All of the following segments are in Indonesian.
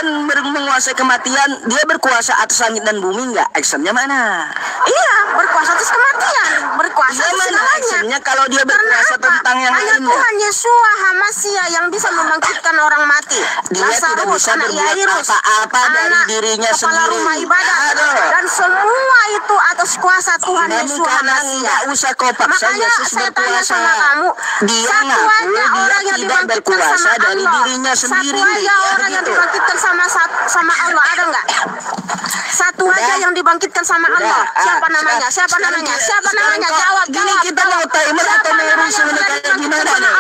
Tuhan menguasai kematian, dia berkuasa atas langit dan bumi nggak? Actionnya mana? Iya, berkuasa atas kematian, berkuasa atas segalanya. Actionnya kalau dia berkuasa tentang yang hanya lainnya? Tuhan Yeshua HaMashiach yang bisa membangkitkan orang mati. Dia tidak bisa berbuat apa-apa dari dirinya kepala sendiri. rumah ibadah. Dan semua itu atas kuasa Tuhan Yeshua HaMashiach. Nggak usah kau paksa Yesus saya tanya berkuasa. sama kamu, Dia ngaku dia tidak berkuasa dari dirinya sendiri. Satu aja orang yang dibangkitkan sama Allah, ada nggak? Satu aja yang dibangkitkan sama Allah. Siapa namanya? Siapa namanya? Siapa namanya? Jawab. Gini, kita mau timer atau mau rusuh kayak gimana nih?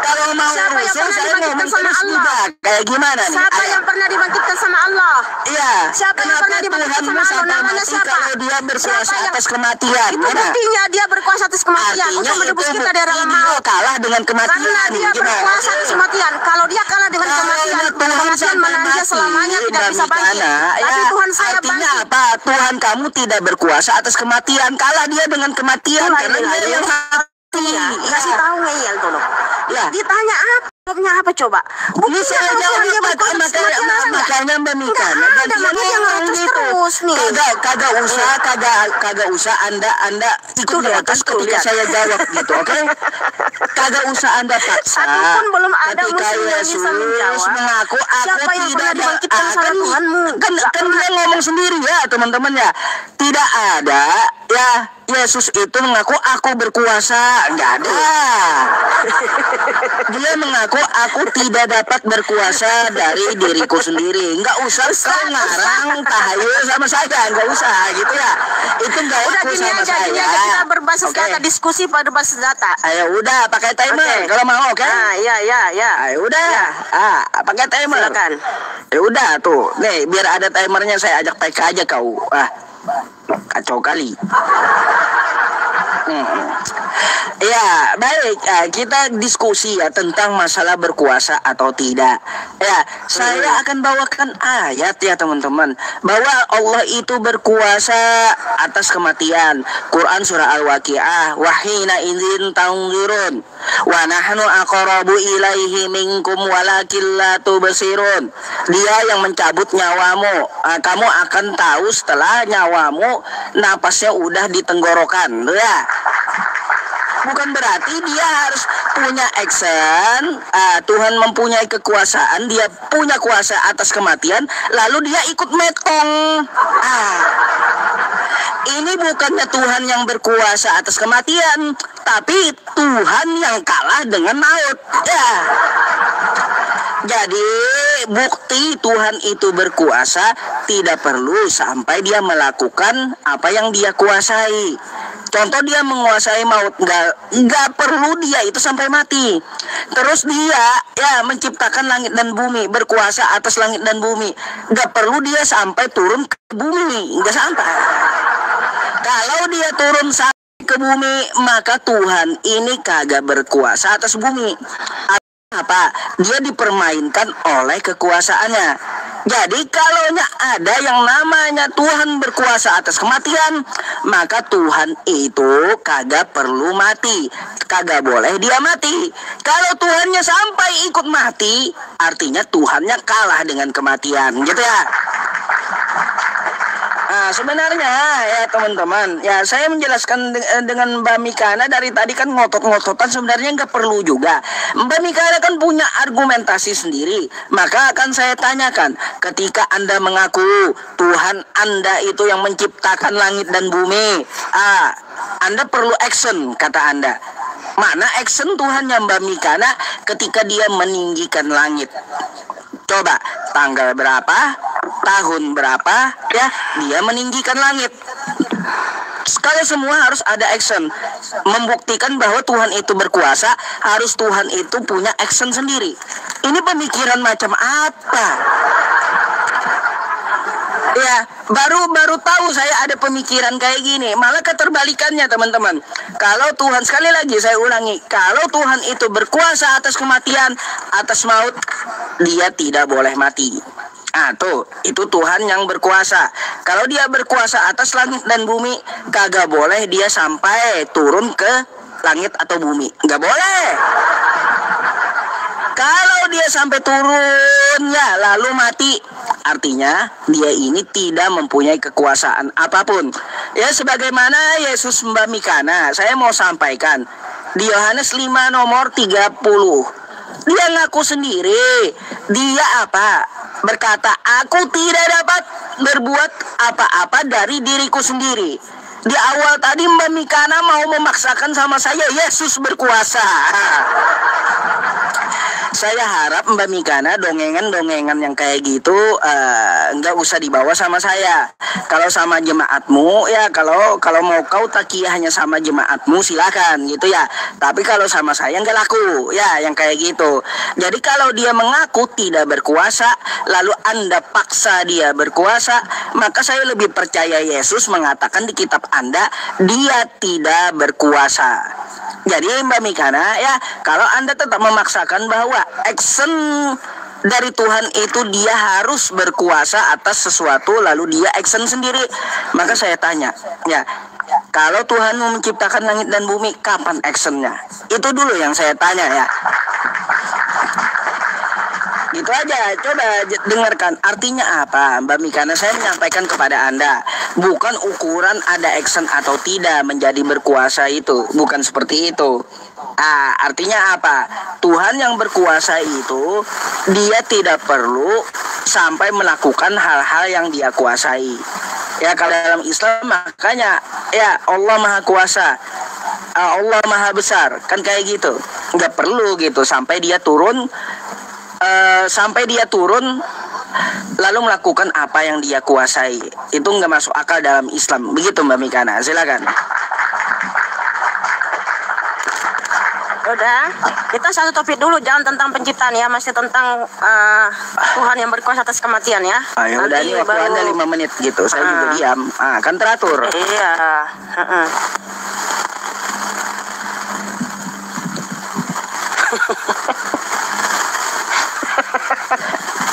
Kalau mau rusuh saya ngomong terus juga. Kayak gimana nih? Siapa yang pernah dibangkitkan sama Allah? Iya. Siapa yang pernah dibangkitkan sama Allah? Namanya siapa? Kalau dia berkuasa atas kematian. Itu buktinya dia berkuasa atas kematian. Untuk menebus kita dari dalam maut. Kalah dengan kematian. Karena dia berkuasa atas kematian. Kalau dia kalah dengan kematian, kematian mana dia selamanya tidak bisa bangkit. Tapi Tuhan saya bangkit. Artinya apa? Tuhan kamu tidak berkuasa atas kematian. Kalah dia dengan kematian. Karena dia yang mati. Kasih tahu ngeyel tolong. Ya. Ditanya apa? Jawabnya apa coba? Ini saya jawab makanya Mbak Mika. Ada makanya ngerotos terus nih. Kagak usah Anda ikut ngerotos ketika saya jawab gitu, oke? Kagak usah Anda paksa. Satupun belum ada muslim yang bisa menjawab. Mengaku siapa yang pernah dibangkitkan sama Tuhanmu? Kan dia ngomong sendiri ya teman-teman ya. Tidak ada ya Yesus itu mengaku aku berkuasa. Enggak ada. Dia mengaku aku tidak dapat berkuasa dari diriku sendiri. Enggak usah kau ngarang tahayul sama saya. Enggak usah gitu ya. Itu enggak usah sama aja, saya. Kita berbasis data, diskusi pada basis data. Ayo udah pakai timer kalau mau, oke? Iya. Ayo udah. Pakai timer. Silakan. Ya udah tuh. Nih, biar ada timernya saya ajak PK aja kau. Kacau kali. Ya, baik. Kita diskusi ya tentang masalah berkuasa atau tidak. Ya, saya akan bawakan ayat ya teman-teman, bahwa Allah itu berkuasa atas kematian. Quran surah Al-Waqiah, wa hina idzin tanzirun wa nahnu aqrabu ilaihi minkum walakin la tubsirun. Dia yang mencabut nyawamu. Kamu akan tahu setelah nyawamu napasnya udah di tenggorokan. Ya. Bukan berarti dia harus punya action. Tuhan mempunyai kekuasaan, dia punya kuasa atas kematian, lalu dia ikut metong. Ini bukannya Tuhan yang berkuasa atas kematian, tapi Tuhan yang kalah dengan maut. Ya. Jadi bukti Tuhan itu berkuasa tidak perlu sampai dia melakukan apa yang dia kuasai. Contoh dia menguasai maut, nggak perlu dia itu sampai mati. Terus dia ya menciptakan langit dan bumi, berkuasa atas langit dan bumi, nggak perlu dia sampai turun ke bumi, nggak sampai. Kalau dia turun sampai ke bumi, maka Tuhan ini kagak berkuasa atas bumi. Apa? Dia dipermainkan oleh kekuasaannya. Jadi kalau ada yang namanya Tuhan berkuasa atas kematian, maka Tuhan itu kagak perlu mati, kagak boleh dia mati. Kalau Tuhannya sampai ikut mati, artinya Tuhannya kalah dengan kematian, gitu ya. Sebenarnya ya teman-teman, ya saya menjelaskan dengan Mbak Mikana dari tadi kan ngotot-ngototan, sebenarnya nggak perlu juga. Mbak Mikana kan punya argumentasi sendiri, maka akan saya tanyakan, ketika Anda mengaku Tuhan Anda itu yang menciptakan langit dan bumi, Anda perlu action, kata Anda. Mana action Tuhannya Mbak Mikana ketika dia meninggikan langit? Coba tanggal berapa, tahun berapa ya dia meninggikan langit. Sekali semua harus ada action. Membuktikan bahwa Tuhan itu berkuasa, harus Tuhan itu punya action sendiri. Ini pemikiran macam apa? Ya, baru tahu saya ada pemikiran kayak gini. Malah keterbalikannya teman-teman. Kalau Tuhan, sekali lagi saya ulangi, kalau Tuhan itu berkuasa atas kematian, atas maut, dia tidak boleh mati. Tuh, itu Tuhan yang berkuasa. Kalau dia berkuasa atas langit dan bumi, kagak boleh dia sampai turun ke langit atau bumi. Nggak boleh. Kalau dia sampai turun ya lalu mati, artinya dia ini tidak mempunyai kekuasaan apapun. Ya sebagaimana Yesus Mbak Mikana, saya mau sampaikan di Yohanes 5 nomor 30. Dia ngaku sendiri, dia apa? Berkata, aku tidak dapat berbuat apa-apa dari diriku sendiri. Di awal tadi Mbak Mikana mau memaksakan sama saya, Yesus berkuasa. Saya harap Mbak Mikana dongengan-dongengan yang kayak gitu nggak usah dibawa sama saya. Kalau sama jemaatmu ya, kalau mau kau takiyahnya sama jemaatmu silakan gitu ya. Tapi kalau sama saya nggak laku ya yang kayak gitu. Jadi kalau dia mengaku tidak berkuasa lalu Anda paksa dia berkuasa, maka saya lebih percaya Yesus mengatakan di kitab Anda dia tidak berkuasa. Jadi Mbak Mikana ya, kalau Anda tetap memaksakan bahwa action dari Tuhan itu dia harus berkuasa atas sesuatu lalu dia action sendiri, maka saya tanya ya, kalau Tuhan mau menciptakan langit dan bumi kapan actionnya? Itu dulu yang saya tanya ya. Gitu aja, coba dengarkan artinya apa Mbak Mikana. Saya menyampaikan kepada Anda, bukan ukuran ada action atau tidak menjadi berkuasa itu, bukan seperti itu. Artinya apa? Tuhan yang berkuasa itu dia tidak perlu sampai melakukan hal-hal yang dia kuasai. Ya kalau dalam Islam makanya ya Allah Maha Kuasa, Allah Maha Besar, kan kayak gitu. Nggak perlu gitu sampai dia turun lalu melakukan apa yang dia kuasai. Itu nggak masuk akal dalam Islam. Begitu Mbak Mikana, silakan. Udah, kita satu topik dulu, jangan tentang penciptaan ya, masih tentang Tuhan yang berkuasa atas kematian ya. Ya udah, ini waktu Anda 5 menit gitu, saya juga diam. Kan teratur. Iya.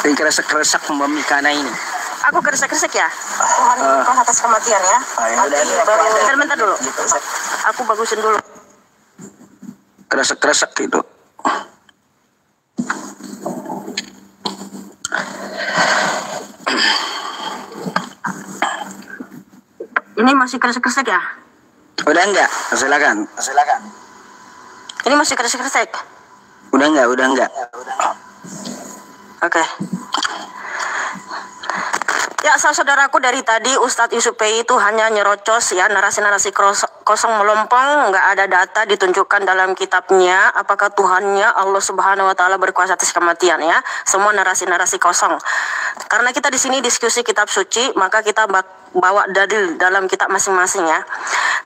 Ini keresek-keresek Mbak Mikana ini. Aku keresek-keresek ya. Tuhan yang berkuasa atas kematian ya. Nanti baru bentar dulu. Aku bagusin dulu. Keresek-keresek gitu. Ini masih keresek-keresek ya? Udah enggak? Silakan. Ini masih keresek-keresek? Udah enggak. Oke. Ya, saudaraku, dari tadi Ustadz Yusuf Pei itu hanya nyerocos ya, narasi-narasi kosong melompong, nggak ada data ditunjukkan dalam kitabnya apakah Tuhannya Allah Subhanahu wa taala berkuasa atas kematian ya. Semua narasi-narasi kosong. Karena kita di sini diskusi kitab suci, maka kita bawa dalil dalam kitab masing-masing ya.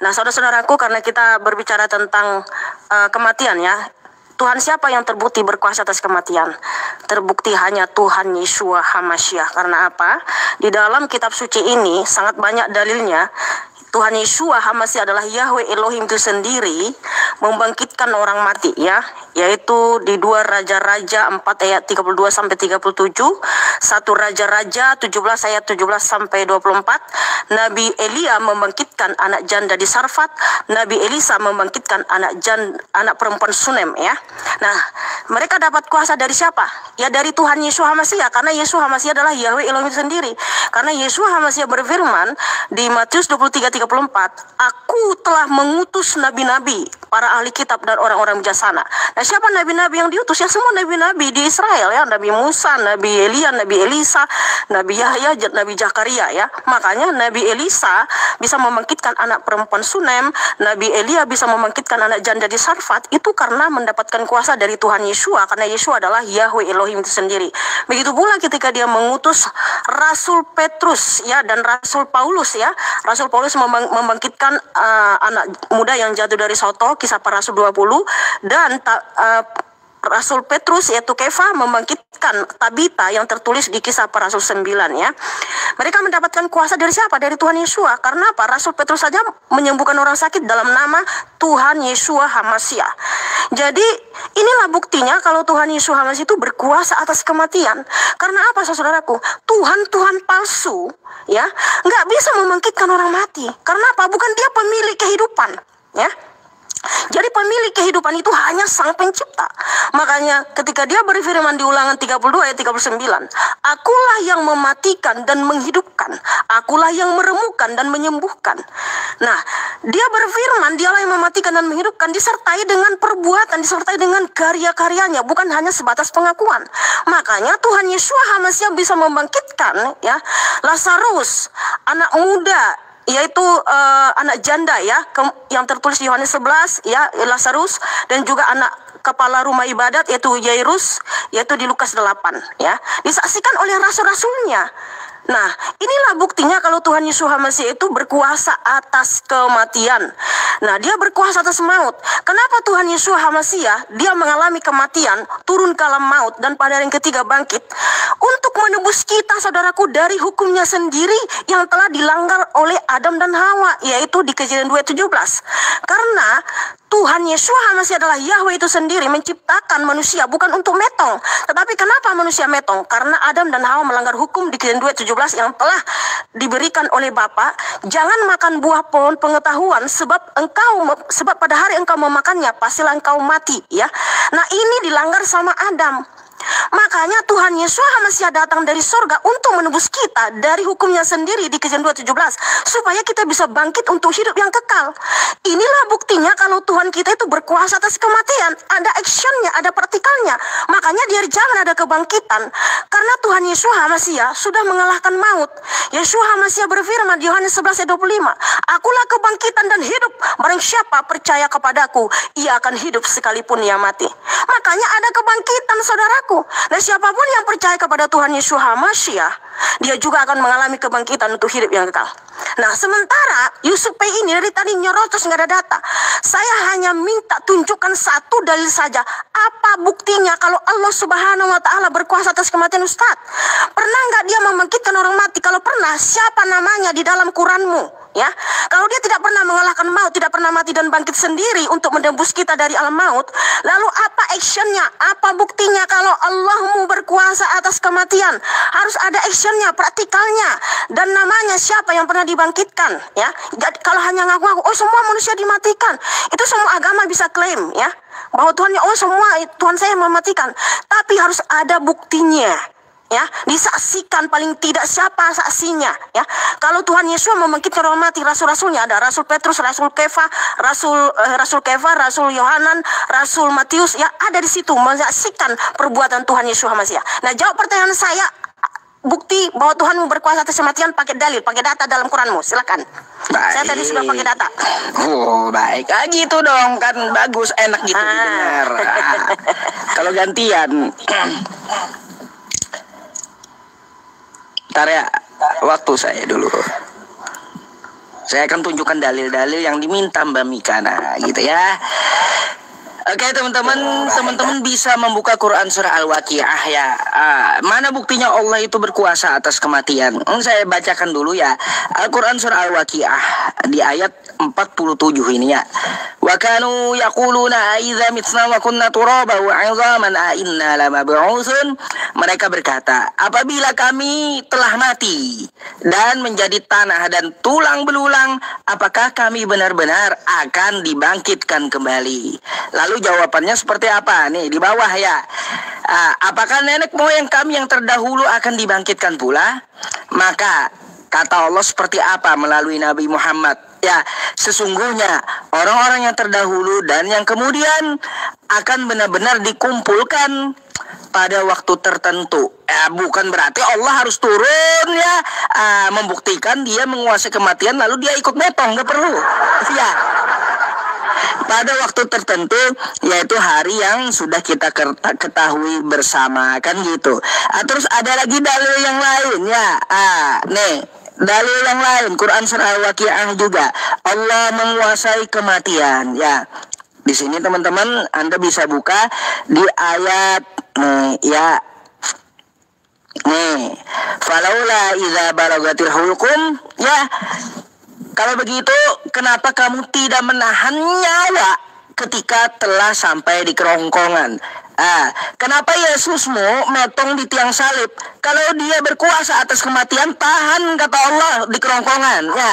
Nah, saudara-saudaraku, karena kita berbicara tentang kematian ya, Tuhan siapa yang terbukti berkuasa atas kematian? Terbukti hanya Tuhan Yeshua HaMashiach. Karena apa? Di dalam kitab suci ini sangat banyak dalilnya. Tuhan Yeshua HaMashiach adalah Yahweh Elohim itu sendiri membangkitkan orang mati ya, yaitu di 2 Raja-Raja 4 ayat 32 sampai 37, 1 Raja-Raja 17 ayat 17 sampai 24. Nabi Elia membangkitkan anak janda di Sarfat, Nabi Elisa membangkitkan anak perempuan Sunem ya. Nah, mereka dapat kuasa dari siapa? Ya dari Tuhan Yeshua HaMashiach, karena Yeshua HaMashiach adalah Yahweh Elohim sendiri. Karena Yeshua HaMashiach berfirman di Matius 23:34, aku telah mengutus nabi-nabi, para ahli kitab dan orang-orang bijaksana. Nah, siapa nabi-nabi yang diutus? Ya semua nabi-nabi di Israel ya, Nabi Musa, Nabi Elia, Nabi Elisa, Nabi Yahya, Nabi Zakaria ya. Makanya Nabi Elisa bisa membangkitkan anak perempuan Sunem, Nabi Elia bisa membangkitkan anak janda di Sarfat, itu karena mendapatkan kuasa dari Tuhan Yeshua, karena Yeshua adalah Yahweh Elohim itu sendiri. Begitu pula ketika dia mengutus Rasul Petrus ya dan Rasul Paulus ya. Rasul Paulus membangkitkan anak muda yang jatuh dari soto, Kisah Para Rasul 20, dan Rasul Petrus yaitu Kefa membangkitkan Tabita yang tertulis di Kisah Para Rasul 9 ya. Mereka mendapatkan kuasa dari siapa? Dari Tuhan Yeshua. Karena apa? Rasul Petrus saja menyembuhkan orang sakit dalam nama Tuhan Yeshua HaMashiach. Jadi inilah buktinya kalau Tuhan Yeshua HaMashiach itu berkuasa atas kematian. Karena apa saudaraku? Tuhan palsu ya nggak bisa membangkitkan orang mati. Karena apa? Bukan dia pemilik kehidupan ya. Jadi pemilik kehidupan itu hanya Sang Pencipta. Makanya ketika dia berfirman di Ulangan 32 ayat 39, akulah yang mematikan dan menghidupkan, akulah yang meremukkan dan menyembuhkan. Nah, dia berfirman dialah yang mematikan dan menghidupkan, disertai dengan perbuatan, disertai dengan karya-karyanya, bukan hanya sebatas pengakuan. Makanya Tuhan Yesus HaMasiah bisa membangkitkan ya Lazarus, anak muda, yaitu anak janda ya, yang tertulis di Yohanes 11 ya, Lazarus, dan juga anak kepala rumah ibadat yaitu Yairus, yaitu di Lukas 8 ya, disaksikan oleh rasul-rasulnya. Nah, inilah buktinya kalau Tuhan Yesus HaMasiah itu berkuasa atas kematian. Nah, dia berkuasa atas maut. Kenapa Tuhan Yesus HaMasiah dia mengalami kematian, turun ke alam maut, dan pada hari yang ketiga bangkit? Untuk menebus kita, saudaraku, dari hukumnya sendiri yang telah dilanggar oleh Adam dan Hawa, yaitu di Kejadian 2:17. Karena Tuhan Yesus HaMasiah adalah Yahweh itu sendiri menciptakan manusia bukan untuk metong. Tetapi kenapa manusia metong? Karena Adam dan Hawa melanggar hukum di Kejadian 2:17 yang telah diberikan oleh Bapa. Jangan makan buah pohon pengetahuan sebab pada hari engkau memakannya pastilah engkau mati ya. Nah, ini dilanggar sama Adam. Makanya Tuhan Yesus HaMasiah datang dari sorga untuk menebus kita dari hukumnya sendiri di Kejadian 2:17, supaya kita bisa bangkit untuk hidup yang kekal. Inilah buktinya kalau Tuhan kita itu berkuasa atas kematian. Ada actionnya, ada partikelnya. Makanya dari zaman ada kebangkitan, karena Tuhan Yesus HaMasiah sudah mengalahkan maut. Yesus HaMasiah berfirman di Yohanes 11 ayat 25, akulah kebangkitan dan hidup, barang siapa percaya kepadaku, ia akan hidup sekalipun ia mati. Makanya ada kebangkitan, saudaraku. Dan siapapun yang percaya kepada Tuhan Yesus HaMasiah, dia juga akan mengalami kebangkitan untuk hidup yang kekal. Nah, sementara Yusuf P ini dari tadi nyerocos nggak ada data. Saya hanya minta tunjukkan satu dalil saja. Apa buktinya kalau Allah Subhanahu wa Ta'ala berkuasa atas kematian Ustadz? Pernah nggak dia membangkitkan orang mati? Kalau pernah, siapa namanya di dalam Quranmu? Ya, kalau dia tidak pernah mengalahkan maut, tidak pernah mati dan bangkit sendiri untuk menembus kita dari alam maut, lalu apa actionnya? Apa buktinya kalau Allahmu berkuasa atas kematian? Harus ada actionnya, praktikalnya, dan namanya siapa yang pernah dibangkitkan? Ya, jadi kalau hanya ngaku-ngaku, oh semua manusia dimatikan, itu semua agama bisa klaim, ya, bahwa Tuhannya, oh semua Tuhan saya mematikan, tapi harus ada buktinya. Ya, disaksikan paling tidak siapa saksinya ya. Kalau Tuhan Yesus membangkitkan orang mati, rasul-rasulnya ada Rasul Petrus, Rasul Kefa, Rasul Yohanan, Rasul Matius ya, ada di situ menyaksikan perbuatan Tuhan Yesus HaMasiah. Nah, jawab pertanyaan saya, bukti bahwa Tuhan berkuasa atas kematian pakai dalil, pakai data dalam Quranmu, silakan. Baik. Saya tadi sudah pakai data. Oh, baik. Gitu dong, kan bagus, enak gitu didengar. Kalau gantian ntar ya, waktu saya dulu. Saya akan tunjukkan dalil-dalil yang diminta Mbak Mika, nah gitu ya. Oke teman-teman bisa membuka Quran surah Al-Waqiah ya. Mana buktinya Allah itu berkuasa atas kematian? Saya bacakan dulu ya. Al-Quran surah Al-Waqiah di ayat 47 ini ya. Wa kanu yaquluna aidza mitna wa kunna turaba wa 'idhaman a inna lamab'utsun. Mereka berkata, apabila kami telah mati dan menjadi tanah dan tulang belulang, apakah kami benar-benar akan dibangkitkan kembali? Lalu jawabannya seperti apa? Nih di bawah ya. Apakah nenek moyang kami yang terdahulu akan dibangkitkan pula? Maka kata Allah seperti apa melalui Nabi Muhammad? Ya, sesungguhnya orang-orang yang terdahulu dan yang kemudian akan benar-benar dikumpulkan pada waktu tertentu. Bukan berarti Allah harus turun ya, membuktikan dia menguasai kematian lalu dia ikut metong, nggak perlu. Ya. Pada waktu tertentu, yaitu hari yang sudah kita ketahui bersama, kan gitu. Terus ada lagi dalil yang lain ya. Nih dalil yang lain, Quran surah Al-Waqiah juga, Allah menguasai kematian ya. Di sini teman-teman Anda bisa buka di ayat ya. Nih, falaula idza balagatil hulqum ya. Kalau begitu, kenapa kamu tidak menahan nyawa ketika telah sampai di kerongkongan? Kenapa Yesusmu metong di tiang salib? Kalau dia berkuasa atas kematian, tahan kata Allah di kerongkongan. Ya.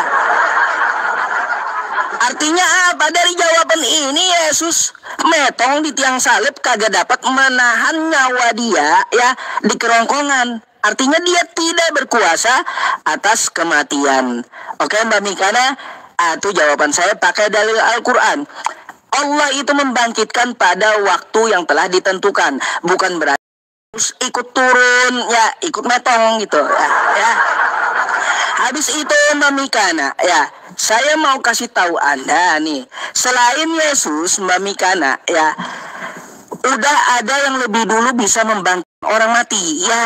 Artinya apa dari jawaban ini? Yesus metong di tiang salib kagak dapat menahan nyawa dia ya di kerongkongan. Artinya dia tidak berkuasa atas kematian. Oke Mbak Mikana, itu jawaban saya pakai dalil Al-Quran. Allah itu membangkitkan pada waktu yang telah ditentukan, bukan berarti ikut turun ya, ikut metong gitu ya. Habis itu Mbak Mikana ya, saya mau kasih tahu Anda nih, selain Yesus Mbak Mikana ya, udah ada yang lebih dulu bisa membangkitkan orang mati ya.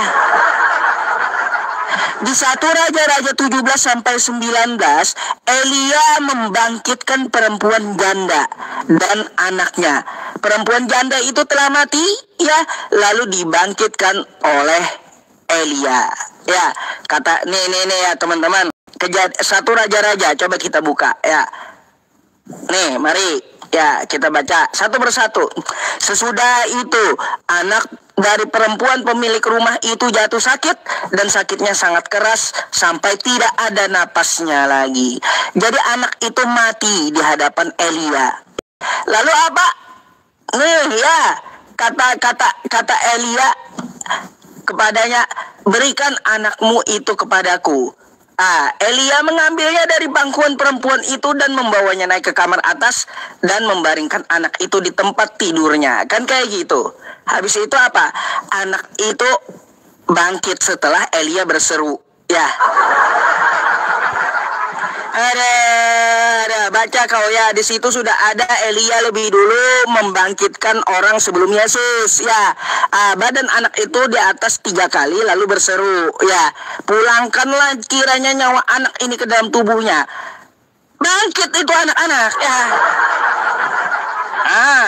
Di 1 Raja-Raja 17 sampai 19, Elia membangkitkan perempuan janda dan anaknya. Perempuan janda itu telah mati ya, lalu dibangkitkan oleh Elia. Ya, kata nih ya teman-teman. 1 Raja-Raja coba kita buka ya. Nih, mari ya kita baca satu persatu. Sesudah itu anak dari perempuan pemilik rumah itu jatuh sakit, dan sakitnya sangat keras sampai tidak ada napasnya lagi. Jadi anak itu mati di hadapan Elia. Lalu apa? Nih ya, kata Elia kepadanya, berikan anakmu itu kepadaku. Elia mengambilnya dari bangkuan perempuan itu dan membawanya naik ke kamar atas dan membaringkan anak itu di tempat tidurnya. Kan kayak gitu. Habis itu apa? Anak itu bangkit setelah Elia berseru. Ya. Ada baca kau ya, di situ sudah ada Elia lebih dulu membangkitkan orang sebelum Yesus ya. Badan anak itu di atas 3 kali lalu berseru ya, pulangkanlah kiranya nyawa anak ini ke dalam tubuhnya. Bangkit itu anak-anak ya.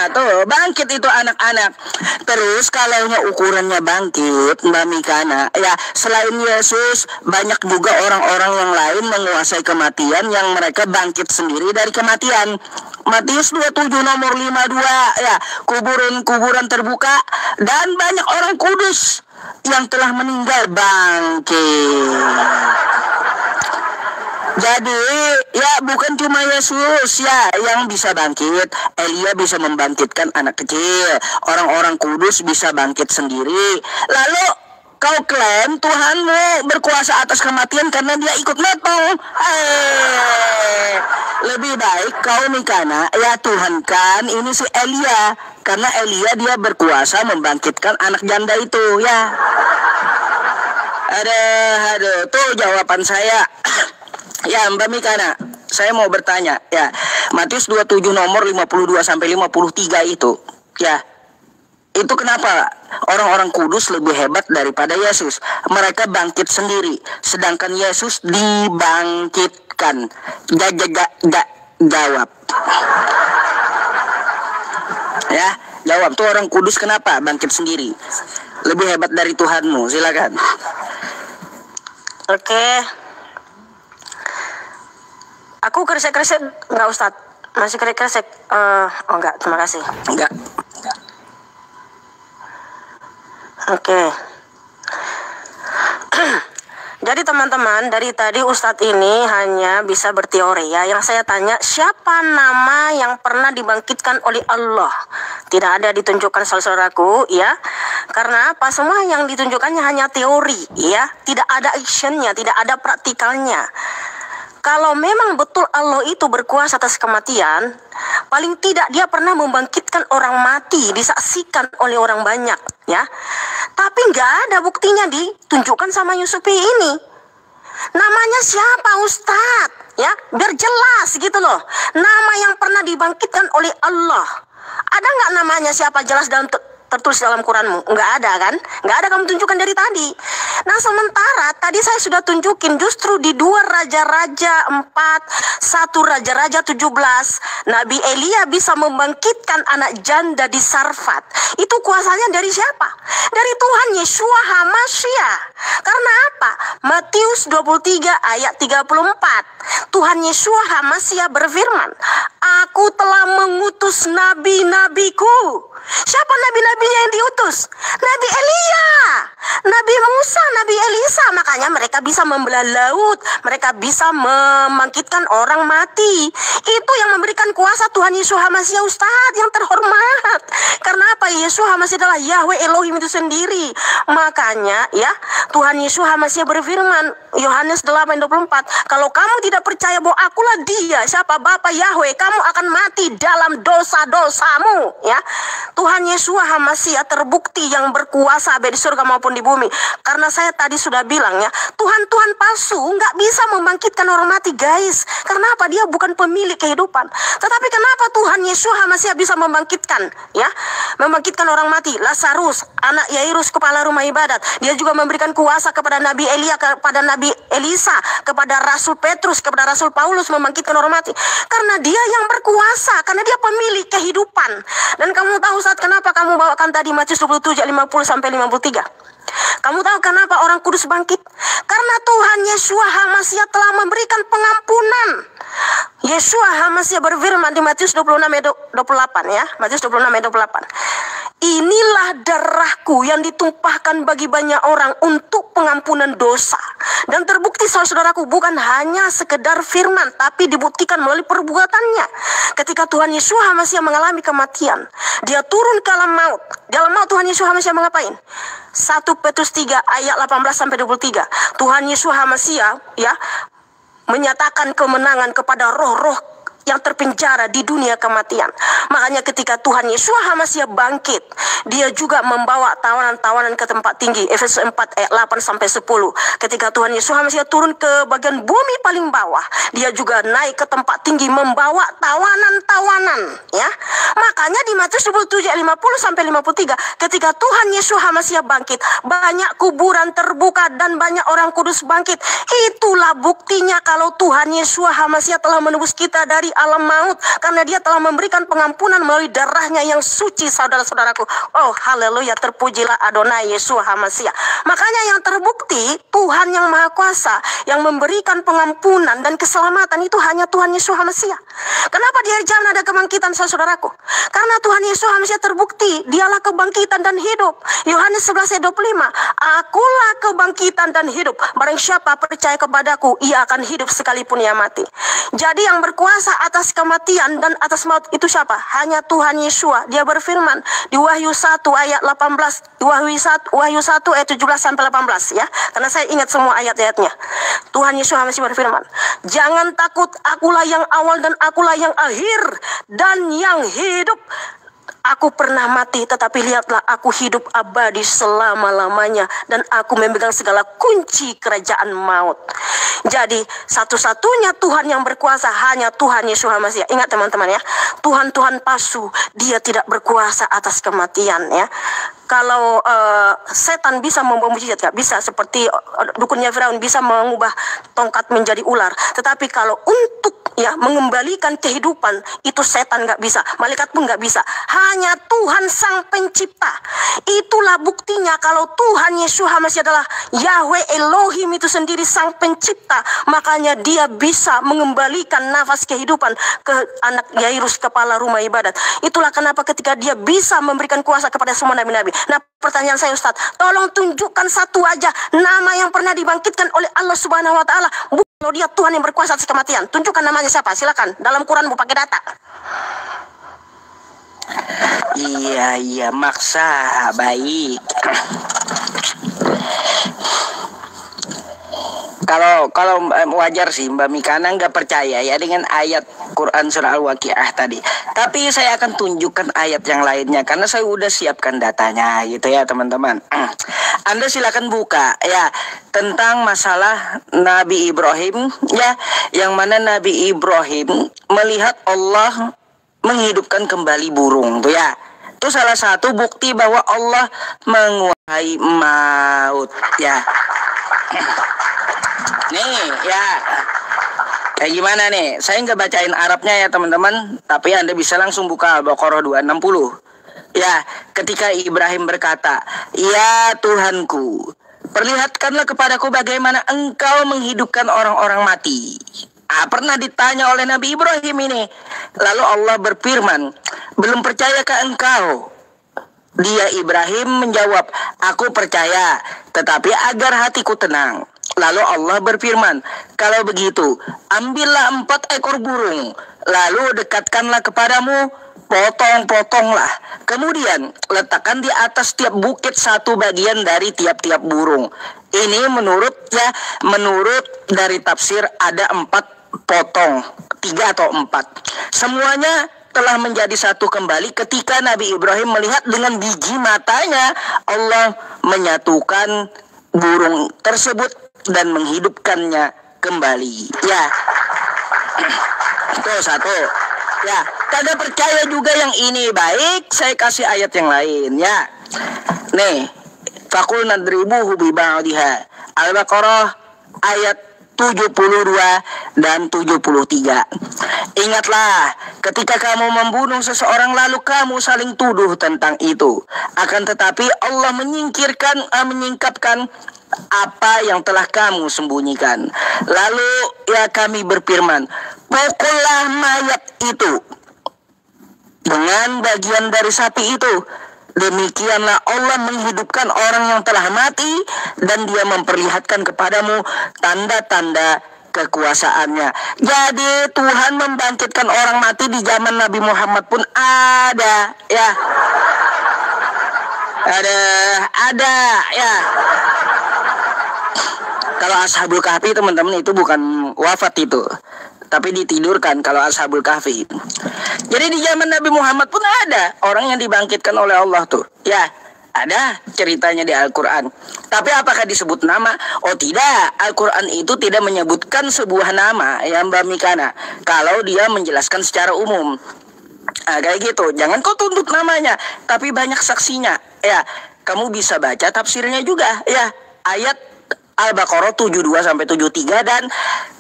Tuh bangkit itu anak-anak. Terus kalau ukurannya bangkit Mbak Mikana ya, selain Yesus banyak juga orang-orang yang lain menguasai kematian yang mereka bangkit sendiri dari kematian. Matius 27 nomor 52 ya, kuburan terbuka dan banyak orang kudus yang telah meninggal bangkit. Jadi ya bukan cuma Yesus ya yang bisa bangkit. Elia bisa membangkitkan anak kecil. Orang-orang kudus bisa bangkit sendiri. Lalu kau klaim Tuhanmu berkuasa atas kematian karena dia ikut metong. Lebih baik kau Mikana ya Tuhankan ini si Elia, karena Elia dia berkuasa membangkitkan anak janda itu ya. Aduh, tuh jawaban saya. Ya Mbak Mikana, saya mau bertanya ya, Matius 27 nomor 52 sampai 53 itu ya, itu kenapa orang-orang kudus lebih hebat daripada Yesus? Mereka bangkit sendiri, sedangkan Yesus dibangkitkan. Jawab ya, jawab tuh orang kudus kenapa bangkit sendiri, lebih hebat dari Tuhanmu. Silakan. Oke. Aku kresek-kresek enggak Ustadz? Masih kresek-kresek? Enggak, terima kasih. Enggak. Oke. Jadi teman-teman, dari tadi Ustadz ini hanya bisa berteori ya. Yang saya tanya, siapa nama yang pernah dibangkitkan oleh Allah? Tidak ada ditunjukkan saudaraku ya. Karena apa? Semua yang ditunjukkannya hanya teori ya. Tidak ada actionnya, tidak ada praktikalnya. Kalau memang betul Allah itu berkuasa atas kematian, paling tidak dia pernah membangkitkan orang mati, disaksikan oleh orang banyak, ya. Tapi nggak ada buktinya ditunjukkan sama Yusufi ini. Namanya siapa Ustadz? Ya, biar jelas gitu loh. Nama yang pernah dibangkitkan oleh Allah. Ada nggak namanya siapa jelas dalam tertulis dalam Quranmu? Nggak ada kan? Nggak ada kamu tunjukkan dari tadi. Nah sementara tadi saya sudah tunjukin justru di 2 Raja-Raja 4, 1 Raja-Raja 17, Nabi Elia bisa membangkitkan anak janda di Sarfat. Itu kuasanya dari siapa? Dari Tuhan Yeshua HaMashiach. Karena apa? Matius 23 ayat 34. Tuhan Yeshua HaMashiach berfirman, aku telah mengutus nabi-nabiku. Siapa nabi-nabinya yang diutus? Nabi Elia, Nabi Musa, Nabi Elisa. Makanya mereka bisa membelah laut, mereka bisa membangkitkan orang mati. Itu yang memberikan kuasa Tuhan Yesus HaMashiach, Ustadz yang terhormat. Karena apa? Yesus HaMashiach adalah Yahweh Elohim itu sendiri. Makanya ya, Tuhan Yesus HaMashiach berfirman, Yohanes 8:24, kalau kamu tidak percaya bahwa akulah dia, siapa Bapa Yahweh, kamu akan mati dalam dosa-dosamu. Ya, Tuhan Yesus HaMashiach terbukti yang berkuasa baik di surga maupun di bumi. Karena saya tadi sudah bilang ya, Tuhan palsu nggak bisa membangkitkan orang mati, guys. Karena apa? Dia bukan pemilik kehidupan. Tetapi kenapa Tuhan Yesus HaMashiach bisa membangkitkan, ya, membangkitkan orang mati? Lazarus, anak Yairus, kepala rumah ibadat, dia juga memberikan kuasa kepada Nabi Elia, kepada Nabi Elisa, kepada Rasul Petrus, kepada Rasul Paulus membangkitkan orang mati. Karena dia yang berkuasa, karena dia pemilik kehidupan. Dan kamu tahu saat kenapa kamu bawakan tadi Matius 27:50-53? Kamu tahu kenapa orang kudus bangkit? Karena Tuhan Yesus HaMashiach telah memberikan pengampunan. Yesus HaMashiach berfirman di Matius 26:28 ya. Matius 26:28. Inilah darahku yang ditumpahkan bagi banyak orang untuk pengampunan dosa. Dan terbukti saudaraku, bukan hanya sekedar firman, tapi dibuktikan melalui perbuatannya. Ketika Tuhan Yesus HaMashiach mengalami kematian, dia turun ke alam maut. Di alam maut Tuhan Yesus HaMashiach mengapain? 1 Petrus 3 ayat 18-23. Tuhan Yesus HaMashiach ya menyatakan kemenangan kepada roh-roh yang terpenjara di dunia kematian. Makanya ketika Tuhan Yesus HaMashiach bangkit, dia juga membawa tawanan-tawanan ke tempat tinggi. Efesus 4 ayat 8-10. Ketika Tuhan Yesus HaMashiach turun ke bagian bumi paling bawah, dia juga naik ke tempat tinggi membawa tawanan-tawanan, ya. Makanya di Matius 27 ayat 50-53, ketika Tuhan Yesus HaMashiach bangkit, banyak kuburan terbuka dan banyak orang kudus bangkit. Itulah buktinya kalau Tuhan Yesus HaMashiach telah menebus kita dari alam maut, karena dia telah memberikan pengampunan melalui darahnya yang suci, saudara-saudaraku. Oh haleluya, terpujilah Adonai Yesus HaMashiach. Makanya yang terbukti Tuhan yang Maha Kuasa yang memberikan pengampunan dan keselamatan itu hanya Tuhan Yesus HaMashiach. Kenapa di hari zaman ada kebangkitan, saudaraku? Karena Tuhan Yesus HaMashiach terbukti dialah kebangkitan dan hidup. Yohanes 11 ayat 25, akulah kebangkitan dan hidup, barang siapa percaya kepadaku, ia akan hidup sekalipun ia mati. Jadi yang berkuasa atas kematian dan atas maut itu siapa? Hanya Tuhan Yeshua. Dia berfirman di Wahyu 1 ayat 18, Wahyu 1 ayat 17-18 ya. Karena saya ingat semua ayat-ayatnya. Tuhan Yesus masih berfirman, jangan takut, akulah yang awal dan akulah yang akhir dan yang hidup. Aku pernah mati, tetapi lihatlah aku hidup abadi selama-lamanya, dan aku memegang segala kunci kerajaan maut. Jadi satu-satunya Tuhan yang berkuasa hanya Tuhan Yesus HaMashiach. Ingat teman-teman ya, Tuhan-Tuhan palsu dia tidak berkuasa atas kematian ya. Kalau setan bisa membawa mujizat, gak bisa. Seperti dukunnya Firaun bisa mengubah tongkat menjadi ular. Tetapi kalau untuk ya mengembalikan kehidupan, itu setan gak bisa, malaikat pun gak bisa. Hanya Tuhan Sang Pencipta. Itulah buktinya kalau Tuhan Yesus HaMashiach adalah Yahweh Elohim itu sendiri, Sang Pencipta. Makanya dia bisa mengembalikan nafas kehidupan ke anak Yairus, kepala rumah ibadat. Itulah kenapa ketika dia bisa memberikan kuasa kepada semua nabi-nabi. Nah, pertanyaan saya, Ustadz, tolong tunjukkan satu aja nama yang pernah dibangkitkan oleh Allah Subhanahu wa Ta'ala. Kalau dia Tuhan yang berkuasa atas kematian, tunjukkan namanya siapa? Silakan. Dalam Quran Bu pakai data. Iya, maksa baik. Kalau wajar sih Mbak Mikana nggak percaya ya dengan ayat Quran surah Al-Waqiah tadi. Tapi saya akan tunjukkan ayat yang lainnya karena saya udah siapkan datanya gitu ya teman-teman. Anda silakan buka ya tentang masalah Nabi Ibrahim ya, yang mana Nabi Ibrahim melihat Allah menghidupkan kembali burung tuh ya. Itu salah satu bukti bahwa Allah menguasai maut ya. Nih ya, kayak gimana nih? Saya nggak bacain Arabnya ya teman-teman, tapi Anda bisa langsung buka Al-Baqarah 260. Ya, ketika Ibrahim berkata, ya Tuhanku, perlihatkanlah kepadaku bagaimana engkau menghidupkan orang-orang mati. Pernah ditanya oleh Nabi Ibrahim ini. Lalu Allah berfirman, belum percayakah engkau? Dia Ibrahim menjawab, aku percaya, tetapi agar hatiku tenang. Lalu Allah berfirman, kalau begitu, ambillah 4 ekor burung, lalu dekatkanlah kepadamu, potong-potonglah. Kemudian letakkan di atas tiap bukit satu bagian dari tiap-tiap burung. Ini menurut dari tafsir ada 4 potong, 3 atau 4. Semuanya telah menjadi satu kembali ketika Nabi Ibrahim melihat dengan biji matanya Allah menyatukan burung tersebut dan menghidupkannya kembali. Ya, itu satu. Ya, kagak percaya juga yang ini. Baik, saya kasih ayat yang lain ya. Nih, fakul nadribuhu bi ba'diha. Al-Baqarah ayat 72 dan 73. Ingatlah, ketika kamu membunuh seseorang lalu kamu saling tuduh tentang itu. Akan tetapi Allah menyingkapkan apa yang telah kamu sembunyikan. Lalu ya kami berfirman, pukullah mayat itu dengan bagian dari sapi itu. Demikianlah Allah menghidupkan orang yang telah mati dan dia memperlihatkan kepadamu tanda-tanda kekuasaannya. Jadi Tuhan membangkitkan orang mati di zaman Nabi Muhammad pun ada ya. Ada ya. Kalau Ashabul Kahfi teman-teman itu bukan wafat itu, tapi ditidurkan kalau Ashabul Kahfi. Jadi di zaman Nabi Muhammad pun ada orang yang dibangkitkan oleh Allah tuh. Ya, ada ceritanya di Al-Quran. Tapi apakah disebut nama? Oh tidak, Al-Quran itu tidak menyebutkan sebuah nama ya Mbak Mikana. Kalau dia menjelaskan secara umum. Nah, kayak gitu. Jangan kau tuntut namanya, tapi banyak saksinya. Ya, kamu bisa baca tafsirnya juga. Ya, ayat Al-Baqarah 72 sampai 73 dan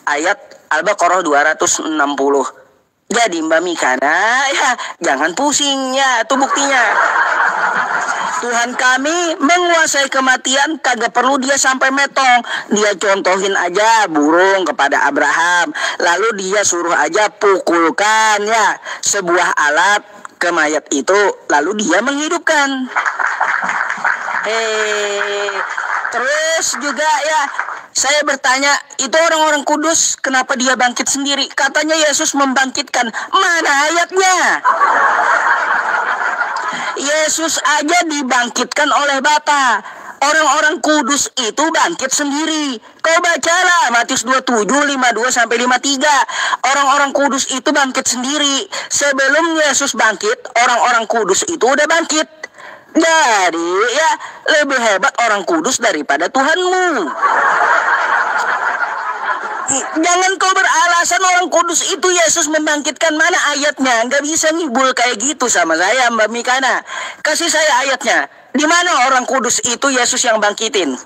ayat Al-Baqarah 260. Jadi Mbak Mikana, ya jangan pusing ya, itu buktinya. Tuhan kami menguasai kematian, kagak perlu dia sampai metong. Dia contohin aja burung kepada Abraham, lalu dia suruh aja pukulkan ya sebuah alat ke mayat itu, lalu dia menghidupkan. Terus juga ya, saya bertanya, itu orang-orang kudus kenapa dia bangkit sendiri? Katanya Yesus membangkitkan. Mana ayatnya? Yesus aja dibangkitkan oleh Bapa. Orang-orang kudus itu bangkit sendiri. Kau bacalah Matius 27, 52 sampai 53. Orang-orang kudus itu bangkit sendiri. Sebelum Yesus bangkit, orang-orang kudus itu udah bangkit. Jadi ya lebih hebat orang kudus daripada Tuhanmu. Jangan kau beralasan orang kudus itu Yesus membangkitkan, mana ayatnya? Nggak bisa ngibul kayak gitu sama saya Mbak Mikana. Kasih saya ayatnya. Di mana orang kudus itu Yesus yang bangkitin?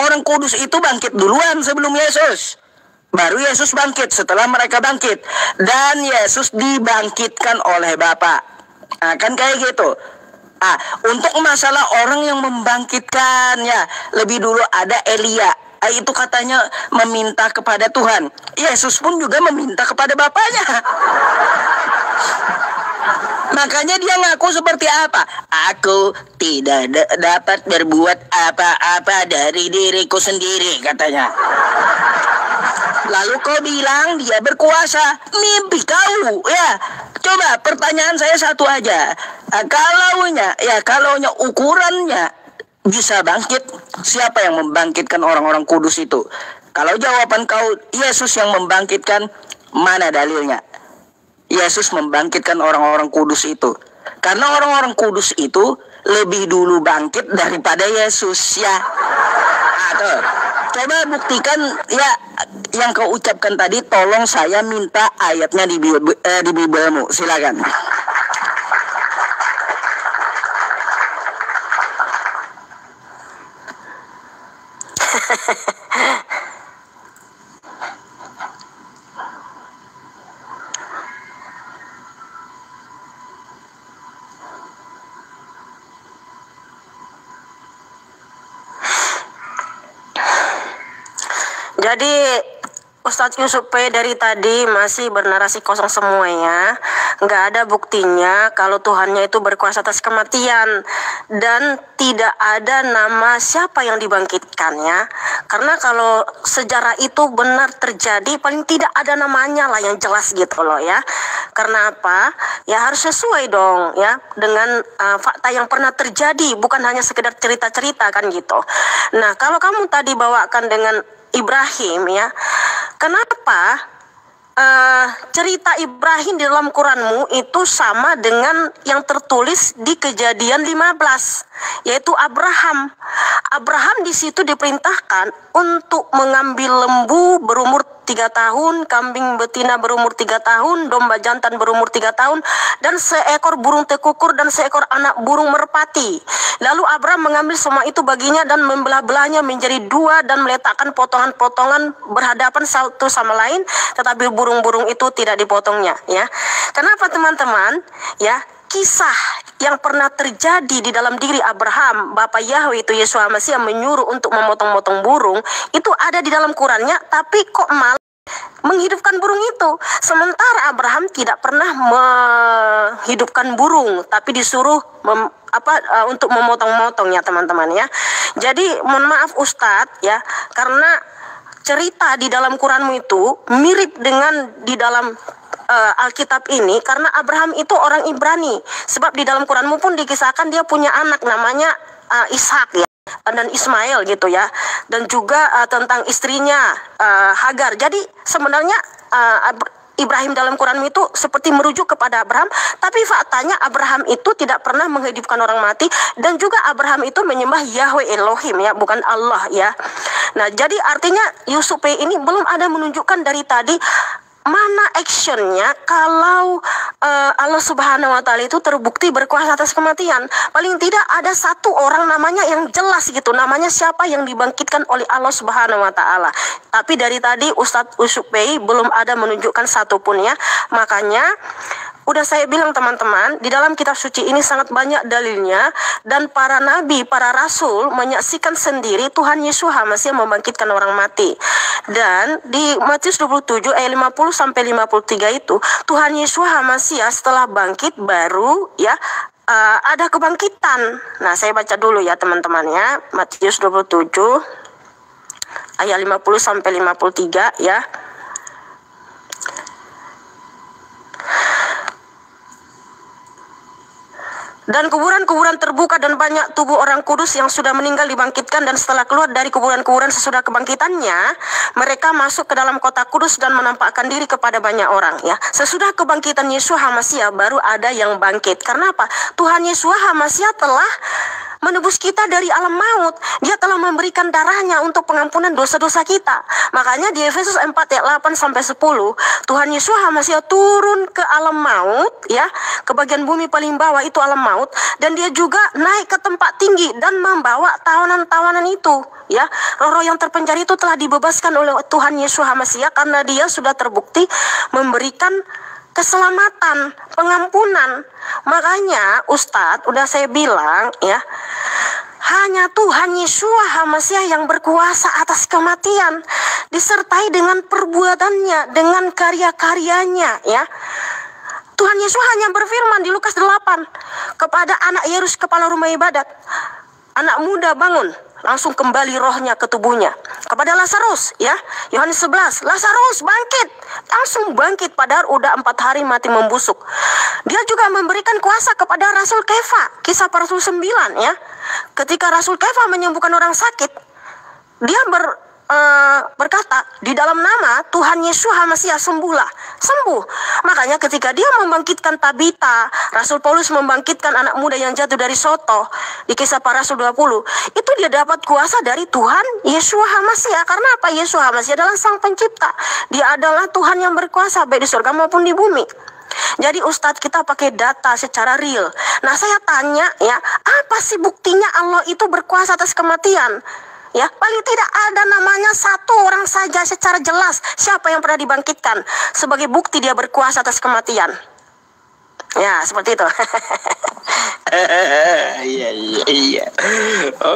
Orang kudus itu bangkit duluan sebelum Yesus. Baru Yesus bangkit setelah mereka bangkit. Dan Yesus dibangkitkan oleh Bapa. Nah, kan kayak gitu. Untuk masalah orang yang membangkitkan ya, lebih dulu ada Elia. Itu katanya meminta kepada Tuhan. Yesus pun juga meminta kepada Bapaknya. Makanya dia ngaku seperti apa? Aku tidak dapat berbuat apa-apa dari diriku sendiri, katanya. Lalu kau bilang dia berkuasa. Mimpi kau ya. Coba pertanyaan saya satu aja. Kalaunya ukurannya bisa bangkit, siapa yang membangkitkan orang-orang kudus itu? Kalau jawaban kau Yesus yang membangkitkan, mana dalilnya? Yesus membangkitkan orang-orang kudus itu. Karena orang-orang kudus itu lebih dulu bangkit daripada Yesus ya. Tuh. Coba buktikan ya yang kau ucapkan tadi. Tolong saya minta ayatnya di Bibelmu. Silakan. Jadi Ustadz Yusuf P dari tadi masih bernarasi kosong semuanya. nggak ada buktinya kalau Tuhannya itu berkuasa atas kematian, dan tidak ada nama siapa yang dibangkitkannya. Karena kalau sejarah itu benar terjadi, paling tidak ada namanya lah yang jelas gitu loh ya. Karena apa? Ya harus sesuai dong ya dengan fakta yang pernah terjadi, bukan hanya sekedar cerita-cerita kan gitu. Nah, kalau kamu tadi bawakan dengan Ibrahim ya, kenapa cerita Ibrahim di dalam Quranmu itu sama dengan yang tertulis di Kejadian 15, yaitu Abraham. Abraham di situ diperintahkan untuk mengambil lembu berumur 3 tahun, kambing betina berumur 3 tahun, domba jantan berumur 3 tahun, dan seekor burung tekukur dan seekor anak burung merpati. Lalu Abraham mengambil semua itu baginya dan membelah-belahnya menjadi 2 dan meletakkan potongan-potongan berhadapan satu sama lain, tetapi burung-burung itu tidak dipotongnya ya. Kenapa teman-teman? Ya, kisah yang pernah terjadi di dalam diri Abraham, Bapak Yahweh itu Yesus Masih yang menyuruh untuk memotong-motong burung, itu ada di dalam Qurannya, tapi kok malah menghidupkan burung itu. Sementara Abraham tidak pernah menghidupkan burung, tapi disuruh untuk memotong-motong ya teman-teman ya. Jadi mohon maaf Ustadz ya, karena cerita di dalam Quranmu itu mirip dengan di dalam Alkitab ini, karena Abraham itu orang Ibrani. Sebab di dalam Quranmu pun dikisahkan dia punya anak namanya Ishak ya, dan Ismail gitu ya, dan juga tentang istrinya Hagar. Jadi sebenarnya Ibrahim dalam Quran itu seperti merujuk kepada Abraham, tapi faktanya Abraham itu tidak pernah menghidupkan orang mati, dan juga Abraham itu menyembah Yahweh Elohim ya, bukan Allah ya. Nah, jadi artinya Yusuf ini belum ada menunjukkan dari tadi mana actionnya kalau Allah Subhanahu Wa Taala itu terbukti berkuasa atas kematian. Paling tidak ada satu orang namanya yang jelas gitu, namanya siapa yang dibangkitkan oleh Allah Subhanahu Wa Taala. Tapi dari tadi Ustadz Yusuf belum ada menunjukkan satupun ya. Makanya udah saya bilang teman-teman, di dalam kitab suci ini sangat banyak dalilnya, dan para nabi, para rasul menyaksikan sendiri Tuhan Yesus masih membangkitkan orang mati. Dan di Matius 27 ayat 50 sampai 53 itu, Tuhan Yesus masih setelah bangkit baru ya ada kebangkitan. Nah, saya baca dulu ya teman-teman ya. Matius 27 ayat 50 sampai 53 ya. Dan kuburan-kuburan terbuka dan banyak tubuh orang kudus yang sudah meninggal dibangkitkan, dan setelah keluar dari kuburan-kuburan sesudah kebangkitannya, mereka masuk ke dalam kota kudus dan menampakkan diri kepada banyak orang ya. Sesudah kebangkitan Yesus HaMashiach baru ada yang bangkit. Karena apa? Tuhan Yesus HaMashiach telah menebus kita dari alam maut. Dia telah memberikan darahnya untuk pengampunan dosa-dosa kita. Makanya di Efesus 4 ayat 8 sampai 10, Tuhan Yesus HaMashiach turun ke alam maut ya, ke bagian bumi paling bawah itu alam maut, dan dia juga naik ke tempat tinggi dan membawa tawanan-tawanan itu ya. Roh-roh yang terpenjara itu telah dibebaskan oleh Tuhan Yesus HaMashiach karena dia sudah terbukti memberikan keselamatan, pengampunan. Makanya Ustadz udah saya bilang ya, hanya Tuhan Yesus HaMashiach yang berkuasa atas kematian, disertai dengan perbuatannya, dengan karya-karyanya ya. Tuhan Yesus hanya berfirman di Lukas 8 kepada anak Yairus kepala rumah ibadat, anak muda bangun, langsung kembali rohnya ke tubuhnya. Kepada Lazarus ya, Yohanes 11, Lazarus bangkit, langsung bangkit padahal udah 4 hari mati membusuk. Dia juga memberikan kuasa kepada Rasul Kefa, Kisah para Rasul 9 ya. Ketika Rasul Kefa menyembuhkan orang sakit, dia berkata, di dalam nama Tuhan Yesus HaMashiach sembuhlah, sembuh. Makanya ketika dia membangkitkan Tabita, Rasul Paulus membangkitkan anak muda yang jatuh dari soto di Kisah para Rasul 20, itu dia dapat kuasa dari Tuhan Yesus HaMashiach. Karena apa? Yesus HaMashiach adalah sang pencipta. Dia adalah Tuhan yang berkuasa baik di surga maupun di bumi. Jadi Ustadz, kita pakai data secara real. Nah, saya tanya ya, apa sih buktinya Allah itu berkuasa atas kematian? Ya, paling tidak ada namanya satu orang saja secara jelas siapa yang pernah dibangkitkan sebagai bukti dia berkuasa atas kematian. Ya, seperti itu. Iya.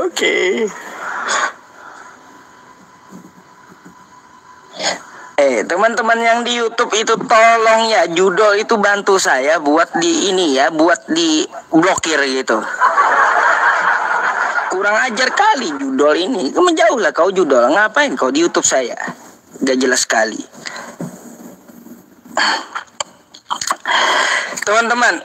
Oke. Teman-teman yang di YouTube itu tolong ya, judul itu bantu saya buat di ini ya, buat di blokir gitu. Kurang ajar kali judul ini. Menjauhlah kau judul. Ngapain kau di YouTube saya? Gak jelas sekali. Teman-teman,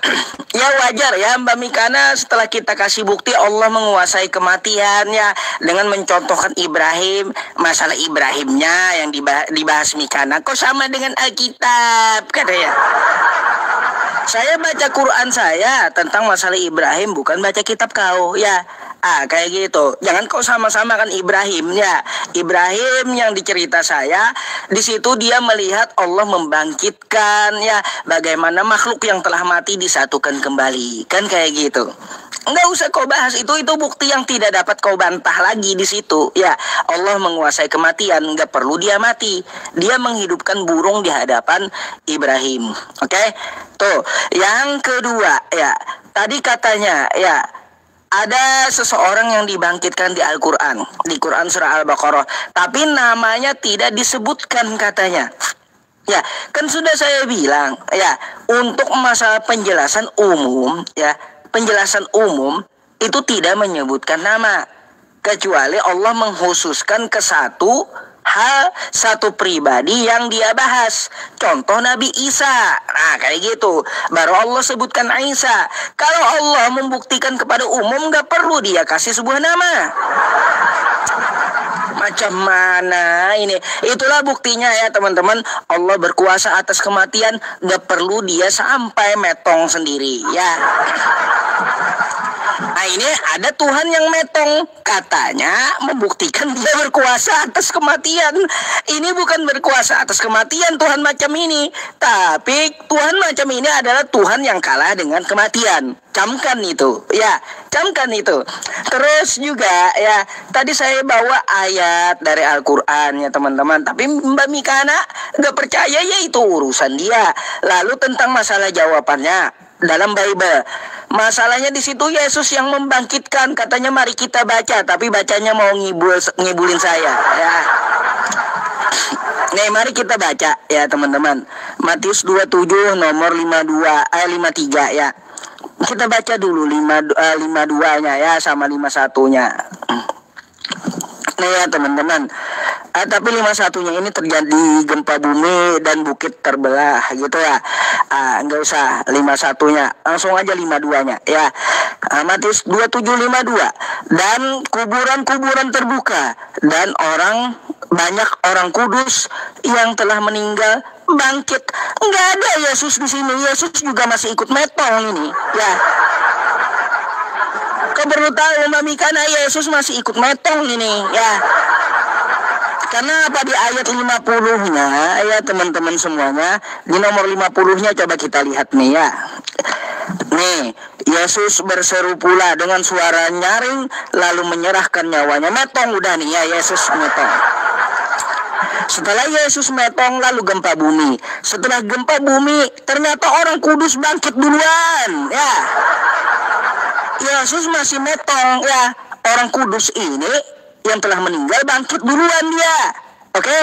ya wajar ya Mbak Mikana, setelah kita kasih bukti Allah menguasai kematian ya, dengan mencontohkan Ibrahim, masalah Ibrahimnya yang dibahas Mikana kok sama dengan Alkitab katanya. Saya baca Quran saya tentang masalah Ibrahim, bukan baca kitab kau ya. Kayak gitu. Jangan kau sama-sama kan Ibrahim ya. Ibrahim yang dicerita saya, di situ dia melihat Allah membangkitkan ya, bagaimana makhluk yang telah mati disatukan kembali. Kan kayak gitu. Enggak usah kau bahas itu bukti yang tidak dapat kau bantah lagi di situ ya. Allah menguasai kematian, enggak perlu dia mati. Dia menghidupkan burung di hadapan Ibrahim. Oke? Tuh, yang kedua ya. Tadi katanya ya, ada seseorang yang dibangkitkan di Al-Quran, di Quran surah Al-Baqarah, tapi namanya tidak disebutkan katanya. Ya, kan sudah saya bilang ya, untuk masalah penjelasan umum ya, penjelasan umum itu tidak menyebutkan nama, kecuali Allah mengkhususkan ke satu hal, satu pribadi yang dia bahas. Contoh Nabi Isa. Nah kayak gitu, baru Allah sebutkan Isa. Kalau Allah membuktikan kepada umum, gak perlu dia kasih sebuah nama. Macam mana ini? Itulah buktinya ya teman-teman, Allah berkuasa atas kematian, gak perlu dia sampai metong sendiri ya. Nah ini ada Tuhan yang metong, katanya membuktikan dia berkuasa atas kematian. Ini bukan berkuasa atas kematian Tuhan macam ini, tapi Tuhan macam ini adalah Tuhan yang kalah dengan kematian. Camkan itu ya, camkan itu. Terus juga ya, tadi saya bawa ayat dari Al-Quran ya teman-teman, tapi Mbak Mikana gak percaya, ya itu urusan dia. Lalu tentang masalah jawabannya dalam Bible, masalahnya di situ Yesus yang membangkitkan, katanya mari kita baca, tapi bacanya mau ngibulin saya ya. Nih mari kita baca ya teman-teman, Matius 27 nomor 53 ya. Kita baca dulu 52-nya ya sama 51-nya. Nih ya teman-teman, tapi 51-nya ini terjadi gempa bumi dan bukit terbelah gitu ya. Enggak usah 51-nya, langsung aja 52-nya ya. Matius 27:52. Dan kuburan-kuburan terbuka, dan banyak orang kudus yang telah meninggal bangkit. Enggak ada Yesus di sini. Yesus juga masih ikut metong ini ya. Kau perlu tahu Mbak Mikana, Yesus masih ikut metong ini ya. Karena apa, di ayat 50-nya ya teman-teman semuanya, di nomor 50-nya coba kita lihat nih ya. Nih, Yesus berseru pula dengan suara nyaring lalu menyerahkan nyawanya. Metong udah nih ya, Yesus metong. Setelah Yesus metong lalu gempa bumi. Setelah gempa bumi ternyata orang kudus bangkit duluan ya. Yesus masih metong ya. Orang kudus ini yang telah meninggal bangkit duluan dia. Oke?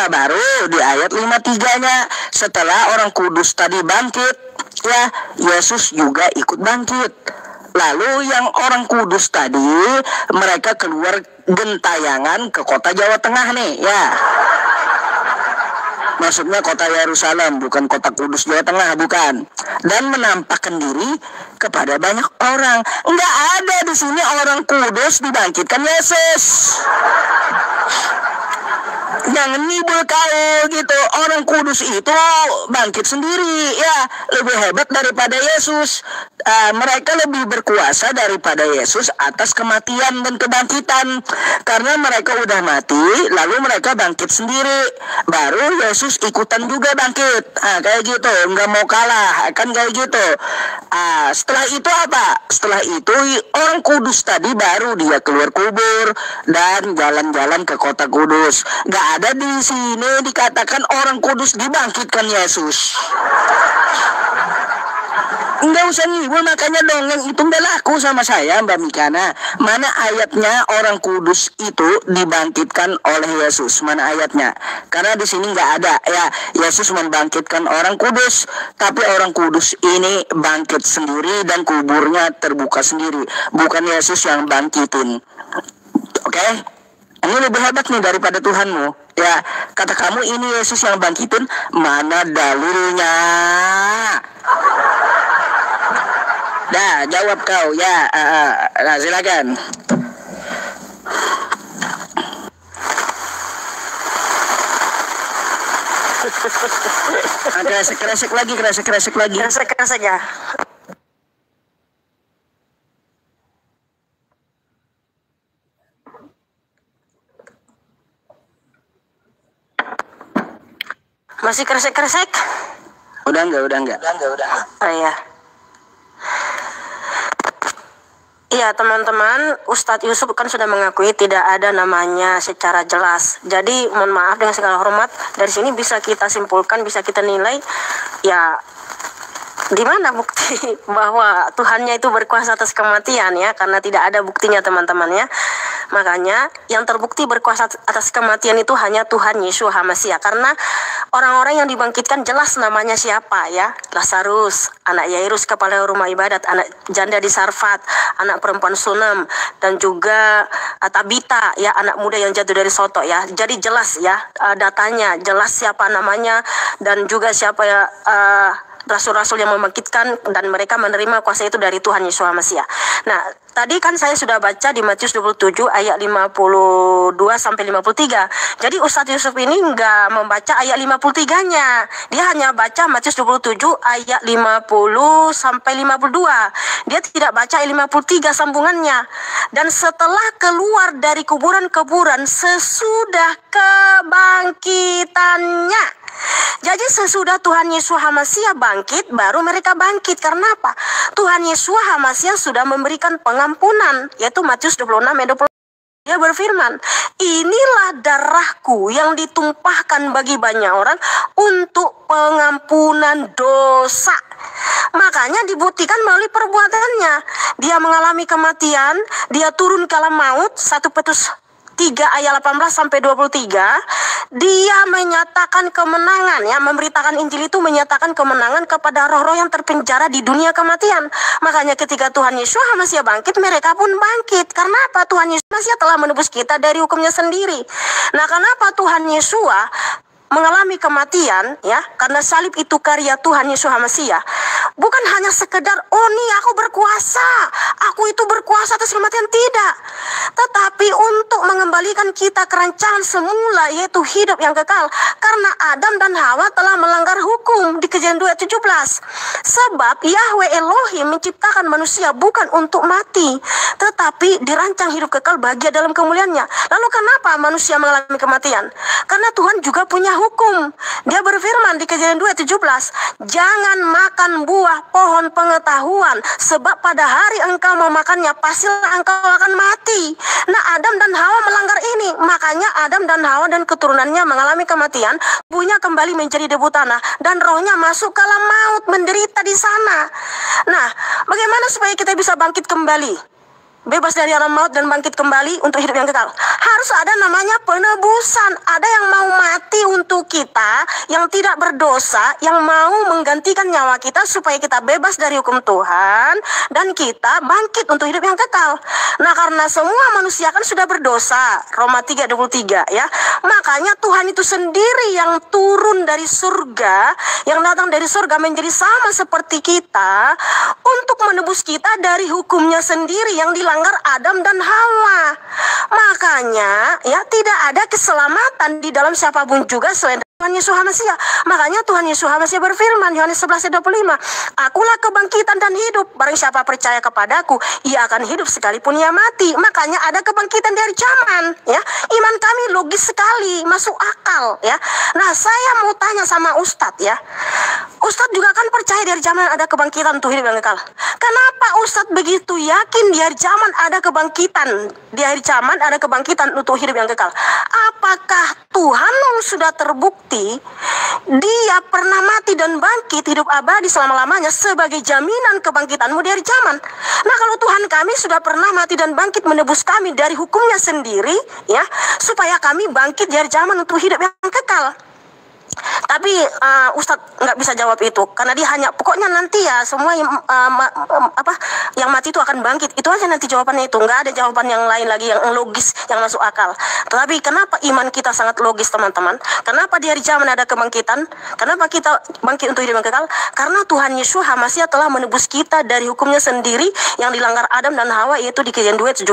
Baru di ayat 53-nya, setelah orang kudus tadi bangkit ya, Yesus juga ikut bangkit. Lalu yang orang kudus tadi, mereka keluar gentayangan ke kota Jawa Tengah nih ya. Maksudnya kota Yerusalem, bukan kota Kudus Jawa Tengah, bukan. Dan menampakkan diri kepada banyak orang. Enggak ada di sini orang kudus dibangkitkan Yesus. Jangan ngibul kau gitu. Orang kudus itu bangkit sendiri ya, lebih hebat daripada Yesus. Mereka lebih berkuasa daripada Yesus atas kematian dan kebangkitan. Karena mereka udah mati, lalu mereka bangkit sendiri. Baru Yesus ikutan juga bangkit. Kayak gitu, nggak mau kalah, kan kayak gitu. Setelah itu apa? Setelah itu orang kudus tadi baru dia keluar kubur dan jalan-jalan ke kota kudus. Gak ada di sini dikatakan orang kudus dibangkitkan Yesus. Enggak usah ngibul, makanya dongeng itu nggak laku sama saya, Mbak Mikana. Mana ayatnya orang kudus itu dibangkitkan oleh Yesus? Mana ayatnya? Karena di sini nggak ada ya Yesus membangkitkan orang kudus, tapi orang kudus ini bangkit sendiri dan kuburnya terbuka sendiri. Bukan Yesus yang bangkitin. Oke? Ini lebih hebat nih daripada Tuhanmu. Ya, kata kamu ini Yesus yang bangkitin, mana dalilnya? Dah, jawab kau ya. Nah, silakan. Kresek lagi. Kresek ya. Masih kresek? Udah enggak. Oh iya. Iya teman-teman, Ustadz Yusuf kan sudah mengakui tidak ada namanya secara jelas. Jadi mohon maaf dengan segala hormat, dari sini bisa kita simpulkan, bisa kita nilai, ya di mana bukti bahwa Tuhannya itu berkuasa atas kematian ya, karena tidak ada buktinya teman-teman ya. Makanya yang terbukti berkuasa atas kematian itu hanya Tuhan Yesus HaMasiah. Karena orang-orang yang dibangkitkan jelas namanya siapa ya. Lazarus, anak Yairus kepala rumah ibadat, anak janda di Sarfat, anak perempuan Sunem, dan juga Tabita ya, anak muda yang jatuh dari soto ya. Jadi jelas ya datanya, jelas siapa namanya, dan juga siapa ya rasul-rasul yang membangkitkan, dan mereka menerima kuasa itu dari Tuhan Yesus HaMasiah. Nah, tadi kan saya sudah baca di Matius 27 ayat 52 sampai 53. Jadi Ustadz Yusuf ini enggak membaca ayat 53-nya. Dia hanya baca Matius 27 ayat 50 sampai 52. Dia tidak baca ayat 53 sambungannya. Dan setelah keluar dari kuburan-kuburan sesudah kebangkitannya. Jadi sesudah Tuhan Yesus HaMasiah bangkit, baru mereka bangkit. Karena apa? Tuhan Yesus HaMasiah sudah memberikan pengampunan, yaitu Matius 26 ayat 20. Dia berfirman, inilah darahku yang ditumpahkan bagi banyak orang untuk pengampunan dosa. Makanya dibuktikan melalui perbuatannya. Dia mengalami kematian, dia turun ke alam maut, 1 Petrus 3 ayat 18 sampai 23, dia menyatakan kemenangan ya, memberitakan Injil itu menyatakan kemenangan kepada roh-roh yang terpenjara di dunia kematian. Makanya ketika Tuhan Yesus HaMasiah bangkit, mereka pun bangkit. Karena apa? Tuhan Yesus HaMasiah telah menebus kita dari hukumnya sendiri. Nah, kenapa Tuhan Yesus mengalami kematian ya, karena salib itu karya Tuhan Yesus HaMasiah. Bukan hanya sekedar nih aku berkuasa, aku itu berkuasa atas kematian, tidak. Tetapi untuk mengembalikan kita ke rancangan semula, yaitu hidup yang kekal. Karena Adam dan Hawa telah melanggar hukum di Kejadian 2:17. Sebab Yahweh Elohim menciptakan manusia bukan untuk mati, tetapi dirancang hidup kekal bahagia dalam kemuliaannya. Lalu kenapa manusia mengalami kematian? Karena Tuhan juga punya hukum. Dia berfirman di Kejadian 2:17, jangan makan buah pohon pengetahuan, sebab pada hari engkau memakannya pastilah engkau akan mati. Nah, Adam dan Hawa melanggar ini, makanya Adam dan Hawa dan keturunannya mengalami kematian, tubuhnya kembali menjadi debu tanah, dan rohnya masuk ke alam maut, menderita di sana. Nah, bagaimana supaya kita bisa bangkit kembali? Bebas dari alam maut dan bangkit kembali untuk hidup yang kekal. Harus ada namanya penebusan. Ada yang mau mati untuk kita, yang tidak berdosa, yang mau menggantikan nyawa kita supaya kita bebas dari hukum Tuhan dan kita bangkit untuk hidup yang kekal. Nah, karena semua manusia kan sudah berdosa, Roma 3:23 ya. Makanya Tuhan itu sendiri yang turun dari surga, yang datang dari surga menjadi sama seperti kita untuk menebus kita dari hukumnya sendiri yang dilanggar Adam dan Hawa. Makanya ya tidak ada keselamatan di dalam siapapun juga selain Tuhan Yesus HaMasiah. Makanya Tuhan Yesus HaMasiah berfirman Yohanes 11:25, akulah kebangkitan dan hidup, barang siapa percaya kepadaku ia akan hidup sekalipun ia mati. Makanya ada kebangkitan dari zaman ya. Iman kami logis sekali, masuk akal ya. Nah, saya mau tanya sama Ustadz ya, Ustadz juga kan percaya di hari zaman ada kebangkitan untuk hidup yang kekal. Kenapa Ustadz begitu yakin di hari zaman ada kebangkitan? Di hari zaman ada kebangkitan untuk hidup yang kekal. Apakah Tuhan sudah terbukti dia pernah mati dan bangkit hidup abadi selama-lamanya sebagai jaminan kebangkitanmu di hari zaman? Nah, kalau Tuhan kami sudah pernah mati dan bangkit menebus kami dari hukumnya sendiri, ya, supaya kami bangkit di hari zaman untuk hidup yang kekal. Tapi Ustadz nggak bisa jawab itu karena dia hanya pokoknya nanti ya semua yang mati itu akan bangkit, itu aja nanti jawabannya. Itu nggak ada jawaban yang lain lagi yang logis, yang masuk akal. Tetapi kenapa iman kita sangat logis, teman-teman? Kenapa di hari zaman ada kebangkitan? Kenapa kita bangkit untuk hidup yang kekal? Karena Tuhan Yesus HaMasyiah telah menebus kita dari hukumnya sendiri yang dilanggar Adam dan Hawa, yaitu di Kejadian 2 ayat 17,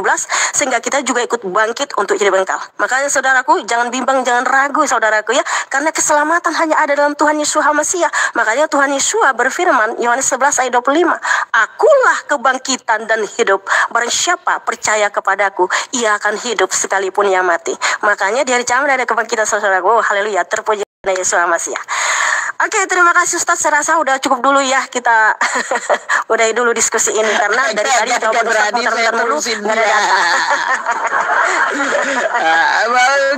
sehingga kita juga ikut bangkit untuk hidup yang kekal. Makanya saudaraku, jangan bimbang, jangan ragu saudaraku ya, karena keselamatan hanya ada dalam Tuhan Yesus HaMasyiah. Makanya Tuhan Yesus berfirman, Yohanes 11 ayat 25, akulah kebangkitan dan hidup. Barang siapa percaya kepadaku, ia akan hidup sekalipun ia mati. Makanya di hari zaman ada kebangkitan saudaraku. Oh, haleluya, terpuji Yesus HaMasyiah. Oke, terima kasih Ustadz. Saya rasa udah cukup dulu ya, kita udahi dulu diskusi ini karena dari tadi jawaban Ustadz muter-muter dulu nggak ada data.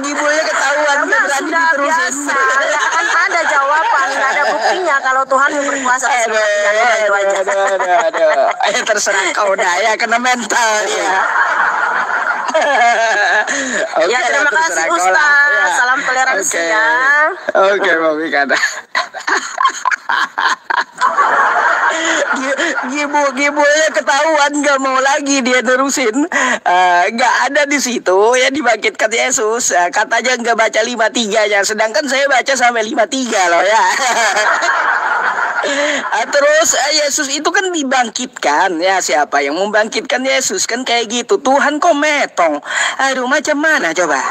Gibunya ketahuan Karena sudah biasa, nggak akan ada jawaban, nggak ada buktinya kalau Tuhan yang berkuasa sepertinya. Itu aja. Ayo terserah kau dah ya, kena mental ya. Ya, terima kasih Ustadz. Salam toleransi ya. Oke, Mami Kada. Gibunya ketahuan, nggak mau lagi dia terusin. Nggak ada di situ ya, dibangkitkan Yesus. Katanya nggak baca 53-nya, sedangkan saya baca sampai 53 loh ya. Terus Yesus itu kan dibangkitkan ya, siapa yang membangkitkan Yesus kan kayak gitu. Tuhan kok metong. Aduh, macam mana coba?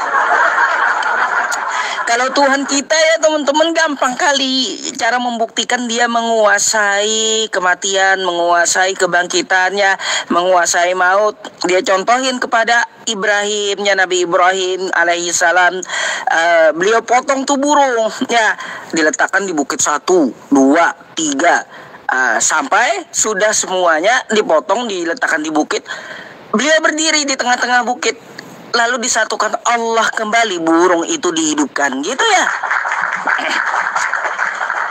Kalau Tuhan kita ya teman-teman, gampang kali cara membuktikan dia menguasai kematian, menguasai kebangkitannya, menguasai maut. Dia contohin kepada Ibrahimnya, Nabi Ibrahim alaihi salam. Beliau potong tuh burung ya, diletakkan di bukit 1, 2, 3, sampai sudah semuanya dipotong, diletakkan di bukit. Beliau berdiri di tengah-tengah bukit, lalu disatukan Allah kembali, burung itu dihidupkan gitu ya.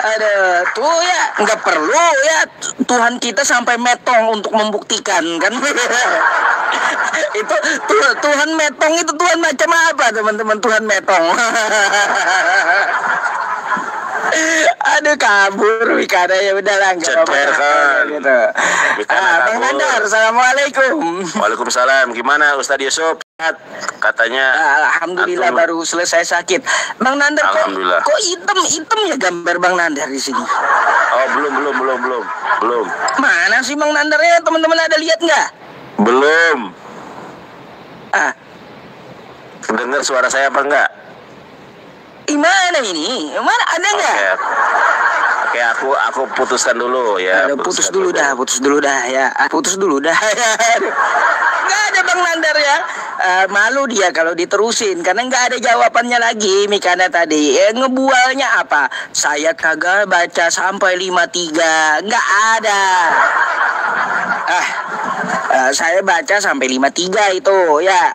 Ada tuh ya, nggak perlu ya Tuhan kita sampai metong untuk membuktikan kan. Itu Tuhan metong itu Tuhan macam apa teman-teman? Tuhan metong. Aduh, kabur Wikada, ya udahlah nggak apa-apa gitu. Bang Nandar, assalamualaikum. Waalaikumsalam. Gimana Ustadz Yusuf? Katanya alhamdulillah baru selesai sakit. Bang Nandar, kok hitam ya gambar Bang Nandar di sini? Oh, belum. Mana sih Bang Nandarnya? Teman-teman ada lihat nggak? Belum. Dengar suara saya apa enggak? Gimana ini? Mana ada nggak? Oke, aku putuskan dulu ya. Putus dulu dah ya. Putus dulu dah. Nggak ada Bang Nandar ya. Malu dia kalau diterusin karena nggak ada jawabannya lagi. Mikana tadi ngebualnya apa? Saya kagak baca sampai 53, nggak ada. Saya baca sampai 53 itu ya.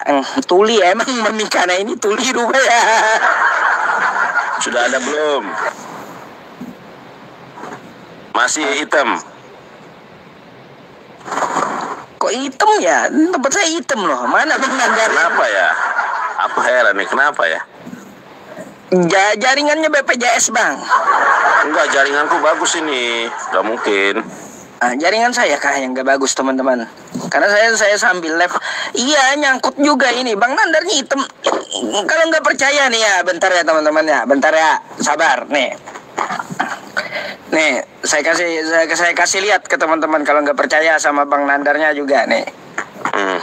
Tuli emang Mikana ini tuli rupanya. Sudah ada belum? Masih hitam. Kok hitam ya? Tempat saya hitam loh. Mana Bang Nandar? Kenapa ya? Aku heran nih, kenapa ya? Jaringannya BPJS Bang. Enggak, jaringanku bagus ini. Gak mungkin. Jaringan saya kah yang gak bagus teman-teman? Karena saya sambil live. Iya, nyangkut juga ini. Bang Nandarnya hitam. Kalau nggak percaya nih ya, bentar ya teman-teman ya. Bentar ya, sabar nih. Nih, saya kasih lihat ke teman-teman kalau nggak percaya sama Bang Nandarnya juga nih. Nih.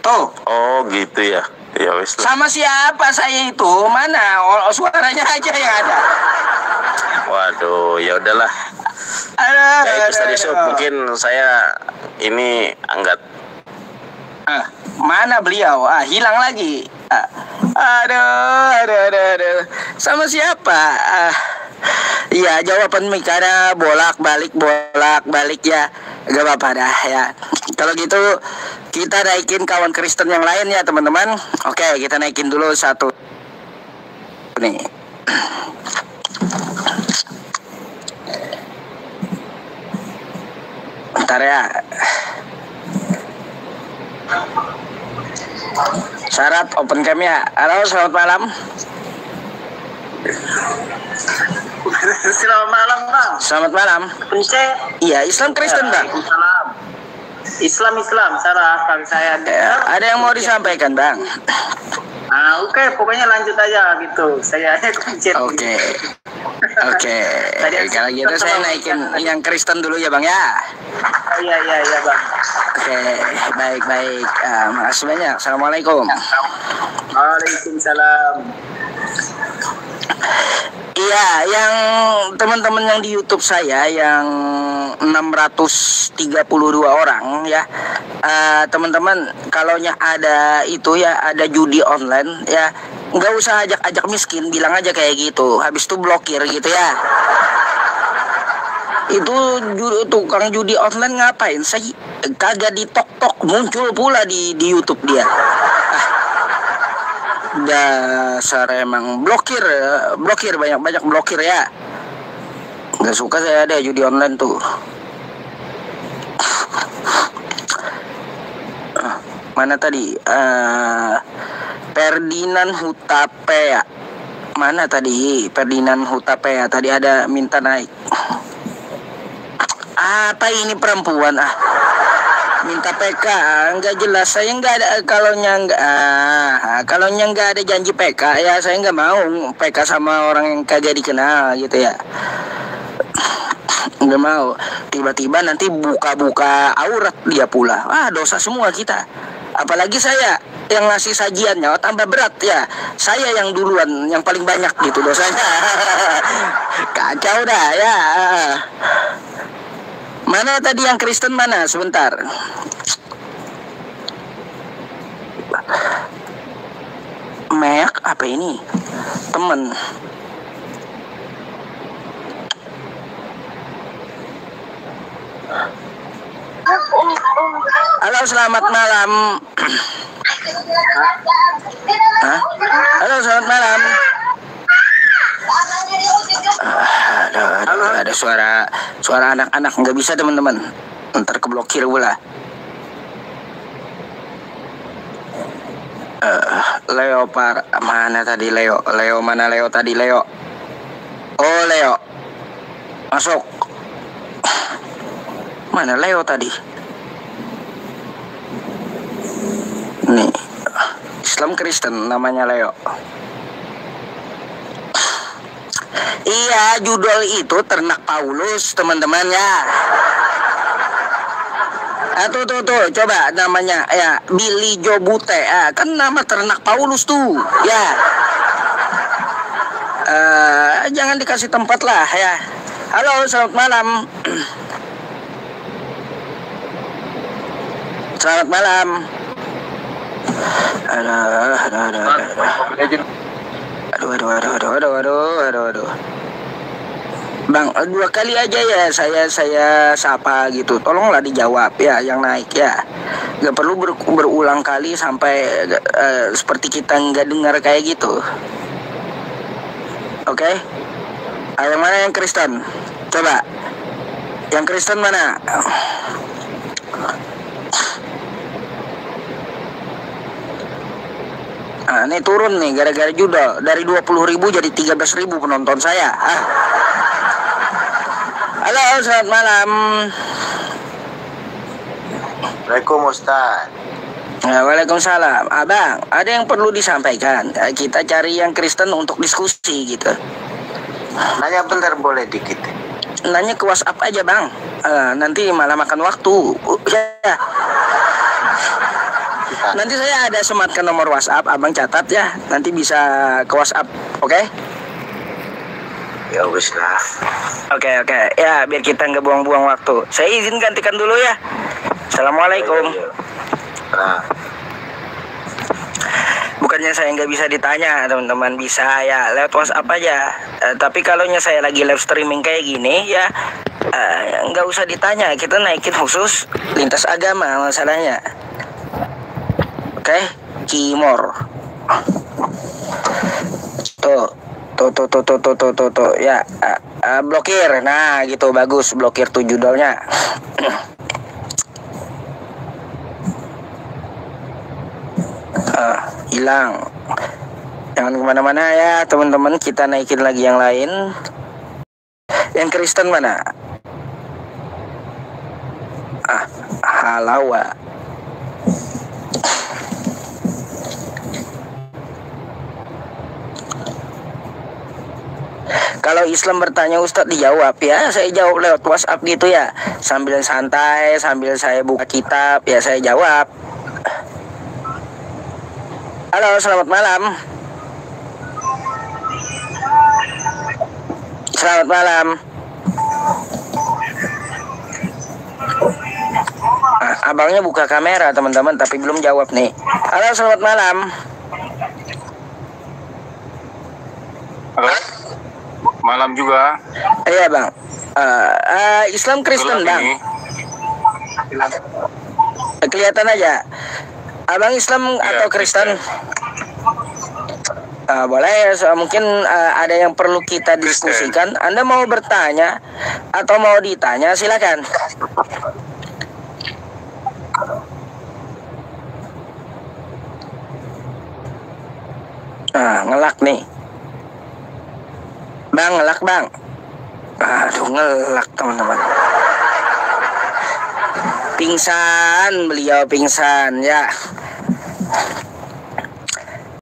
Tuh. Oh, gitu ya. Ya wes. Sama siapa saya itu? Mana? Suaranya aja yang ada. Waduh, ya udahlah. Ya itu tadi mungkin saya ini angkat. Mana beliau? Hilang lagi. Aduh. Sama siapa? Iya, jawaban Mikara bolak-balik ya. Gak apa-apa dah ya. Kalau gitu kita naikin kawan Kristen yang lain ya teman-teman. Oke, kita naikin dulu satu nih. Bentar ya. Syarat open cam ya. Halo, selamat malam. Selamat malam, Bang. Selamat malam. Punce. Iya, Islam Kristen, Bang. Salam. Islam, salah kami saya. Ada yang mau disampaikan, Bang? Oke, pokoknya lanjut aja gitu. Saya kuncet. Oke. Kalau gitu saya naikin yang Kristen dulu ya, Bang ya. Iya, Bang. Oke, baik. Makasih banyak. Assalamualaikum. Waalaikumsalam. Iya, yang teman-teman yang di YouTube saya yang 632 orang ya, teman-teman, kalaunya ada itu ya, ada judi online ya, nggak usah ajak-ajak miskin, bilang aja kayak gitu, habis itu blokir gitu ya. Itu tukang judi online ngapain? Saya kagak di tok muncul pula di YouTube dia. Dasar emang blokir banyak blokir ya. Nggak suka saya ada judi online tuh. Mana tadi? Ferdinand Hutapea. Mana tadi? Ferdinand Hutapea tadi ada minta naik. Apa ini perempuan minta PK, nggak jelas. Saya nggak ada, kalau nggak ada janji PK ya saya nggak mau PK sama orang yang kagak dikenal gitu ya. Nggak mau tiba-tiba nanti buka aurat dia pula. Dosa semua kita, apalagi saya yang ngasih sajiannya tambah berat ya. Saya yang duluan yang paling banyak gitu dosanya. Kacau dah ya. Mana tadi yang Kristen mana? Sebentar. Meak apa ini? Temen. Halo, selamat malam. Halo, selamat malam. Ada suara anak-anak, nggak bisa teman-teman, ntar keblokir pula. Leopard mana tadi? Leo mana? Leo tadi Leo. Oh Leo masuk. Mana Leo tadi? Nih, Islam Kristen namanya Leo. Iya, judul itu Ternak Paulus, teman-teman ya. Tuh, coba namanya ya, Billy Jobute. Kan nama Ternak Paulus tuh, ya. Jangan dikasih tempat lah ya. Halo, selamat malam. Selamat malam. Aduh. Bang, 2 kali aja ya saya sapa gitu. Tolonglah dijawab ya yang naik ya. Gak perlu berulang kali sampai seperti kita nggak dengar kayak gitu. Oke? Yang mana yang Kristen? Coba. Yang Kristen mana? Ini turun nih gara-gara judul. Dari 20.000 jadi 13.000 penonton saya. Halo, selamat malam. Assalamualaikum Ustaz. Waalaikumsalam. Abang, ada yang perlu disampaikan. Kita cari yang Kristen untuk diskusi gitu. Nanya bentar boleh dikit? Nanya ke WhatsApp aja bang. Nanti malah makan waktu. Ya. Nanti saya ada sematkan nomor WhatsApp, abang catat ya. Nanti bisa ke WhatsApp, oke? Ya wis lah. Oke. Ya, biar kita nggak buang-buang waktu. Saya izin gantikan dulu ya. Assalamualaikum. Nah. Bukannya saya nggak bisa ditanya, teman-teman, bisa ya lewat WhatsApp aja. Tapi kalau saya lagi live streaming kayak gini ya, nggak usah ditanya, kita naikin khusus lintas agama masalahnya. Oke, Kimor. Tuh ya, blokir. Nah gitu, bagus, blokir 7 dolnya. Hilang. Jangan kemana-mana ya teman-teman, kita naikin lagi yang lain. Yang Kristen mana? Halawa. Kalau Islam bertanya Ustadz dijawab ya, saya jawab lewat WhatsApp gitu ya, sambil santai, sambil saya buka kitab ya saya jawab. Halo, selamat malam. Selamat malam. Abangnya buka kamera teman-teman, tapi belum jawab nih. Halo, selamat malam. Halo. Malam juga. Iya bang. Islam Kristen bang. Kelihatan aja. Abang Islam atau Kristen? Boleh, mungkin ada yang perlu kita diskusikan. Anda mau bertanya atau mau ditanya, silakan. Ngelak nih. Bang, ngelak bang. Aduh, ngelak teman-teman. Pingsan, beliau pingsan ya.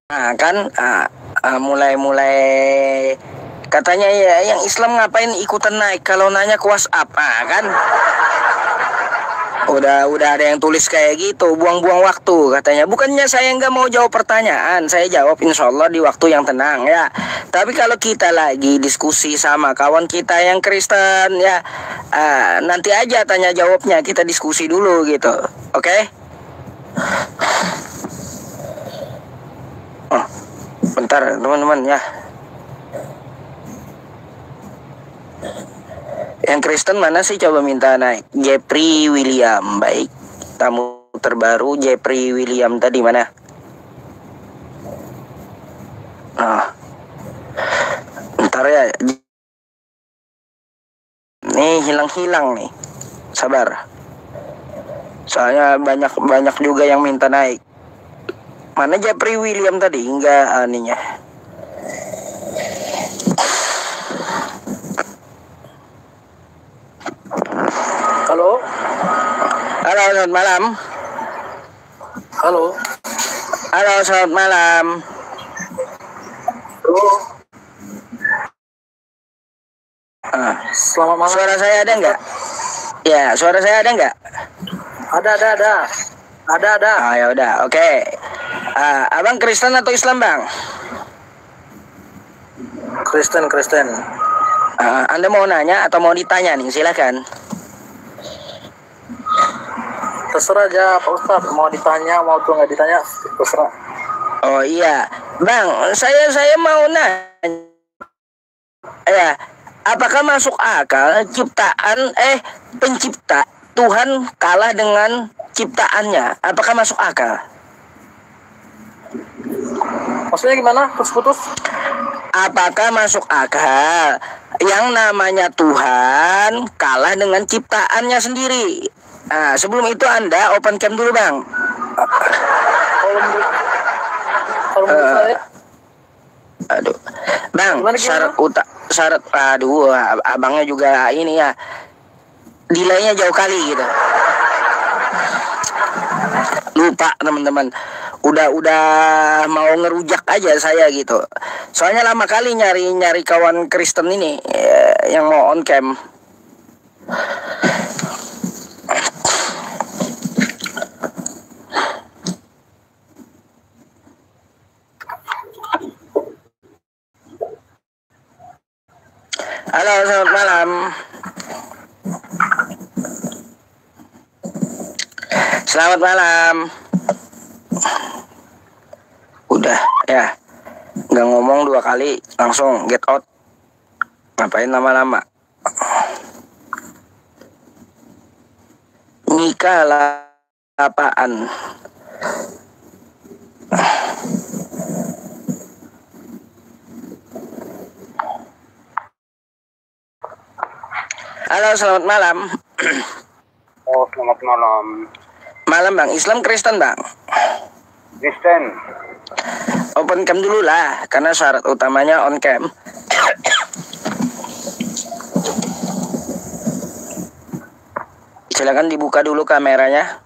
Nah kan mulai katanya ya, yang Islam ngapain ikutan naik kalau nanya ke WhatsApp, kan udah ada yang tulis kayak gitu, buang-buang waktu katanya. Bukannya saya nggak mau jawab pertanyaan, saya jawab insya Allah di waktu yang tenang ya. Tapi kalau kita lagi diskusi sama kawan kita yang Kristen ya, nanti aja tanya jawabnya, kita diskusi dulu gitu, oke? Bentar teman-teman ya. Yang Kristen mana sih, coba minta naik. Jeffrey William, baik. Tamu terbaru Jeffrey William tadi mana? Bentar ya. Nih hilang nih. Sabar. Soalnya banyak juga yang minta naik. Mana Jeffrey William tadi? Enggak aninya. Halo. Halo, selamat malam. Halo. Halo, selamat malam. Halo. Selamat malam. Suara saya ada nggak? Ya, suara saya ada nggak? Ada. Ya udah, oke. Abang Kristen atau Islam bang? Kristen. Anda mau nanya atau mau ditanya nih, silakan. Terserah aja Pak Ustadz, mau ditanya mau tuh nggak ditanya terserah. Oh iya, bang, saya mau nanya. Ya, apakah masuk akal pencipta Tuhan kalah dengan ciptaannya? Apakah masuk akal? Maksudnya gimana? Putus-putus? Apakah masuk akal yang namanya Tuhan kalah dengan ciptaannya sendiri? Sebelum itu Anda open cam dulu bang. Kalau menurut saya, aduh, bang, syarat, abangnya juga ini ya, delaynya jauh kali gitu. Lupa teman-teman, udah mau ngerujak aja saya gitu. Soalnya lama kali nyari kawan Kristen ini yang mau on cam. Halo, selamat malam. Selamat malam. Udah Ya, nggak ngomong 2 kali, langsung get out. Ngapain lama-lama? Nikah lah apaan? Halo, selamat malam. Oh, selamat malam. Malam bang, Islam Kristen bang? Kristen. Open cam dulu lah, karena syarat utamanya on cam. Silakan dibuka dulu kameranya.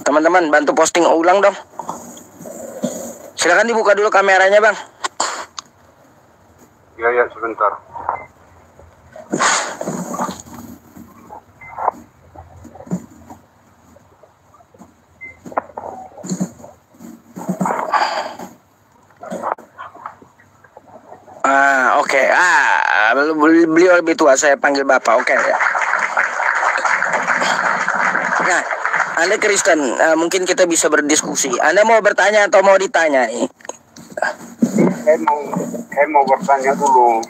Teman-teman bantu posting ulang dong. Silakan dibuka dulu kameranya bang. Ya, sebentar. Oke. Beliau lebih tua, saya panggil bapak. Oke. Nah, Anda Kristen, mungkin kita bisa berdiskusi. Anda mau bertanya atau mau ditanya? Saya mau bertanya dulu.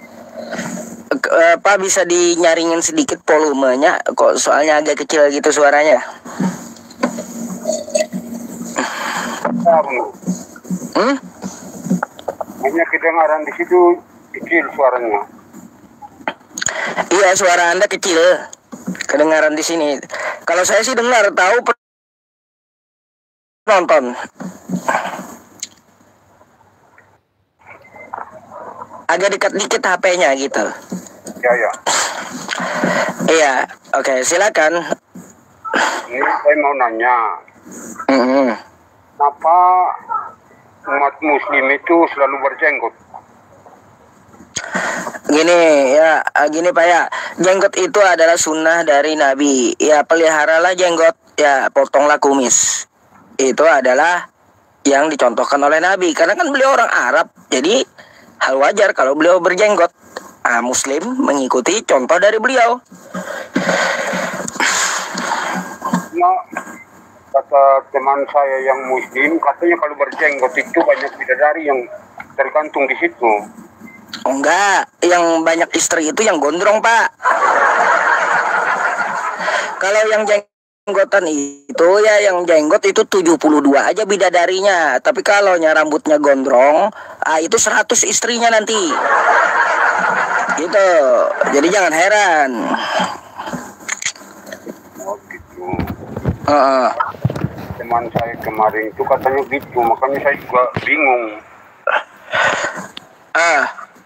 Pak bisa dinyaringin sedikit volumenya? Kok soalnya agak kecil gitu suaranya? Hanya kedengaran di situ kecil suaranya. Iya, suara Anda kecil. Kedengaran di sini. Kalau saya sih dengar, tahu penonton. Agak dekat dikit HP-nya gitu. Ya. Iya, oke, silakan. Ini saya mau nanya. Kenapa umat muslim itu selalu berjenggot? Gini Pak ya, jenggot itu adalah sunnah dari Nabi. Ya, peliharalah jenggot, ya potonglah kumis. Itu adalah yang dicontohkan oleh Nabi. Karena kan beliau orang Arab, jadi hal wajar kalau beliau berjenggot. Muslim mengikuti contoh dari beliau. Nah, kata teman saya yang muslim, katanya kalau berjenggot itu banyak bidadari yang tergantung di situ. Oh enggak, yang banyak istri itu yang gondrong Pak. Kalau yang jenggotan itu ya, yang jenggot itu 72 aja bidadarinya. Tapi kalau rambutnya gondrong, itu 100 istrinya nanti. Gitu. Jadi jangan heran. Oh gitu. Teman saya kemarin itu katanya gitu, makanya saya juga bingung.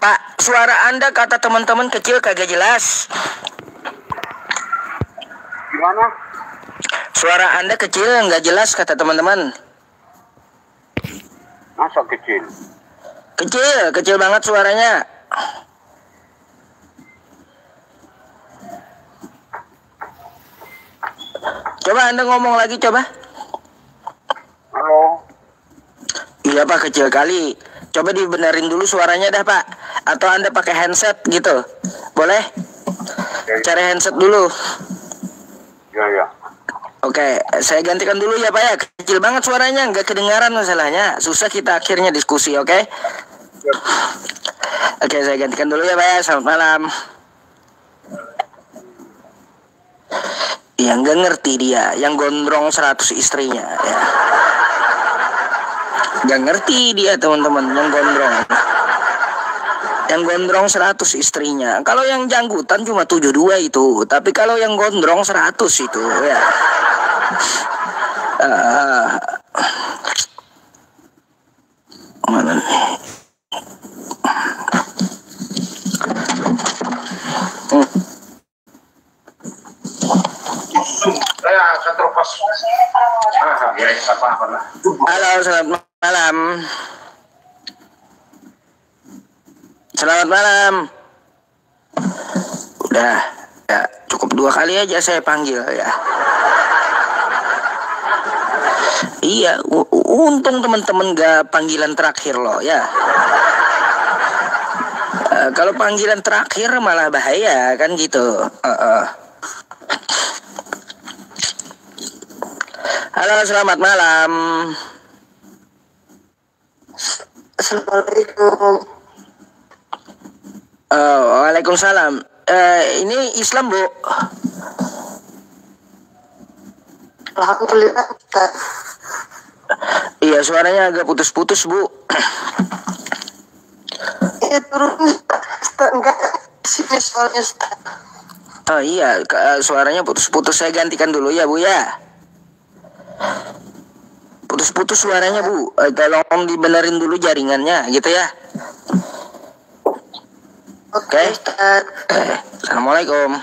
Pak, suara Anda kata teman-teman kecil kagak jelas. Gimana? Suara Anda kecil nggak jelas kata teman-teman. Masa kecil? Kecil banget suaranya. Coba Anda ngomong lagi, coba. Halo? Iya Pak, kecil kali. Coba dibenerin dulu suaranya dah Pak. Atau Anda pakai handset gitu. Boleh? Cari handset dulu. Ya. Oke, saya gantikan dulu ya Pak ya. Kecil banget suaranya, nggak kedengaran masalahnya. Susah kita akhirnya diskusi, oke? Oke, saya gantikan dulu ya Pak ya. Selamat malam. Yang nggak ngerti dia, yang gondrong 100 istrinya ya. Nggak ngerti dia teman-teman, yang gondrong 100 istrinya. Kalau yang janggutan cuma 72 itu. Tapi kalau yang gondrong 100 itu ya. Mana nih? Halo, selamat malam. Selamat malam. Udah, ya cukup 2 kali aja saya panggil ya. Iya, untung teman-teman gak panggilan terakhir loh ya. Kalau panggilan terakhir malah bahaya kan gitu. Halo, selamat malam. Assalamualaikum. Waalaikumsalam. Ini Islam, Bu. Alhamdulillah, Ustaz. Iya, suaranya agak putus-putus, Bu. Iya, turun, Ustaz. Enggak, sini soalnya, Ustaz. Oh iya, suaranya putus-putus. Saya gantikan dulu ya, Bu ya. Putus-putus suaranya, Bu. Tolong dibenerin dulu jaringannya, gitu ya. Oke. Ustaz. Assalamualaikum.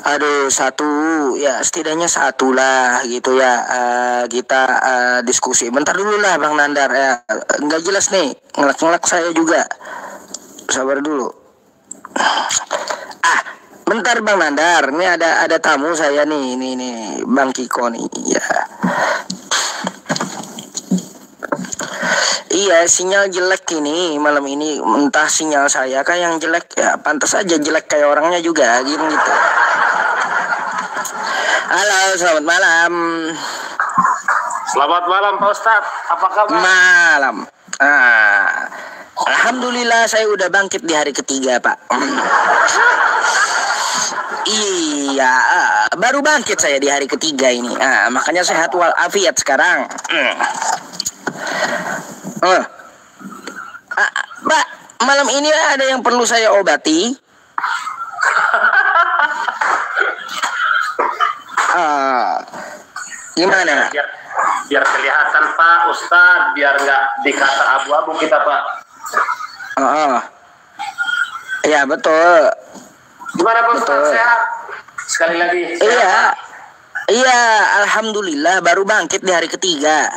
Aduh, satu ya, setidaknya satu lah gitu ya. Kita diskusi bentar dulu lah, Bang Nandar ya. Nggak jelas nih, ngelak-ngelak saya juga. Sabar dulu. Bentar Bang Nandar, ini ada tamu saya nih, ini Bang Kiko nih ya. Iya, sinyal jelek ini malam ini. Entah sinyal saya kah yang jelek ya, pantas aja jelek kayak orangnya juga gitu. Halo, selamat malam. Selamat malam Pak Ustadz, apa kabar? Malam. Alhamdulillah saya udah bangkit di hari ketiga, Pak. Iya, baru bangkit saya di hari ketiga ini. Makanya sehat walafiat sekarang. Pak, malam ini ada yang perlu saya obati. Gimana? Biar kelihatan Pak Ustadz, biar nggak dikata abu-abu kita Pak. Ya betul. Gimana Pak Ustadz, sehat? Sekali lagi sehat. Iya, alhamdulillah baru bangkit di hari ketiga.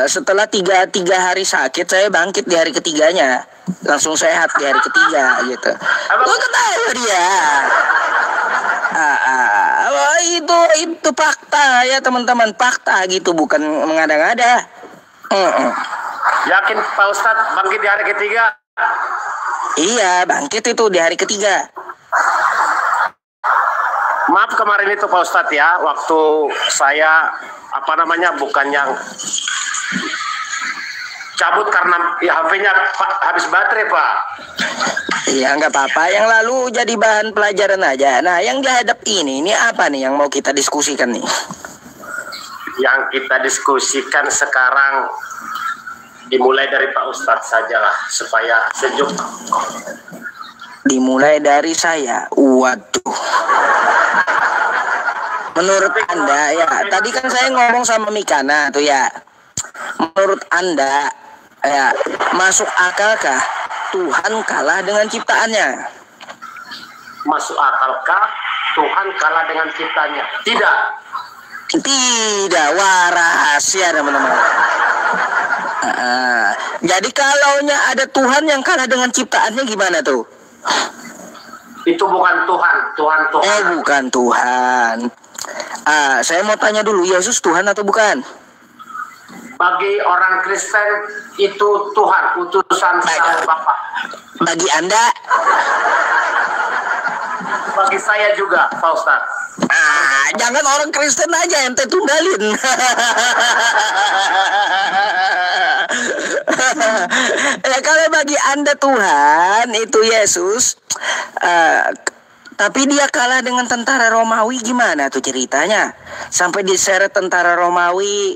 Setelah tiga hari sakit, saya bangkit di hari ketiganya, langsung sehat di hari ketiga gitu. Lo ketawa dia. Itu fakta ya teman-teman, fakta gitu, bukan mengada-ngada. Yakin Pak Ustadz bangkit di hari ketiga? Iya, bangkit itu di hari ketiga. Maaf kemarin itu Pak Ustadz ya, waktu saya bukan yang cabut karena ya HP-nya habis baterai Pak. Iya, nggak apa-apa, yang lalu jadi bahan pelajaran aja. Nah, yang dihadap ini apa nih yang mau kita diskusikan nih? Yang kita diskusikan sekarang dimulai dari Pak Ustadz sajalah supaya sejuk. Dimulai dari saya. Waduh. Menurut Anda ya, tadi kan saya ngomong sama Mikana tuh ya. Menurut Anda ya, masuk akalkah Tuhan kalah dengan ciptaannya? Masuk akalkah Tuhan kalah dengan ciptaannya? Tidak. Tidak, rahasia teman-teman. Jadi kalaunya ada Tuhan yang kalah dengan ciptaannya gimana tuh? Itu bukan Tuhan, Tuhan. Bukan Tuhan. Saya mau tanya dulu, Yesus Tuhan atau bukan? Bagi orang Kristen itu Tuhan, utusan Sang Bapa. Bagi Anda? Bagi saya juga, Pak Ustadz. Jangan orang Kristen aja ente tunggalin. Ya, kalau bagi Anda Tuhan itu Yesus, tapi dia kalah dengan tentara Romawi, gimana tuh ceritanya? Sampai diseret tentara Romawi.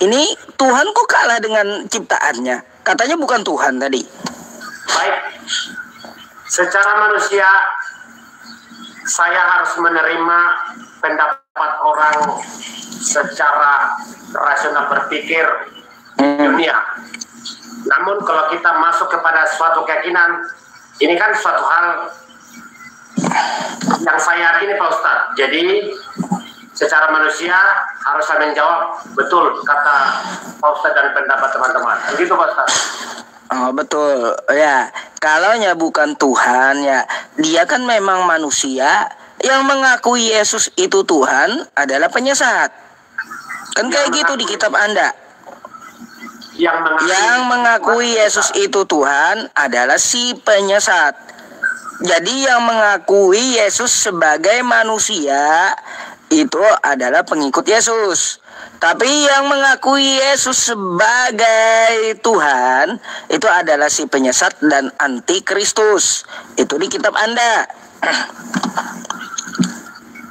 Ini Tuhan kok kalah dengan ciptaannya? Katanya bukan Tuhan tadi. Baik, secara manusia saya harus menerima pendapat orang secara rasional berpikir dunia. Namun kalau kita masuk kepada suatu keyakinan, ini kan suatu hal yang saya yakini Pak Ustadz. Jadi secara manusia harus saya menjawab betul kata Pak Ustadz dan pendapat teman-teman. Begitu Pak Ustadz. Oh betul ya. Kalaunya bukan Tuhan ya, dia kan memang manusia yang mengakui Yesus itu Tuhan adalah penyesat. Kan kayak gitu di kitab Anda. Yang mengakui Yesus itu Tuhan adalah si penyesat. Jadi yang mengakui Yesus sebagai manusia itu adalah pengikut Yesus. Tapi yang mengakui Yesus sebagai Tuhan itu adalah si penyesat dan antikristus. Itu di kitab Anda.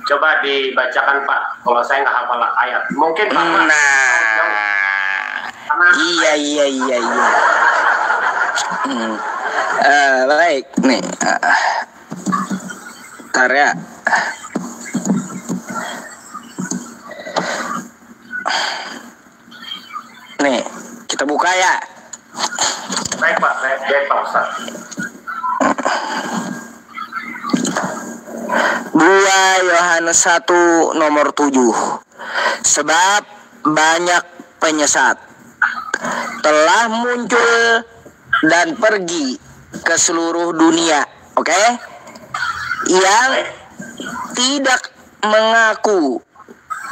Coba dibacakan Pak, kalau saya nggak hafal ayat. Mungkin Pak. Iya. Baik nih. Ntar ya. Nih, kita buka ya. Baik Pak, baik Pak Ustaz. 2 Yohanes 1 nomor 7. Sebab banyak penyesat telah muncul dan pergi ke seluruh dunia, oke? Yang tidak mengaku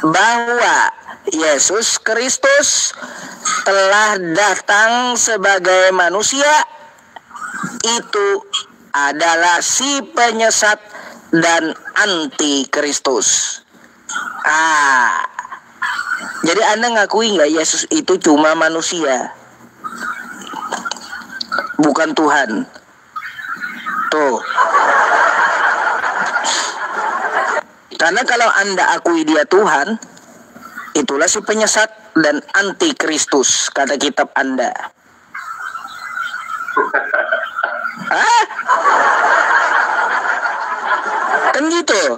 bahwa Yesus Kristus telah datang sebagai manusia, itu adalah si penyesat dan antikristus. Jadi Anda ngakui nggak Yesus itu cuma manusia, bukan Tuhan? Tuh. Karena kalau Anda akui dia Tuhan, itulah si penyesat dan antikristus, kata kitab Anda. Kan gitu.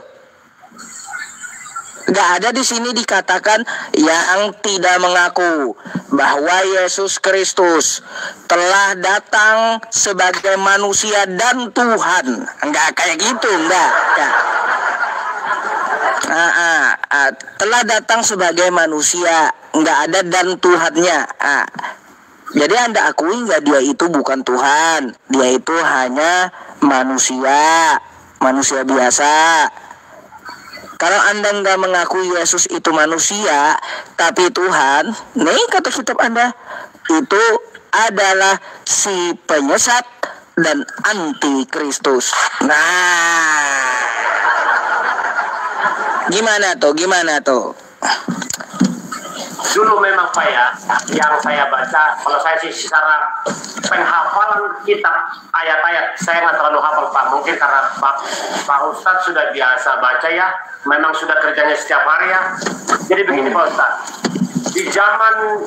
Gak ada di sini dikatakan yang tidak mengaku bahwa Yesus Kristus telah datang sebagai manusia dan Tuhan. Enggak kayak gitu, enggak. Telah datang sebagai manusia, enggak ada dan Tuhannya. Jadi Anda akui nggak dia itu bukan Tuhan, dia itu hanya manusia biasa. Kalau Anda nggak mengakui Yesus itu manusia, tapi Tuhan, nih kata kitab Anda, itu adalah si penyesat dan antikristus. Nah, gimana tuh? Dulu memang Pak ya, yang saya baca, kalau saya sih secara penghafalan kitab ayat-ayat, saya nggak terlalu hafal Pak. Mungkin karena Pak Ustadz sudah biasa baca ya, memang sudah kerjanya setiap hari ya. Jadi begini Pak Ustadz, di zaman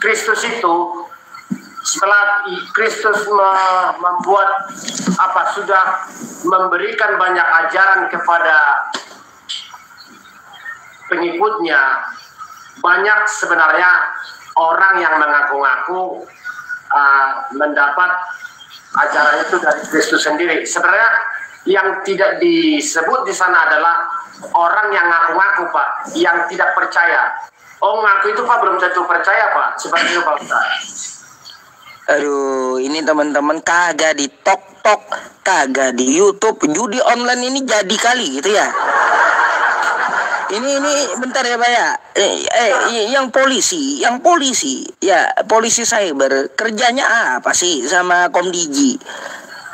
Kristus itu, setelah Kristus membuat sudah memberikan banyak ajaran kepada pengikutnya, banyak sebenarnya orang yang mengaku-ngaku mendapat ajaran itu dari Kristus sendiri. Sebenarnya yang tidak disebut di sana adalah orang yang ngaku-ngaku Pak, yang tidak percaya. Ngaku itu Pak belum tentu percaya Pak, seperti itu Pak Ustaz. Aduh, ini teman-teman kagak di TikTok, kagak di YouTube, judi online ini jadi kali gitu ya. Ini bentar ya Pak ya. Yang polisi ya, polisi cyber kerjanya apa sih sama Komdigi?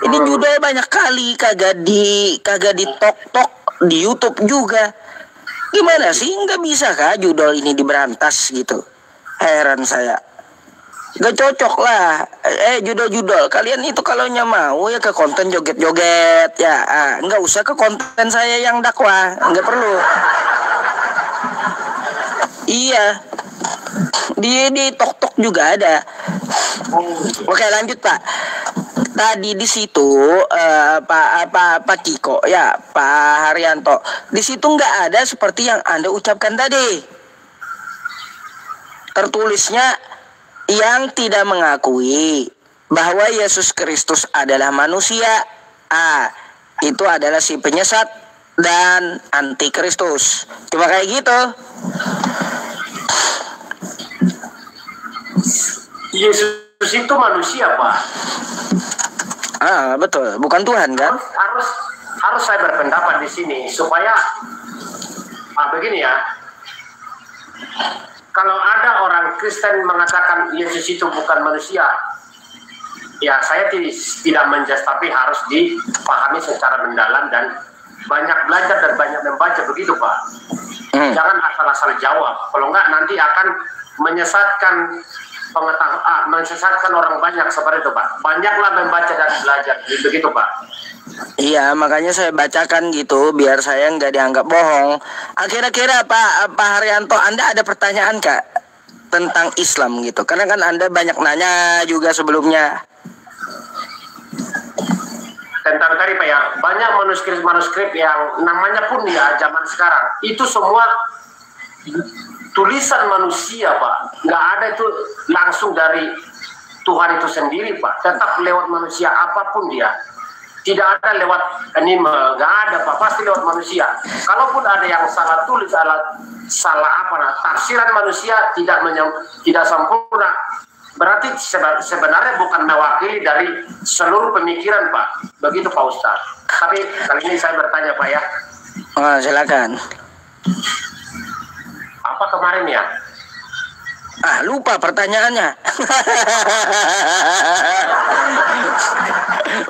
Ini judul banyak kali kagak di TikTok, di YouTube juga. Gimana sih, nggak bisa kah judul ini diberantas gitu? Heran saya. Gak cocok lah. Judul kalian itu kalau mau ya ke konten joget-joget ya. Nggak usah ke konten saya yang dakwah, nggak perlu. Iya, di TikTok juga ada. Oke, lanjut Pak. Tadi di situ Pak Kiko ya, Pak Haryanto, di situ nggak ada seperti yang Anda ucapkan tadi. Tertulisnya yang tidak mengakui bahwa Yesus Kristus adalah manusia, itu adalah si penyesat dan antikristus. Cuma kayak gitu. Yesus itu manusia Pak. Betul, bukan Tuhan kan? Harus saya berpendapat di sini supaya begini ya. kalau ada orang Kristen mengatakan Yesus itu bukan manusia, ya saya tidak menjudge, tapi harus dipahami secara mendalam dan banyak belajar dan banyak membaca, begitu Pak. Jangan asal-asal jawab, kalau enggak nanti akan menyesatkan menyesatkan orang banyak seperti itu Pak. Banyaklah membaca dan belajar, begitu Pak. Iya, makanya saya bacakan gitu biar saya nggak dianggap bohong. Kira-kira Pak Haryanto, Anda ada pertanyaan Kak tentang Islam gitu? Karena kan Anda banyak nanya juga sebelumnya. Tentang tadi Pak ya, banyak manuskrip yang namanya pun ya zaman sekarang itu semua tulisan manusia Pak, nggak ada itu langsung dari Tuhan itu sendiri Pak, tetap lewat manusia apapun dia, tidak ada lewat anime, nggak ada Pak, pasti lewat manusia. Kalaupun ada yang salah tulis, tafsiran manusia tidak sempurna, berarti sebenarnya bukan mewakili dari seluruh pemikiran Pak, begitu Pak Ustadz. Tapi kali ini saya bertanya Pak ya. Oh, silakan. Apa kemarin ya? Lupa pertanyaannya.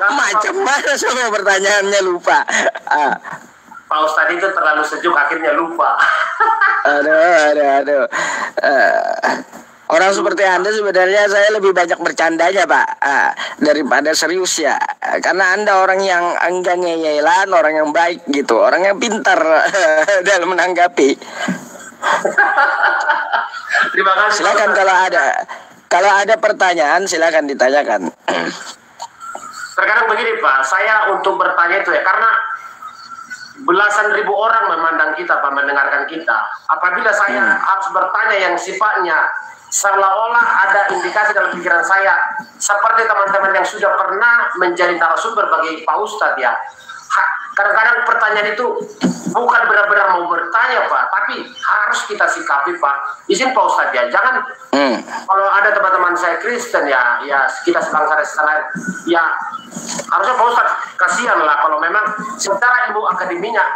Macam mana semua pertanyaannya lupa. Pak Ustadz itu terlalu sejuk akhirnya lupa. Aduh. Orang seperti Anda sebenarnya saya lebih banyak bercandanya Pak daripada serius ya. Karena Anda orang yang enggak ngeyelan, orang yang baik gitu, orang yang pintar dalam menanggapi. Terima kasih. Silakan kalau ada pertanyaan silakan ditanyakan. Terkadang begini Pak, saya untuk bertanya itu ya karena belasan ribu orang memandang kita Pak, mendengarkan kita. Apabila saya harus bertanya yang sifatnya seolah-olah ada indikasi dalam pikiran saya seperti teman-teman yang sudah pernah menjadi narasumber bagi Pak Ustadz ya. Kadang-kadang pertanyaan itu bukan benar-benar mau bertanya Pak, tapi harus kita sikapi Pak. Izin Pak Ustadz ya, jangan kalau ada teman-teman saya Kristen ya kita sebangsa lain ya harusnya Pak Ustadz kasihan lah kalau memang secara ilmu akademinya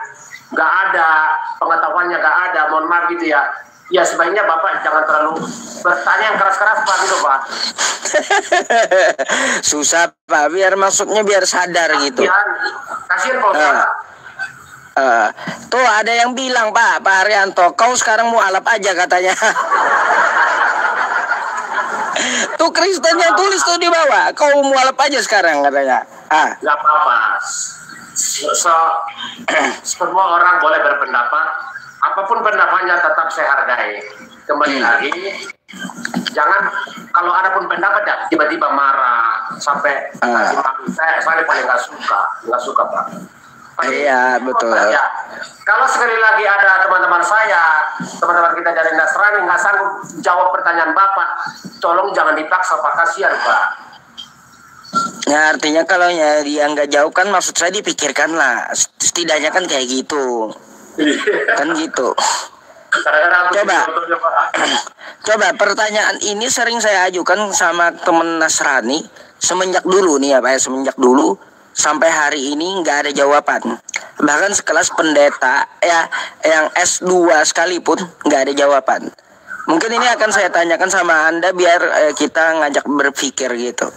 nggak ada, pengetahuannya nggak ada, mohon maaf gitu ya. Ya sebaiknya Bapak jangan terlalu bertanya yang keras-keras Pak gitu Pak. Susah Pak, biar maksudnya biar sadar gitu. Kasihan Pak Ustadz. Tuh ada yang bilang Pak Haryanto, kau sekarang mualaf aja katanya. Tuh Kristen yang tulis tuh di bawah, kau mualaf aja sekarang katanya. Gak apa-apa. Semua orang boleh berpendapat, apapun pendapatnya tetap saya hargai. Kembali lagi, jangan kalau ada pun pendapat ya tiba-tiba marah sampai saya paling nggak suka Pak. Iya betul. Ya. Kalau sekali lagi ada teman-teman kita dari Nasrani nggak sanggup jawab pertanyaan Bapak, tolong jangan dipaksa Pak, kasihan Pak. Nah artinya kalau dia nggak jauh kan maksud saya dipikirkan lah, setidaknya kan kayak gitu, kan gitu. Coba pertanyaan ini sering saya ajukan sama temen Nasrani semenjak dulu nih ya Pak, semenjak dulu sampai hari ini nggak ada jawaban. Bahkan sekelas pendeta ya yang S2 sekalipun nggak ada jawaban. Mungkin ini akan saya tanyakan sama Anda biar kita ngajak berpikir gitu.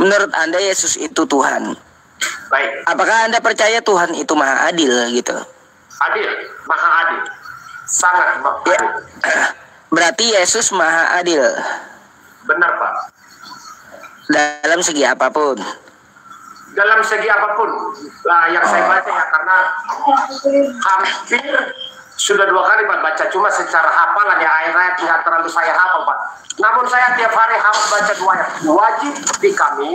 Menurut Anda Yesus itu Tuhan? Baik. Apakah Anda percaya Tuhan itu maha adil gitu? Adil, maha adil. Sangat adil. Ya. Berarti Yesus maha adil. Benar Pak. Dalam segi apapun. Dalam segi apapun yang saya baca ya, karena hampir sudah 2 kali Pak baca, cuma secara hafalan ya ayat-ayat nggak terlalu saya hafal Pak. Namun saya tiap hari harus baca 2 ayat. Wajib di kami,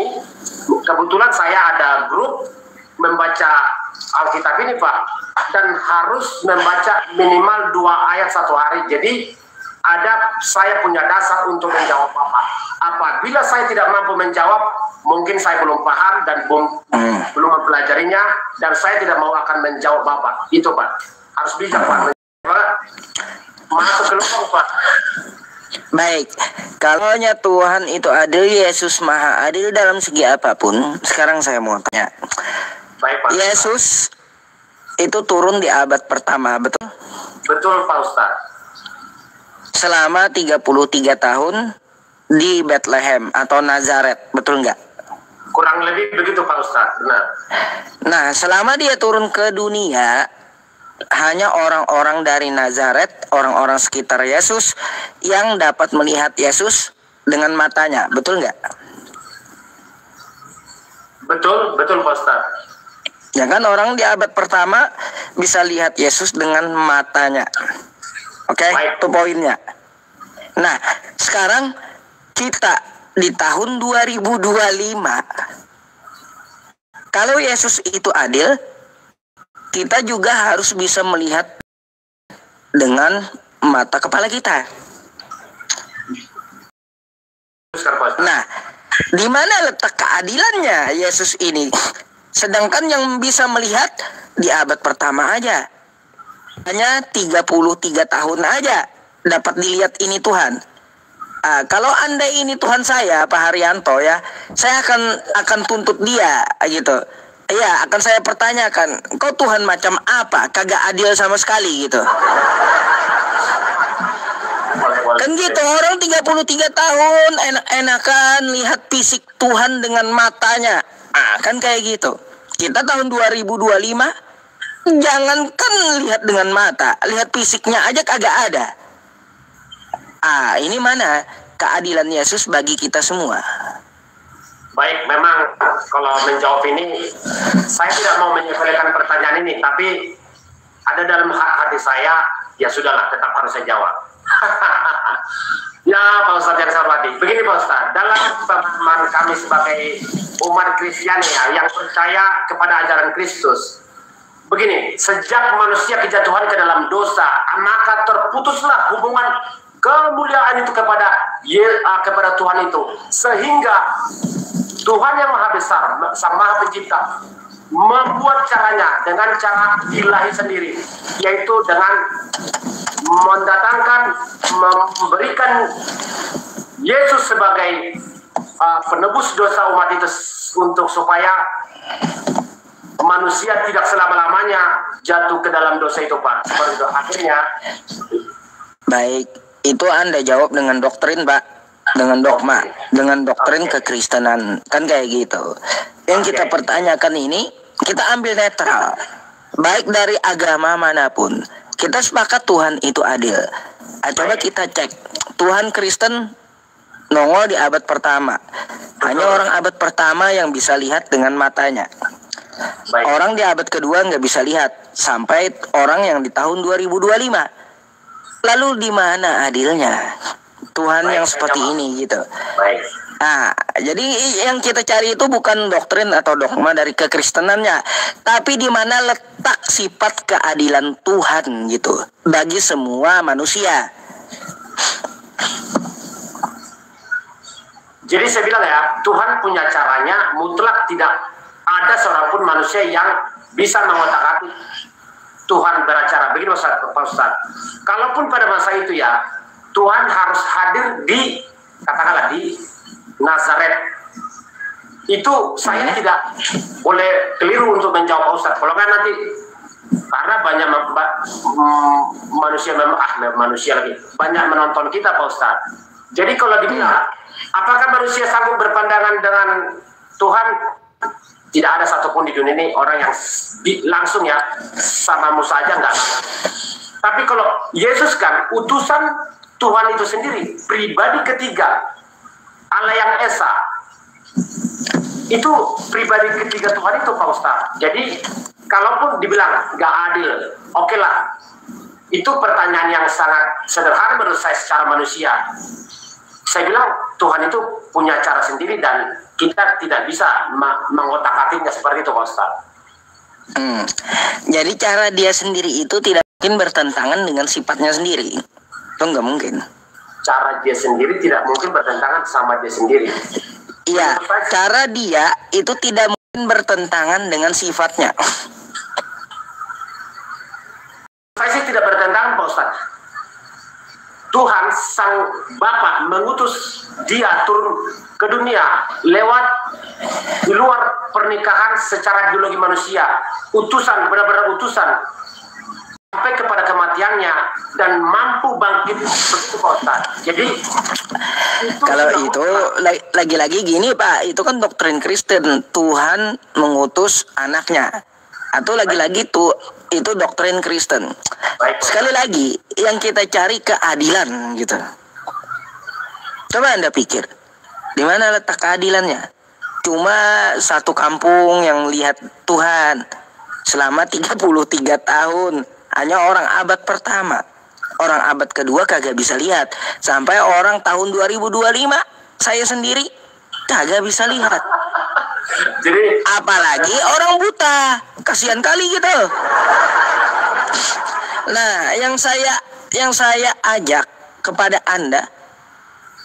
kebetulan saya ada grup membaca Alkitab ini Pak, dan harus membaca minimal 2 ayat 1 hari. Jadi saya punya dasar untuk menjawab Bapak. Apabila saya tidak mampu menjawab, mungkin saya belum paham dan belum mempelajarinya, dan saya tidak mau akan menjawab Bapak. Itu Pak, harus bijak Pak. Masuk ke lubang Pak. Baik, kalau Tuhan itu adil, Yesus maha adil dalam segi apapun. Sekarang saya mau tanya, baik Pak. Yesus itu turun di abad pertama, betul? Betul Pak Ustadz. selama 33 tahun di Bethlehem atau Nazaret, betul nggak? Kurang lebih begitu Pak Ustadz, benar. Nah, selama dia turun ke dunia, hanya orang-orang dari Nazaret, orang-orang sekitar Yesus yang dapat melihat Yesus dengan matanya, betul nggak? Betul Pak Ustadz. Ya kan, orang di abad pertama bisa lihat Yesus dengan matanya. Oke, itu poinnya. Nah, sekarang kita di tahun 2025, kalau Yesus itu adil, kita juga harus bisa melihat dengan mata kepala kita. Nah, di mana letak keadilannya Yesus ini? Sedangkan yang bisa melihat di abad pertama aja, hanya 33 tahun aja dapat dilihat ini Tuhan. Kalau Anda ini Tuhan saya, Pak Haryanto ya, saya akan tuntut dia gitu. Iya, akan saya pertanyakan, kau Tuhan macam apa? Kagak adil sama sekali gitu. Kan gitu, orang 33 tahun enak-enakan lihat fisik Tuhan dengan matanya. Kan kayak gitu. Kita tahun 2025, jangankan lihat dengan mata, lihat fisiknya aja kagak ada. Ini mana keadilan Yesus bagi kita semua? Baik, memang kalau menjawab ini, saya tidak mau menyepelekan pertanyaan ini, tapi ada dalam hati saya, ya sudahlah, tetap harus saya jawab. Ya Pak Ustadz yang saya hormati, begini Pak Ustadz, dalam pemahaman kami sebagai umat Kristiani ya, yang percaya kepada ajaran Kristus, begini, sejak manusia kejatuhan ke dalam dosa, maka terputuslah hubungan kemuliaan itu kepada Tuhan itu, sehingga Tuhan yang Maha Besar, Sang Maha Pencipta, membuat caranya dengan cara ilahi sendiri, yaitu dengan mendatangkan, memberikan Yesus sebagai penebus dosa umat itu, untuk supaya manusia tidak selama-lamanya jatuh ke dalam dosa itu Pak. Seperti itu. Akhirnya, baik, itu Anda jawab dengan doktrin Pak, dengan dogma, dengan doktrin kekristenan, kan kayak gitu. Yang kita pertanyakan ini, kita ambil netral, baik dari agama manapun. Kita sepakat Tuhan itu adil. Coba kita cek, Tuhan Kristen nongol di abad pertama. Hanya orang abad pertama yang bisa lihat dengan matanya. Orang di abad kedua nggak bisa lihat, sampai orang yang di tahun 2025. Lalu di mana adilnya Tuhan yang seperti ini gitu? Jadi yang kita cari itu bukan doktrin atau dogma dari kekristenannya, tapi di mana letak sifat keadilan Tuhan gitu bagi semua manusia. Jadi saya bilang ya, Tuhan punya caranya, mutlak tidak ada seorang pun manusia yang bisa mengotak-atik Tuhan beracara. Begini Pak Ustadz, kalaupun pada masa itu ya, Tuhan harus hadir di, katakanlah di Nazaret, itu saya tidak boleh keliru untuk menjawab Pak Ustadz. Kalau kan nanti, karena banyak manusia lagi, banyak menonton kita Pak Ustadz. Jadi kalau dibilang, apakah manusia sanggup berpandangan dengan Tuhan? Tidak ada satupun di dunia ini orang yang langsung ya sama Musa aja enggak. Tapi kalau Yesus kan utusan Tuhan itu sendiri, pribadi ketiga, Allah yang Esa, itu pribadi ketiga Tuhan itu Pak Ustaz. Jadi kalaupun dibilang nggak adil, oke lah. Itu pertanyaan yang sangat sederhana menurut saya secara manusia. Saya bilang Tuhan itu punya cara sendiri dan kita tidak bisa mengotak-atiknya seperti itu Pak Ustaz. Jadi cara dia sendiri itu tidak mungkin bertentangan dengan sifatnya sendiri. Itu nggak mungkin. Cara dia sendiri tidak mungkin bertentangan sama dia sendiri. Iya, cara dia itu tidak mungkin bertentangan dengan sifatnya. Saya sih tidak bertentangan Pak Ustaz. Tuhan Sang Bapa mengutus dia turun ke dunia lewat di luar pernikahan secara biologi manusia. Utusan, benar-benar utusan. sampai kepada kematiannya dan mampu bangkit begitu Pak Ustaz. Jadi Kalau itu lagi-lagi gini Pak, itu kan doktrin Kristen, Tuhan mengutus anaknya. Atau lagi-lagi itu doktrin Kristen. baik, Sekali lagi, yang kita cari keadilan gitu. Coba Anda pikir, di mana letak keadilannya? Cuma satu kampung yang lihat Tuhan selama 33 tahun. Hanya orang abad pertama. Orang abad kedua kagak bisa lihat. Sampai orang tahun 2025, saya sendiri kagak bisa lihat. jadi Apalagi orang buta. Kasihan kali gitu. Nah, yang saya ajak kepada Anda,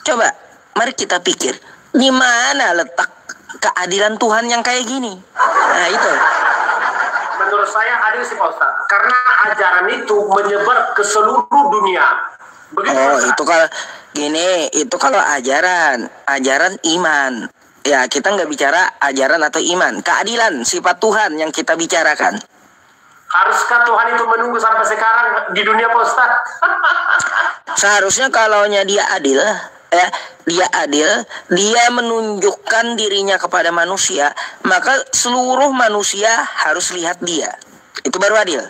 coba mari kita pikir, di mana letak keadilan Tuhan yang kayak gini? Nah, itu. menurut saya adil sih Pak Ustaz. Karena ajaran itu menyebar ke seluruh dunia. Begitu Oh, Pak Ustaz. itu kalau gini, itu kalau ajaran iman. Ya, kita nggak bicara ajaran atau iman, keadilan, sifat Tuhan yang kita bicarakan. Haruskah Tuhan itu menunggu sampai sekarang di dunia Pak Ustaz? Seharusnya kalaunya dia adil, dia menunjukkan dirinya kepada manusia, maka seluruh manusia harus lihat dia. Itu baru adil.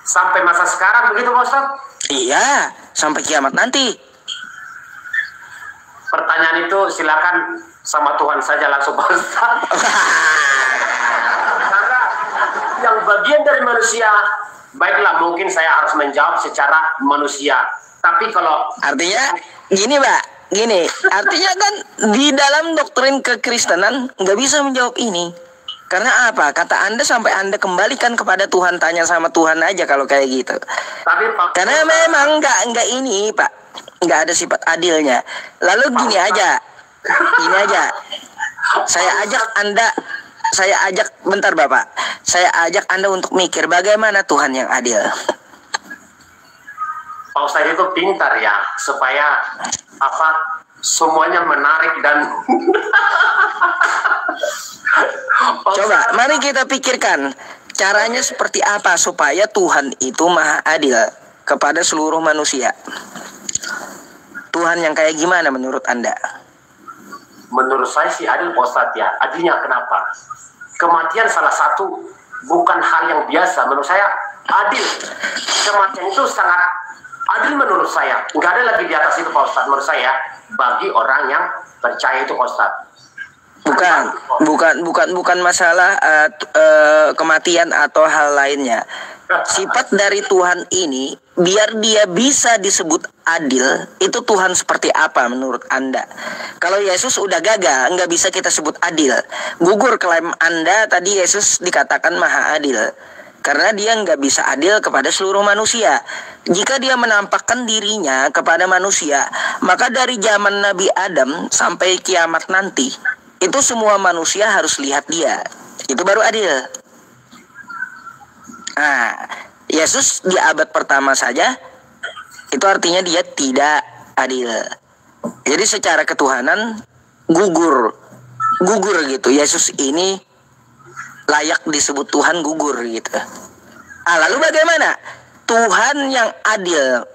Sampai masa sekarang begitu Pak Ustaz? Iya, sampai kiamat nanti. Pertanyaan itu silakan sama Tuhan saja langsung Pak Ustaz. Karena yang bagian dari manusia, baiklah mungkin saya harus menjawab secara manusia. Tapi kalau Artinya gini Pak, artinya kan di dalam doktrin kekristenan nggak bisa menjawab ini. Karena apa? Kata Anda sampai Anda kembalikan kepada Tuhan, tanya sama Tuhan aja kalau kayak gitu. tapi Pak Karena memang nggak ini Pak, nggak ada sifat adilnya. Lalu gini aja, saya ajak bentar Bapak, saya ajak Anda untuk mikir bagaimana Tuhan yang adil. Pak Ustaz itu pintar ya supaya semuanya menarik dan Pak Coba, Ustaz, mari kita pikirkan caranya seperti apa supaya Tuhan itu maha adil kepada seluruh manusia. Tuhan yang kayak gimana menurut Anda? menurut saya sih adil Pak Ustaz ya. Adilnya kenapa? Kematian salah satu bukan hal yang biasa. Menurut saya adil. Kematian itu sangat adil menurut saya. Nggak ada lagi di atas itu Pak Ustaz menurut saya. Bagi orang yang percaya itu Pak Ustaz. Bukan masalah kematian atau hal lainnya. Sifat dari Tuhan ini, biar dia bisa disebut adil, itu Tuhan seperti apa menurut Anda? Kalau Yesus udah gagal, nggak bisa kita sebut adil. Gugur klaim Anda tadi Yesus dikatakan maha adil. Karena dia nggak bisa adil kepada seluruh manusia. Jika dia menampakkan dirinya kepada manusia, maka dari zaman Nabi Adam sampai kiamat nanti, itu semua manusia harus lihat dia. Itu baru adil. Nah, Yesus di abad pertama saja, itu artinya dia tidak adil. Jadi secara ketuhanan gugur gitu. Yesus ini layak disebut Tuhan gugur gitu. Lalu bagaimana? Tuhan yang adil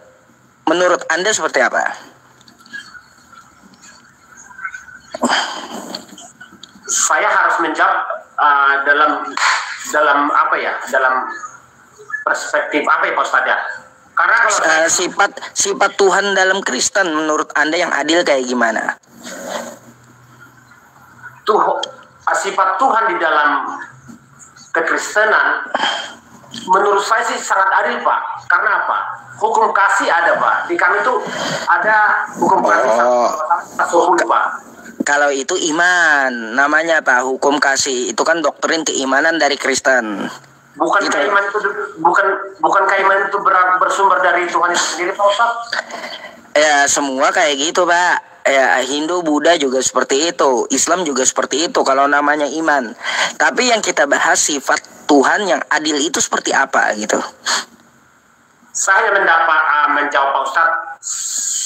menurut Anda seperti apa? Saya harus menjawab dalam apa ya? Dalam perspektif apa ya Pak Ustaz ya? Karena kalau Sifat Tuhan dalam Kristen menurut Anda yang adil kayak gimana? sifat Tuhan di dalam kekristenan menurut saya sih sangat adil Pak. Karena apa? Hukum kasih ada Pak. Di kami itu ada hukum kasih Pak. Kalau itu iman, namanya apa? Hukum kasih. Itu kan doktrin keimanan dari Kristen. Bukan Gitu. bukan keimanan itu bersumber dari Tuhan itu sendiri Pak Ustaz? Ya semua kayak gitu Pak. Ya Hindu, Buddha juga seperti itu, Islam juga seperti itu kalau namanya iman. Tapi yang kita bahas sifat Tuhan yang adil itu seperti apa gitu. Saya menjawab Pak Ustaz,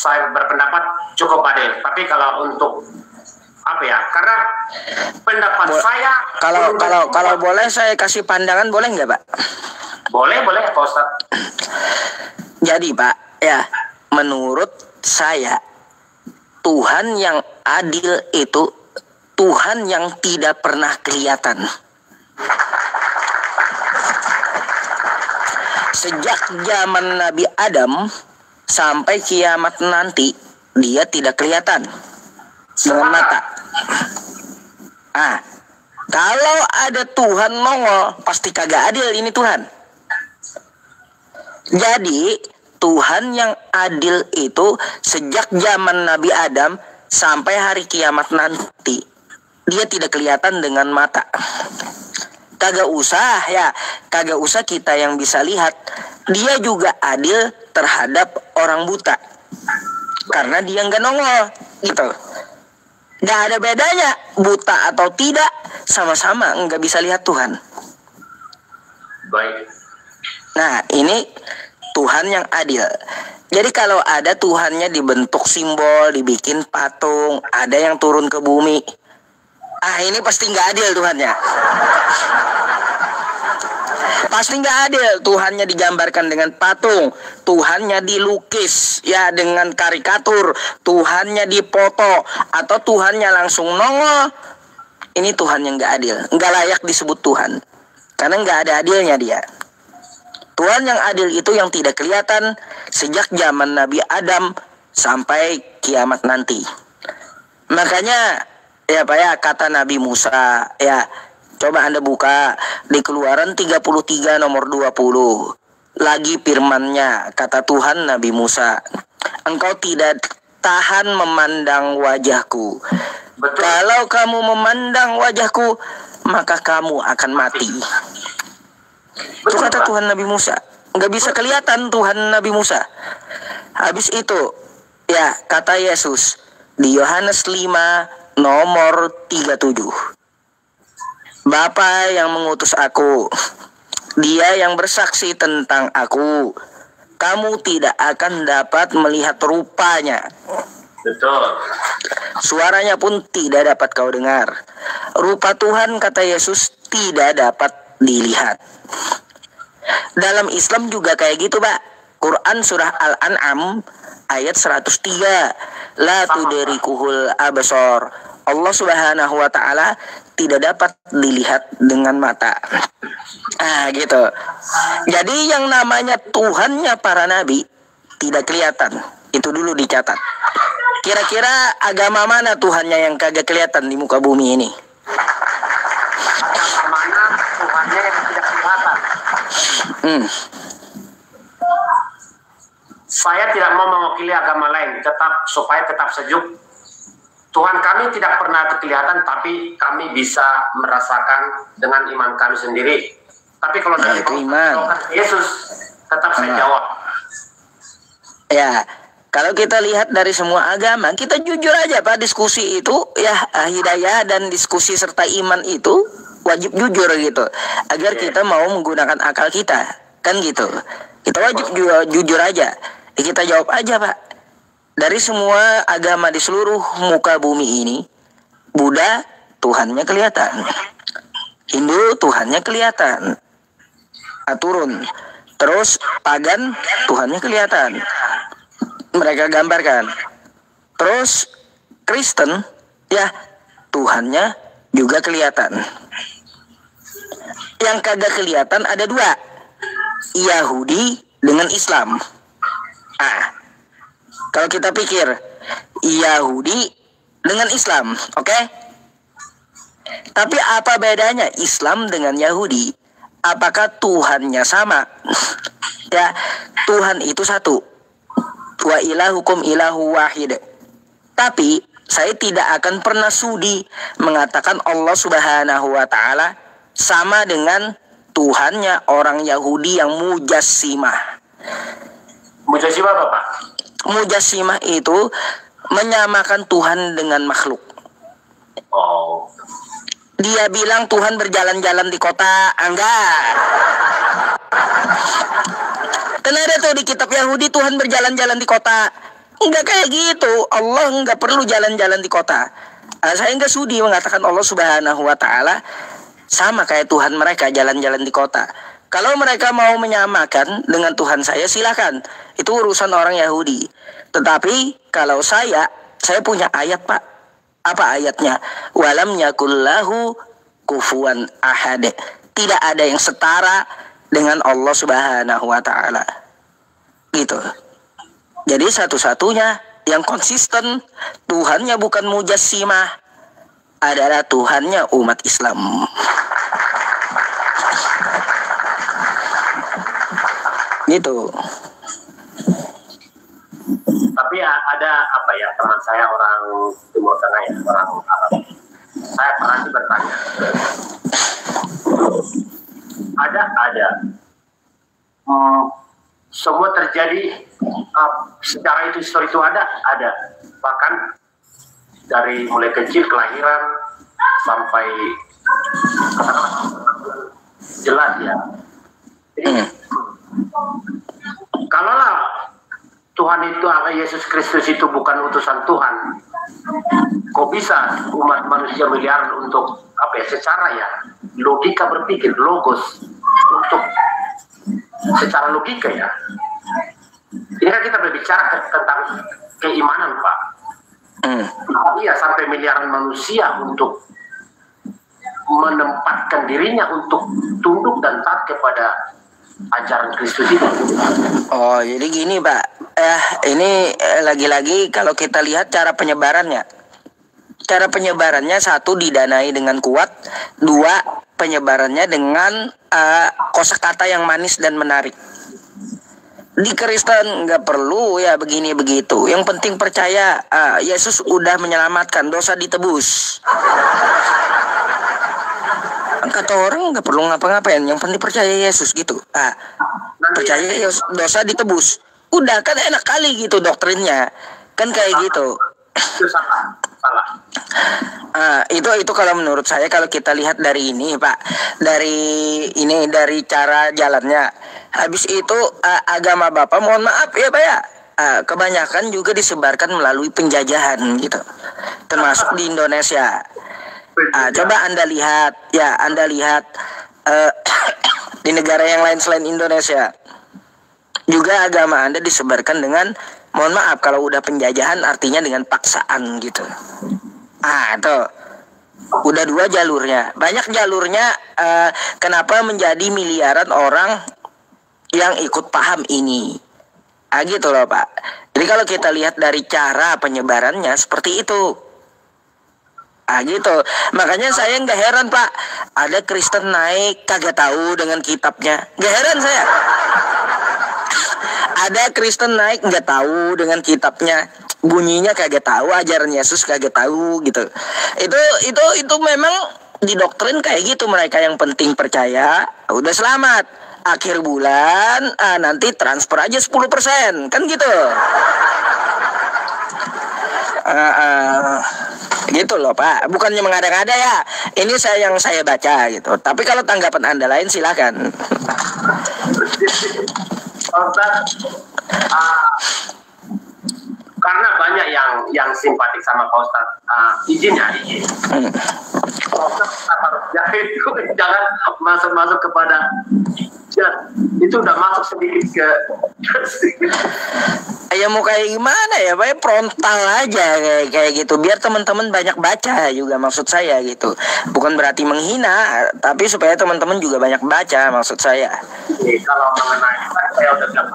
saya berpendapat cukup adil. Tapi kalau untuk apa ya? Karena pendapat saya kalau boleh saya kasih pandangan, boleh nggak Pak? Boleh Pak Ustadz. Jadi Pak, ya menurut saya Tuhan yang adil itu Tuhan yang tidak pernah kelihatan. Sejak zaman Nabi Adam sampai kiamat nanti, dia tidak kelihatan dengan mata. Kalau ada Tuhan nongol, pasti kagak adil ini Tuhan. Jadi Tuhan yang adil itu sejak zaman Nabi Adam sampai hari kiamat nanti, dia tidak kelihatan dengan mata. Kagak usah kita yang bisa lihat. Dia juga adil terhadap orang buta, karena dia nggak nongol gitu. Nggak ada bedanya buta atau tidak, sama-sama nggak bisa lihat Tuhan. Baik. Nah ini Tuhan yang adil. Jadi kalau ada Tuhannya dibentuk simbol, dibikin patung, ada yang turun ke bumi, ini pasti nggak adil Tuhannya. Pasti nggak adil. Tuhannya digambarkan dengan patung, Tuhannya dilukis ya dengan karikatur, Tuhannya dipoto, atau Tuhannya langsung nongol. Ini Tuhan yang nggak adil, nggak layak disebut Tuhan, karena nggak ada adilnya dia. Tuhan yang adil itu yang tidak kelihatan sejak zaman Nabi Adam sampai kiamat nanti. Makanya ya Pak ya, kata Nabi Musa ya, coba Anda buka di Keluaran 33 nomor 20. Lagi firman-Nya, kata Tuhan Nabi Musa, engkau tidak tahan memandang wajahku. Betul. Kalau kamu memandang wajahku, maka kamu akan mati. Itu kata Tuhan Nabi Musa. Nggak bisa kelihatan Tuhan Nabi Musa. Habis itu ya kata Yesus di Yohanes 5 nomor 37. Bapa yang mengutus aku, dia yang bersaksi tentang aku. Kamu tidak akan dapat melihat rupanya. Betul. Suaranya pun tidak dapat kau dengar. Rupa Tuhan, kata Yesus, tidak dapat dilihat. Dalam Islam juga kayak gitu Pak. Quran surah Al-An'am ayat 103. La tudrikuhul absar. Allah Subhanahu wa taala tidak dapat dilihat dengan mata. Gitu. Jadi yang namanya Tuhannya para nabi tidak kelihatan. Itu dulu dicatat. Kira-kira agama mana Tuhannya yang kagak kelihatan di muka bumi ini? Agama mana Tuhannya yang tidak kelihatan? Saya tidak mau mewakili agama lain, supaya tetap sejuk. Tuhan kami tidak pernah kelihatan, tapi kami bisa merasakan dengan iman kami sendiri. Tapi kalau dari Yesus, tetap saya jawab. Ya, kalau kita lihat dari semua agama, kita jujur aja Pak, diskusi itu ya hidayah dan diskusi serta iman itu wajib jujur gitu, agar kita mau menggunakan akal kita, kan gitu. Kita wajib jujur aja. Kita jawab aja Pak. Dari semua agama di seluruh muka bumi ini, Buddha Tuhannya kelihatan, Hindu Tuhannya kelihatan, turun. Terus pagan Tuhannya kelihatan, mereka gambarkan. Terus Kristen ya Tuhannya juga kelihatan. Yang kagak kelihatan ada dua, Yahudi dengan Islam. Kalau kita pikir Yahudi dengan Islam, oke? Tapi apa bedanya Islam dengan Yahudi? Apakah Tuhannya sama? Ya, Tuhan itu satu. Wa ilahukum ilahu wahid. Tapi saya tidak akan pernah sudi mengatakan Allah Subhanahu wa taala sama dengan Tuhannya orang Yahudi yang mujassimah. Mujassimah apa Pak? Mujassimah itu menyamakan Tuhan dengan makhluk. Oh. Dia bilang Tuhan berjalan-jalan di kota, enggak. Kan ada tuh di kitab Yahudi Tuhan berjalan-jalan di kota. Enggak kayak gitu. Allah enggak perlu jalan-jalan di kota. Saya nggak sudi mengatakan Allah Subhanahu wa Ta'ala sama kayak Tuhan mereka jalan-jalan di kota. Kalau mereka mau menyamakan dengan Tuhan saya, silakan. Itu urusan orang Yahudi. Tetapi kalau saya punya ayat, Pak. Apa ayatnya? Walam yakullahu kufuwan ahad. Tidak ada yang setara dengan Allah Subhanahu wa Ta'ala. Gitu. Jadi satu-satunya yang konsisten Tuhannya bukan mujassimah, adalah Tuhannya umat Islam. Gitu. Tapi ada apa ya, teman saya orang Timur Tengah ya, orang Arab. Saya pernah sih bertanya. Ada. Semua terjadi secara itu histori itu ada. Bahkan dari mulai kecil kelahiran sampai jelas ya. Jadi kalaulah Tuhan itu, Yesus Kristus itu bukan utusan Tuhan, kok bisa umat manusia miliaran untuk apa ya, secara ya logika berpikir, logos, untuk secara logika ya. Ini kan kita berbicara tentang keimanan, Pak. Iya, sampai miliaran manusia untuk menempatkan dirinya untuk tunduk dan taat kepada ajaran Kristus itu. Oh, jadi gini, Pak. Ini lagi-lagi kalau kita lihat cara penyebarannya. Cara penyebarannya, satu, didanai dengan kuat. Dua, penyebarannya dengan kosakata yang manis dan menarik. Di Kristen nggak perlu ya begini begitu. Yang penting percaya Yesus udah menyelamatkan, dosa ditebus. Kata orang nggak perlu ngapa-ngapain, yang penting percaya Yesus gitu. Percaya Yesus, dosa ditebus. Udah kan enak kali gitu doktrinnya. Kan kayak gitu. Itu salah. Itu kalau menurut saya, kalau kita lihat dari ini, Pak, dari cara jalannya. Habis itu agama Bapak, mohon maaf ya, Pak ya, kebanyakan juga disebarkan melalui penjajahan gitu, termasuk di Indonesia. Coba Anda lihat di negara yang lain selain Indonesia juga agama Anda disebarkan dengan, mohon maaf, kalau udah penjajahan artinya dengan paksaan gitu. Tuh udah dua jalurnya, banyak jalurnya. Kenapa menjadi miliaran orang yang ikut paham ini? Gitu loh, Pak. Jadi kalau kita lihat dari cara penyebarannya seperti itu. Gitu. Makanya saya nggak heran, Pak, ada Kristen naik kagak tahu dengan kitabnya. Nggak heran saya. Ada Kristen naik nggak tahu dengan kitabnya, bunyinya kagak tahu, ajaran Yesus kagak tahu gitu. Itu memang didoktrin kayak gitu. Mereka yang penting percaya, udah selamat. Akhir bulan nanti transfer aja 10%, kan gitu. Gitu loh, Pak. Bukannya mengada-ngada ya. Ini yang saya baca gitu. Tapi kalau tanggapan Anda lain silakan. Karena banyak yang simpatik sama Pak Ustadz, izin. Jangan masuk kepada itu udah masuk sedikit ke ya mau kayak gimana ya, Pak, frontal aja kayak gitu, biar teman-teman banyak baca juga, maksud saya gitu. Bukan berarti menghina, tapi supaya teman-teman juga banyak baca, maksud saya. Kalau mengenai saya udah bilang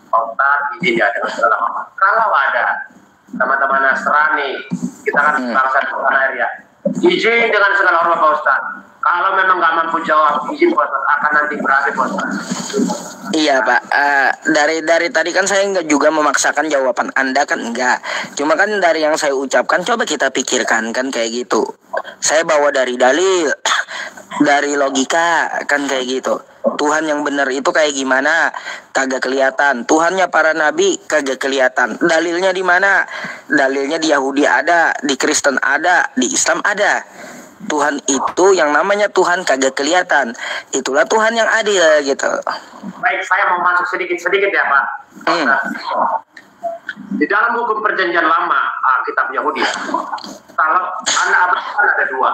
Pak Ustadz, izin ya dengan segala hormat. Kalau ada teman-teman Nasrani, kita kan bangsa tanah air ya, izin dengan segala hormat Pak Ustadz. Kalau memang nggak mampu jawab, izin Pak Ustadz, akan nanti berakhir Pak Ustadz. Iya, Pak. Dari tadi kan saya nggak juga memaksakan jawaban Anda, kan enggak. Cuma kan dari yang saya ucapkan, coba kita pikirkan kan kayak gitu. Saya bawa dari dalil, dari logika kan kayak gitu. Tuhan yang benar itu kayak gimana? Kagak kelihatan. Tuhannya para nabi kagak kelihatan. Dalilnya di mana? Dalilnya di Yahudi ada, di Kristen ada, di Islam ada. Tuhan itu yang namanya Tuhan kagak kelihatan. Itulah Tuhan yang adil gitu. Baik, saya mau masuk sedikit ya, Pak. Di dalam hukum perjanjian lama kitab Yahudi, kalau anak Abraham ada dua,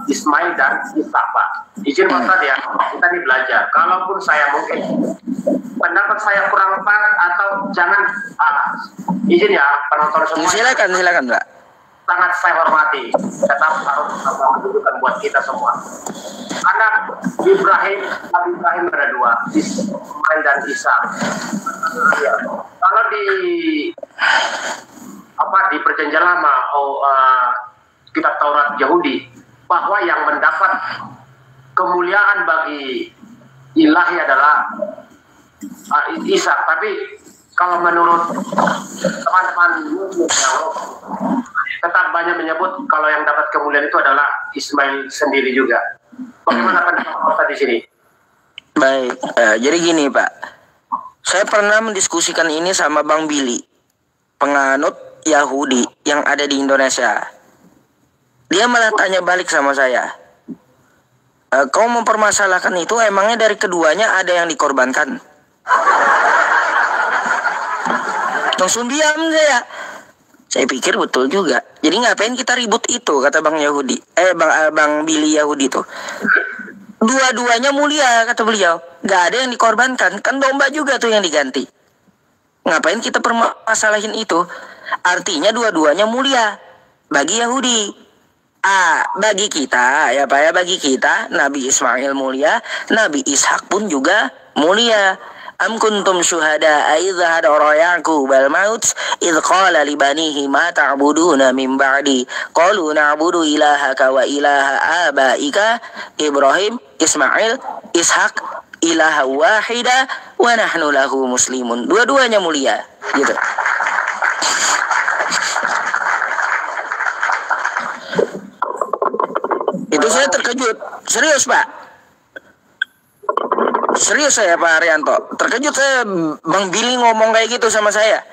Ismail dan Ishak, Pak. Izin Pak Ustadz ya, kita ini belajar. Kalaupun saya mungkin pendapat saya kurang pas atau jangan izin ya penonton semua. Silakan Pak. Sangat saya hormati, tetap harus menunjukkan buat kita semua. Anak Nabi Ibrahim ada dua, Ismail dan Ishak. Ya. Kalau di perjanjian lama kitab Taurat Yahudi, bahwa yang mendapat kemuliaan bagi ilahi adalah Ishak. Tapi kalau menurut teman-teman tetap banyak menyebut kalau yang dapat kemuliaan itu adalah Ismail sendiri juga. Bagaimana pendapat di sini? Baik, jadi gini Pak, saya pernah mendiskusikan ini sama Bang Billy, penganut Yahudi yang ada di Indonesia. Dia malah tanya balik sama saya, kau mempermasalahkan itu, emangnya dari keduanya ada yang dikorbankan? Langsung diam saya pikir betul juga. Jadi ngapain kita ribut itu, kata Bang Yahudi, Bang Billy Yahudi tuh. Dua-duanya mulia, kata beliau. Gak ada yang dikorbankan, kan domba juga tuh yang diganti. Ngapain kita permasalahin itu? Artinya dua-duanya mulia bagi Yahudi. Bagi kita ya Pak ya, bagi kita Nabi Ismail mulia, Nabi Ishak pun juga mulia. Am kuntum syuhada idh hadara Ya'qub al-maut idh qala li banihi ma ta'buduna min ba'di qalu na'budu ilahaka wa ilaha abaika Ibrahim, Ismail, Ishak ilaha wahida wa nahnu lahu muslimun. Dua-duanya mulia gitu. Itu saya terkejut, serius Pak. Serius saya Pak Haryanto, terkejut saya Bang Billy ngomong kayak gitu sama saya.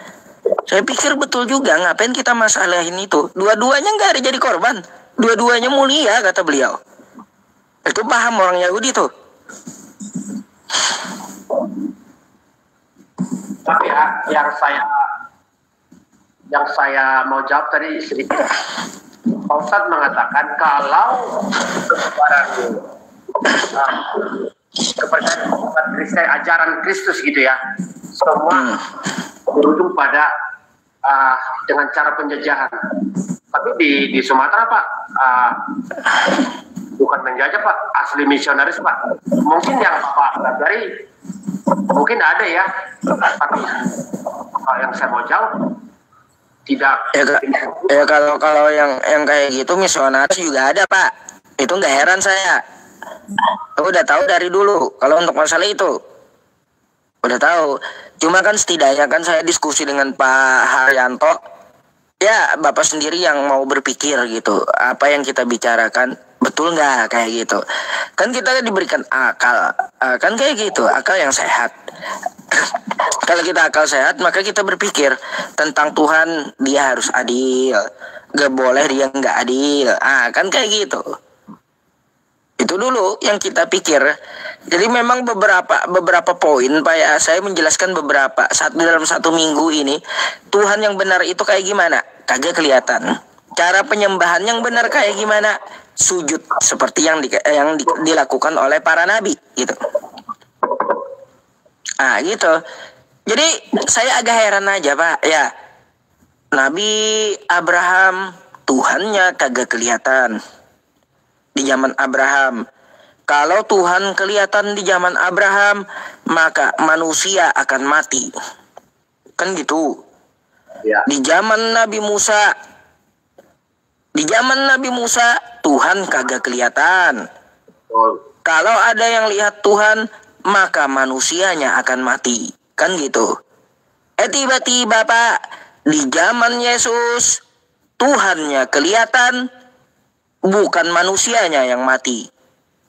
Saya pikir betul juga, ngapain kita masalahin itu? Dua-duanya nggak ada jadi korban, dua-duanya mulia, kata beliau. Itu paham orang Yahudi tuh. Tapi ya, yang saya mau jawab tadi sedikit. Pak Ustadz mengatakan kalau kepercayaan umat Kristen, ajaran Kristus gitu ya, semua berujung pada dengan cara penjajahan. Tapi di Sumatera Pak, bukan menjajah Pak, asli misionaris Pak. Mungkin yang Pak pelajari mungkin ada ya, tapi yang saya mau jawab tidak. Ya kalau yang kayak gitu misionaris juga ada Pak. Itu nggak heran saya. Aku udah tahu dari dulu kalau untuk masalah itu. Udah tahu. Cuma kan setidaknya kan saya diskusi dengan Pak Haryanto. Ya Bapak sendiri yang mau berpikir gitu. Apa yang kita bicarakan betul nggak kayak gitu. Kan kita diberikan akal. Kan kayak gitu. Akal yang sehat. Kalau kita akal sehat maka kita berpikir tentang Tuhan, dia harus adil. Gak boleh dia nggak adil. Kan kayak gitu. Itu dulu yang kita pikir. Jadi memang beberapa poin Pak ya, saya menjelaskan beberapa dalam satu minggu ini. Tuhan yang benar itu kayak gimana? Kagak kelihatan. Cara penyembahan yang benar kayak gimana? Sujud seperti yang dilakukan oleh para nabi gitu. Gitu. Jadi saya agak heran aja Pak ya. Nabi Abraham Tuhannya kagak kelihatan di zaman Abraham. Kalau Tuhan kelihatan di zaman Abraham, maka manusia akan mati. Kan gitu. Ya. Di zaman Nabi Musa, Tuhan kagak kelihatan. Kalau ada yang lihat Tuhan, maka manusianya akan mati. Kan gitu. Tiba-tiba Pak, di zaman Yesus, Tuhannya kelihatan, bukan manusianya yang mati,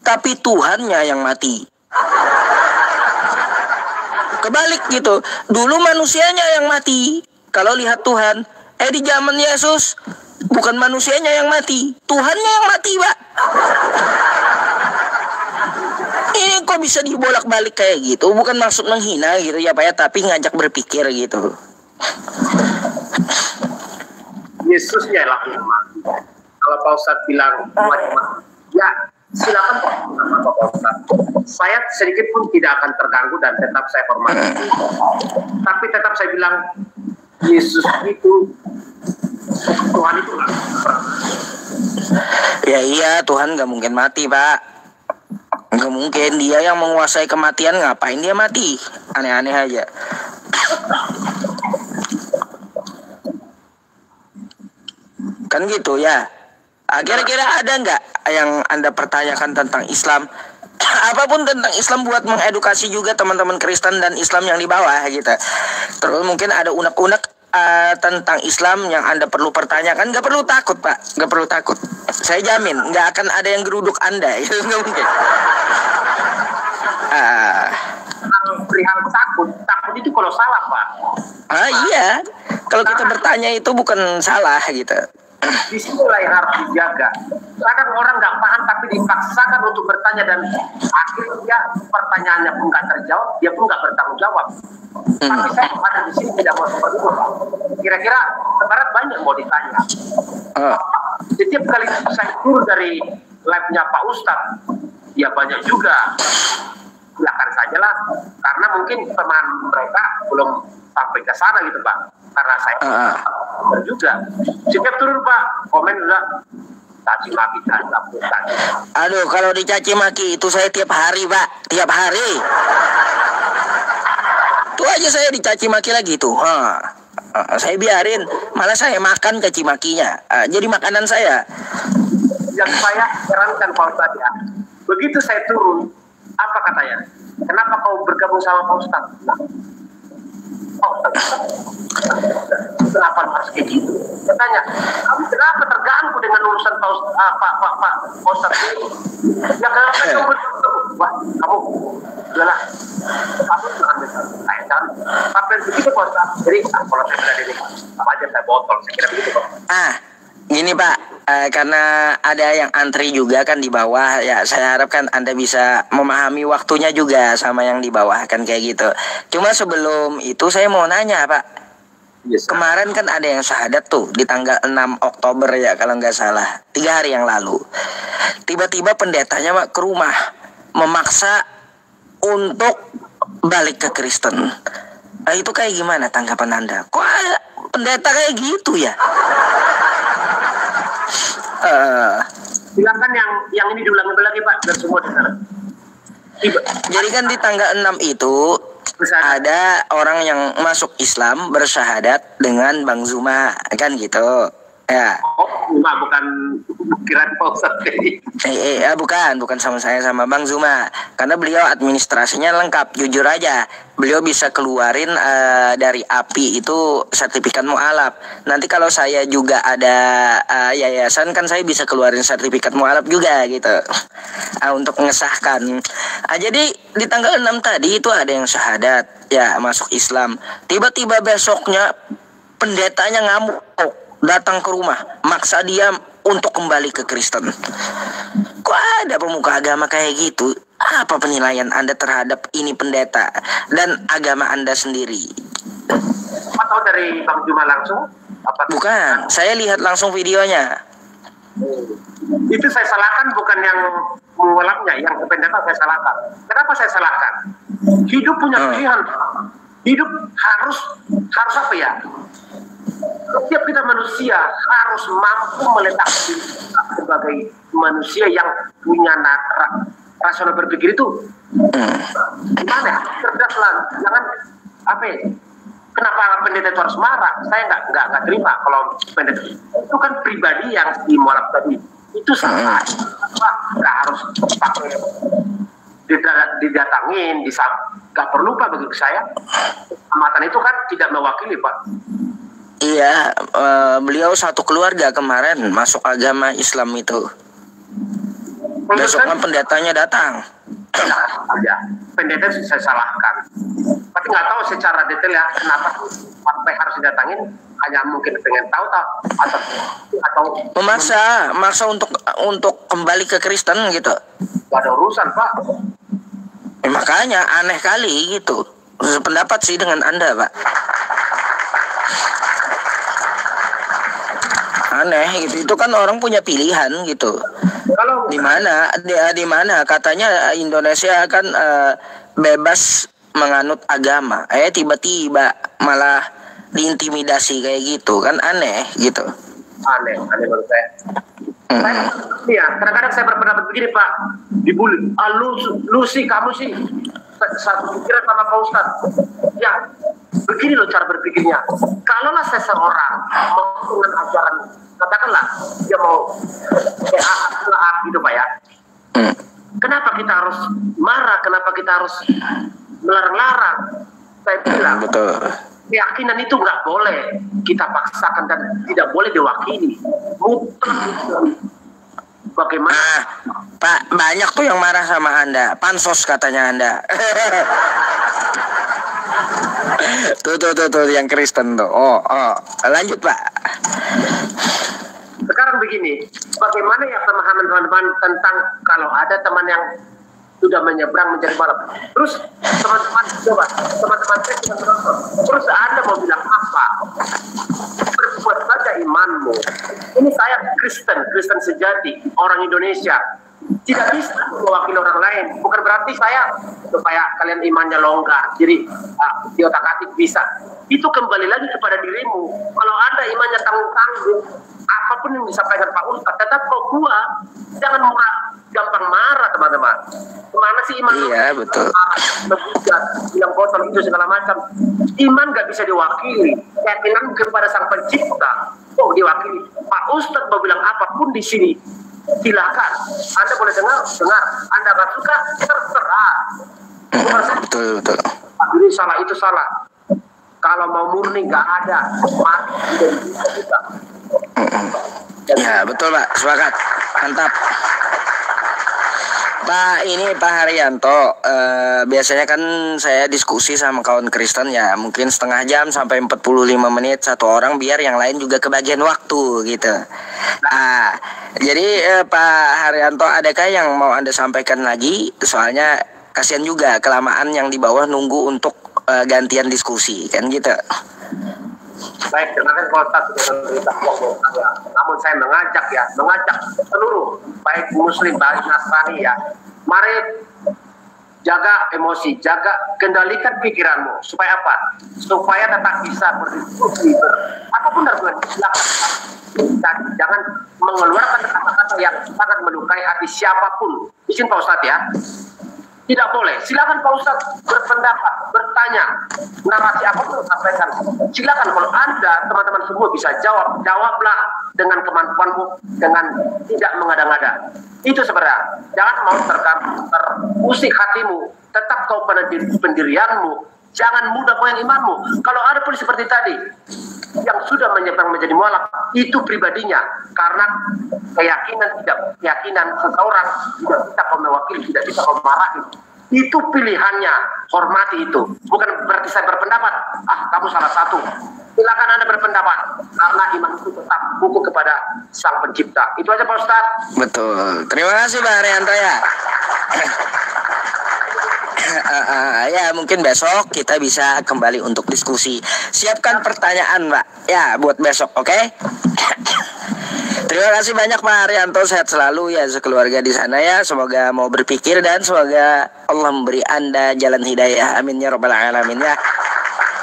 tapi Tuhannya yang mati. Kebalik gitu. Dulu manusianya yang mati kalau lihat Tuhan. Di zaman Yesus bukan manusianya yang mati, Tuhannya yang mati Pak. Ini kok bisa dibolak-balik kayak gitu? Bukan maksud menghina gitu ya Pak ya, tapi ngajak berpikir gitu. Yesusnya lah yang mati. Kalau Pak Ustadz bilang mati, ya silakan Pak Ustadz. Saya sedikit pun tidak akan terganggu dan tetap saya hormati. Tapi tetap saya bilang Yesus itu Tuhan itu Ya iya, Tuhan nggak mungkin mati, Pak. Nggak mungkin, dia yang menguasai kematian, ngapain dia mati? Aneh-aneh aja. Kan gitu ya. Kira-kira ada nggak yang Anda pertanyakan tentang Islam? Apapun tentang Islam buat mengedukasi juga teman-teman Kristen dan Islam yang di bawah gitu. Terus mungkin ada unek-unek tentang Islam yang Anda perlu pertanyakan. Nggak perlu takut, Pak. Nggak perlu takut. Saya jamin nggak akan ada yang geruduk Anda. Itu nggak mungkin. perihal takut itu kalau salah, Pak. Iya. Kalau kita bertanya itu bukan salah gitu. Di situlah yang harus dijaga. Kadang orang nggak paham tapi dipaksakan untuk bertanya dan akhirnya pertanyaannya pun nggak terjawab, dia pun nggak bertanggung jawab. Tapi saya ada di sini tidak mau seperti itu, Pak. Kira-kira sebarat banyak mau ditanya. Setiap kali saya turun dari live-nya Pak Ustadz, ya banyak juga. Silakan saja lah, karena mungkin teman mereka belum sampai ke sana gitu, Pak. Karena saya juga setiap turun, Pak, komen udah caci maki. Aduh, kalau dicaci maki itu saya tiap hari, Pak, tiap hari. Tuh aja saya dicaci maki lagi tuh. Saya biarin, malah saya makan caci makinya. Jadi makanan saya. Yang saya herankan Pak Ustadz ya, begitu saya turun, apa katanya? Kenapa kau bergabung sama Pak Ustadz? Nah, kenapa harus kayak gitu? Saya tanya, kamu kenapa terganggu dengan urusan Pak Ustadz ini? Ya kenapa kamu bergabung? Wah, kamu udahlah, kamu jangan saya jangan sampai begitu Pak Ustadz. Jadi kalau saya berada di apa aja saya botol, saya kira begitu Pak. Gini Pak, karena ada yang antri juga kan di bawah, ya saya harapkan Anda bisa memahami waktunya juga sama yang di bawah kan kayak gitu. Cuma sebelum itu saya mau nanya Pak, kemarin kan ada yang syahadat tuh di tanggal 6 Oktober ya kalau nggak salah, 3 hari yang lalu. Tiba-tiba pendetanya Pak ke rumah memaksa untuk balik ke Kristen. Nah itu kayak gimana tanggapan Anda? Kok pendeta kayak gitu ya? Silakan yang ini diulangi lagi Pak, biar semua dengar. Jadi kan di tanggal 6 itu ada orang yang masuk Islam bersyahadat dengan Bang Zuma kan gitu ya. Bukan kira Pak Ustadz ini. Bukan sama saya, sama Bang Zuma, karena beliau administrasinya lengkap. Jujur aja beliau bisa keluarin dari API itu sertifikat mualaf. Nanti kalau saya juga ada yayasan kan saya bisa keluarin sertifikat mualaf juga gitu untuk mengesahkan. Jadi di tanggal 6 tadi itu ada yang syahadat ya masuk Islam. Tiba-tiba besoknya pendetanya ngamuk datang ke rumah maksa dia untuk kembali ke Kristen. Kok ada pemuka agama kayak gitu? Apa penilaian Anda terhadap ini pendeta dan agama Anda sendiri? Atau dari Bang Juma langsung? Bukan, saya lihat langsung videonya. Itu saya salahkan bukan yang mualafnya, yang pendeta saya salahkan. Kenapa saya salahkan? Hidup punya pilihan. Hidup harus apa ya? Setiap kita manusia harus mampu meletak sebagai manusia yang punya rasional berpikir itu gimana? Cerdas lah, jangan apa ya? Kenapa pendeta itu harus marah? Saya nggak terima kalau pendeta itu kan pribadi yang dimualaf tadi itu salah. Nggak harus pakai didatangin, nggak perlu Pak bagi saya. Amatan itu kan tidak mewakili Pak. Iya, beliau satu keluarga kemarin masuk agama Islam itu. Besok kan pendetanya datang. Ya, pendeta saya salahkan. Tapi nggak tahu secara detail ya kenapa sampai harus didatangin. Hanya mungkin pengen tahu atau memaksa untuk kembali ke Kristen gitu. Gak ada urusan Pak. Makanya aneh kali gitu. Pendapat sih dengan Anda Pak. Aneh gitu. Itu kan orang punya pilihan gitu. Kalau Di mana katanya Indonesia kan bebas menganut agama. Tiba-tiba malah diintimidasi kayak gitu kan, aneh gitu. aneh menurut saya. Ya, kadang-kadang saya berpendapat begini Pak, dibully. Lu sih, kamu sih satu pikiran sama Pak Ustadz. Ya, begini loh cara berpikirnya. Kalaulah seseorang mau dengan ajaran, katakanlah dia mau akhlak gitu Pak ya. Kenapa kita harus marah? Kenapa kita harus melarang-larang? Saya bilang, Betul. keyakinan itu nggak boleh kita paksakan dan tidak boleh diwakili. Mutlak. Bagaimana? Pak, banyak tuh yang marah sama Anda. Pansos katanya Anda. tuh yang Kristen tuh. Oh, lanjut Pak. Sekarang begini, bagaimana ya pemahaman teman-teman tentang kalau ada teman yang sudah menyeberang menjadi balap. Terus teman-teman coba, teman-teman saya sudah menonton. Terus Anda mau bilang apa? Berbuat saja imanmu. Ini saya Kristen sejati, orang Indonesia. Tidak bisa mewakili orang lain. Bukan berarti saya supaya kalian imannya longgar. Jadi di otak-atik bisa. Itu kembali lagi kepada dirimu. Kalau Anda imannya tanggung-tanggung, apapun yang disampaikan Pak Ustadz, tetap kok jangan gampang marah teman-teman. Kemana sih iman? Iya betul. Yang botol itu segala macam. Iman nggak bisa diwakili. Keyakinan kepada Sang Pencipta. Oh diwakili. Pak Ustadz mau bilang apapun di sini, silakan. Anda boleh dengar. Anda nggak suka, terserah. Betul. Ini salah, itu salah. Kalau mau murni nggak ada. Mati juga. Ya betul Pak, sepakat. Mantap. Pak, ini Pak Haryanto, biasanya kan saya diskusi sama kawan Kristen ya, mungkin setengah jam sampai 45 menit satu orang biar yang lain juga kebagian waktu gitu. Jadi Pak Haryanto, adakah yang mau Anda sampaikan lagi? Soalnya kasihan juga kelamaan yang di bawah nunggu untuk gantian diskusi kan gitu. Baik, terima kasih Pak Ustadz sudah memberitahu saya. Namun saya mengajak seluruh baik Muslim, baik Nasrani ya, mari jaga emosi, kendalikan pikiranmu. Supaya apa? Supaya tetap bisa berdiskusi, apapun argumen. Jangan mengeluarkan kata-kata yang sangat melukai hati siapapun. Izin Pak Ustadz ya. Tidak boleh. Silakan Pak Ustadz berpendapat, bertanya, narasi apapun sampaikan. Silakan kalau Anda, teman-teman semua bisa jawablah dengan kemampuanmu, dengan tidak mengada-ngada. Itu sebenarnya. Jangan mau terusik hatimu. Tetap kau pada pendirianmu. Jangan mudah goyang imanmu. Kalau ada pun seperti tadi, yang sudah menyeberang menjadi mualaf, itu pribadinya. Karena keyakinan seseorang tidak bisa kau mewakili, tidak bisa kau marahi. Itu pilihannya, hormati itu. Bukan berarti saya berpendapat, kamu salah satu. Silakan Anda berpendapat, karena iman itu tetap buku kepada Sang Pencipta. Itu aja Pak Ustadz. Betul. Terima kasih Pak Haryanto ya. Ya mungkin besok kita bisa kembali untuk diskusi. Siapkan pertanyaan Pak ya buat besok, oke? Terima kasih banyak Pak Haryanto, sehat selalu ya sekeluarga di sana ya. Semoga mau berpikir dan semoga Allah memberi Anda jalan hidayah. Amin ya rabbal alamin ya.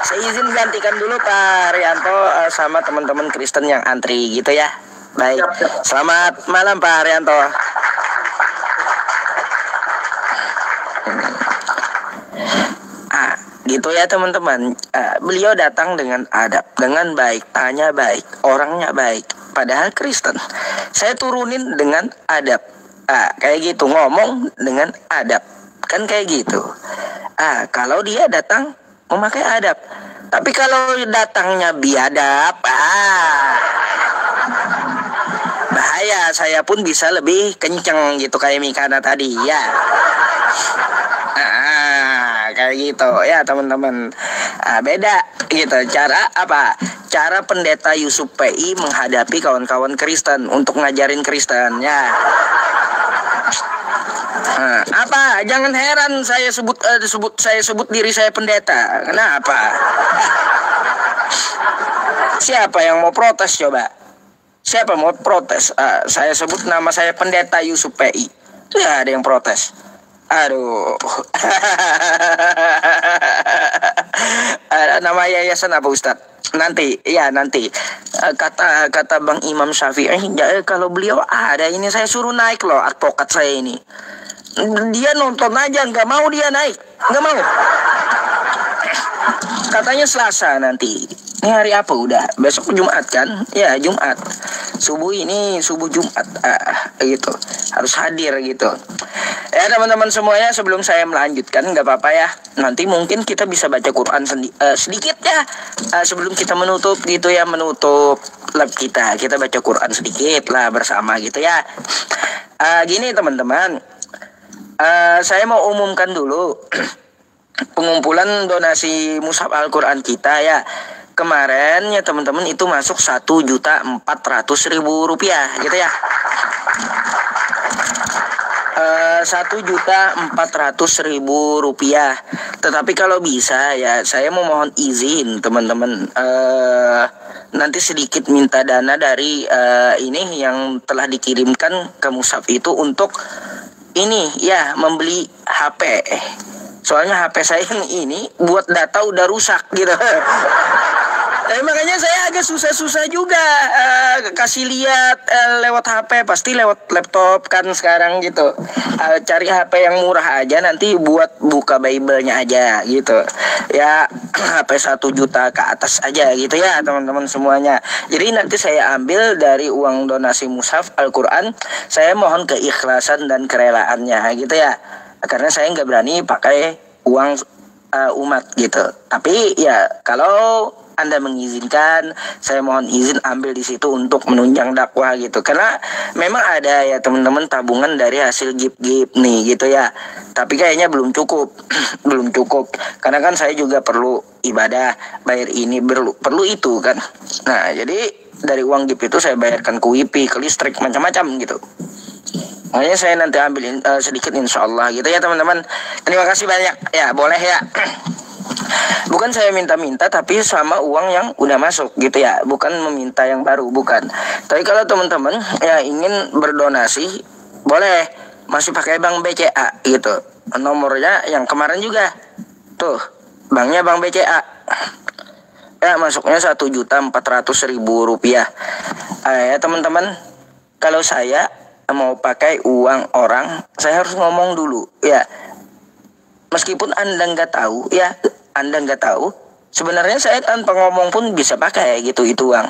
Saya izin gantikan dulu Pak Haryanto sama teman-teman Kristen yang antri gitu ya. Baik. Selamat malam Pak Haryanto. Gitu ya teman-teman. Beliau datang dengan adab, dengan baik, tanya baik, orangnya baik. Padahal Kristen. Saya turunin dengan adab. Kayak gitu, ngomong dengan adab. Kan kayak gitu. Kalau dia datang memakai adab. Tapi kalau datangnya biadab, bahaya. Saya pun bisa lebih kenceng gitu kayak Mikana tadi ya. Kayak gitu ya teman-teman. Beda gitu cara pendeta Yusuf PI menghadapi kawan-kawan Kristen untuk ngajarin Kristen ya. Jangan heran saya sebut diri saya pendeta. Kenapa? Siapa yang mau protes coba? Siapa mau protes? Saya sebut nama saya Pendeta Yusuf PI. Ya ada yang protes. Aduh. Nama yayasan apa Ustadz? Nanti kata Bang Imam Syafi'i, kalau beliau ada ini saya suruh naik loh advokat saya ini. Dia nonton aja, nggak mau dia naik, nggak mau. Katanya Selasa nanti. Ini hari apa udah? Besok Jumat kan? Ya Jumat. Subuh Jumat. Gitu. Harus hadir gitu. Ya teman-teman semuanya, sebelum saya melanjutkan, nggak apa-apa ya. Nanti mungkin kita bisa baca Quran sedikit ya. Sebelum kita menutup gitu ya, menutup lab kita baca Quran sedikit lah bersama gitu ya. Gini teman-teman, saya mau umumkan dulu pengumpulan donasi mushaf Al-Quran kita ya. Kemarin ya teman-teman itu masuk 1.400.000 rupiah gitu ya. 1.400.000 rupiah. Tetapi kalau bisa ya saya memohon izin teman-teman, nanti sedikit minta dana dari ini yang telah dikirimkan ke mushaf itu untuk ini ya, membeli HP. Soalnya HP saya ini buat data udah rusak gitu. Makanya saya agak susah-susah juga kasih lihat lewat HP, pasti lewat laptop kan sekarang gitu. Cari HP yang murah aja, nanti buat buka Bible-nya aja gitu. Ya HP 1 juta ke atas aja gitu ya teman-teman semuanya. Jadi nanti saya ambil dari uang donasi mushaf Al-Quran, saya mohon keikhlasan dan kerelaannya gitu ya. Karena saya nggak berani pakai uang umat gitu. Tapi ya kalau Anda mengizinkan, saya mohon izin ambil di situ untuk menunjang dakwah gitu. Karena memang ada ya teman-teman tabungan dari hasil gip-gip nih gitu ya. Tapi kayaknya belum cukup. Belum cukup. Karena kan saya juga perlu ibadah, bayar ini, perlu itu kan. Nah, jadi dari uang gip itu saya bayarkan ke WiFi, ke listrik, macam-macam gitu. Makanya saya nanti ambilin sedikit insya Allah gitu ya teman-teman. Terima kasih banyak ya, boleh ya. Bukan saya minta-minta, tapi sama uang yang udah masuk gitu ya, bukan meminta yang baru, bukan. Tapi kalau teman-teman ya ingin berdonasi, boleh, masih pakai bank BCA gitu. Nomornya yang kemarin juga tuh, banknya bank BCA ya, masuknya 1.400.000 rupiah. Ya teman-teman, kalau saya mau pakai uang orang, saya harus ngomong dulu ya. Meskipun Anda nggak tahu ya, Anda nggak tahu, sebenarnya saya tanpa ngomong pun bisa pakai gitu itu uang.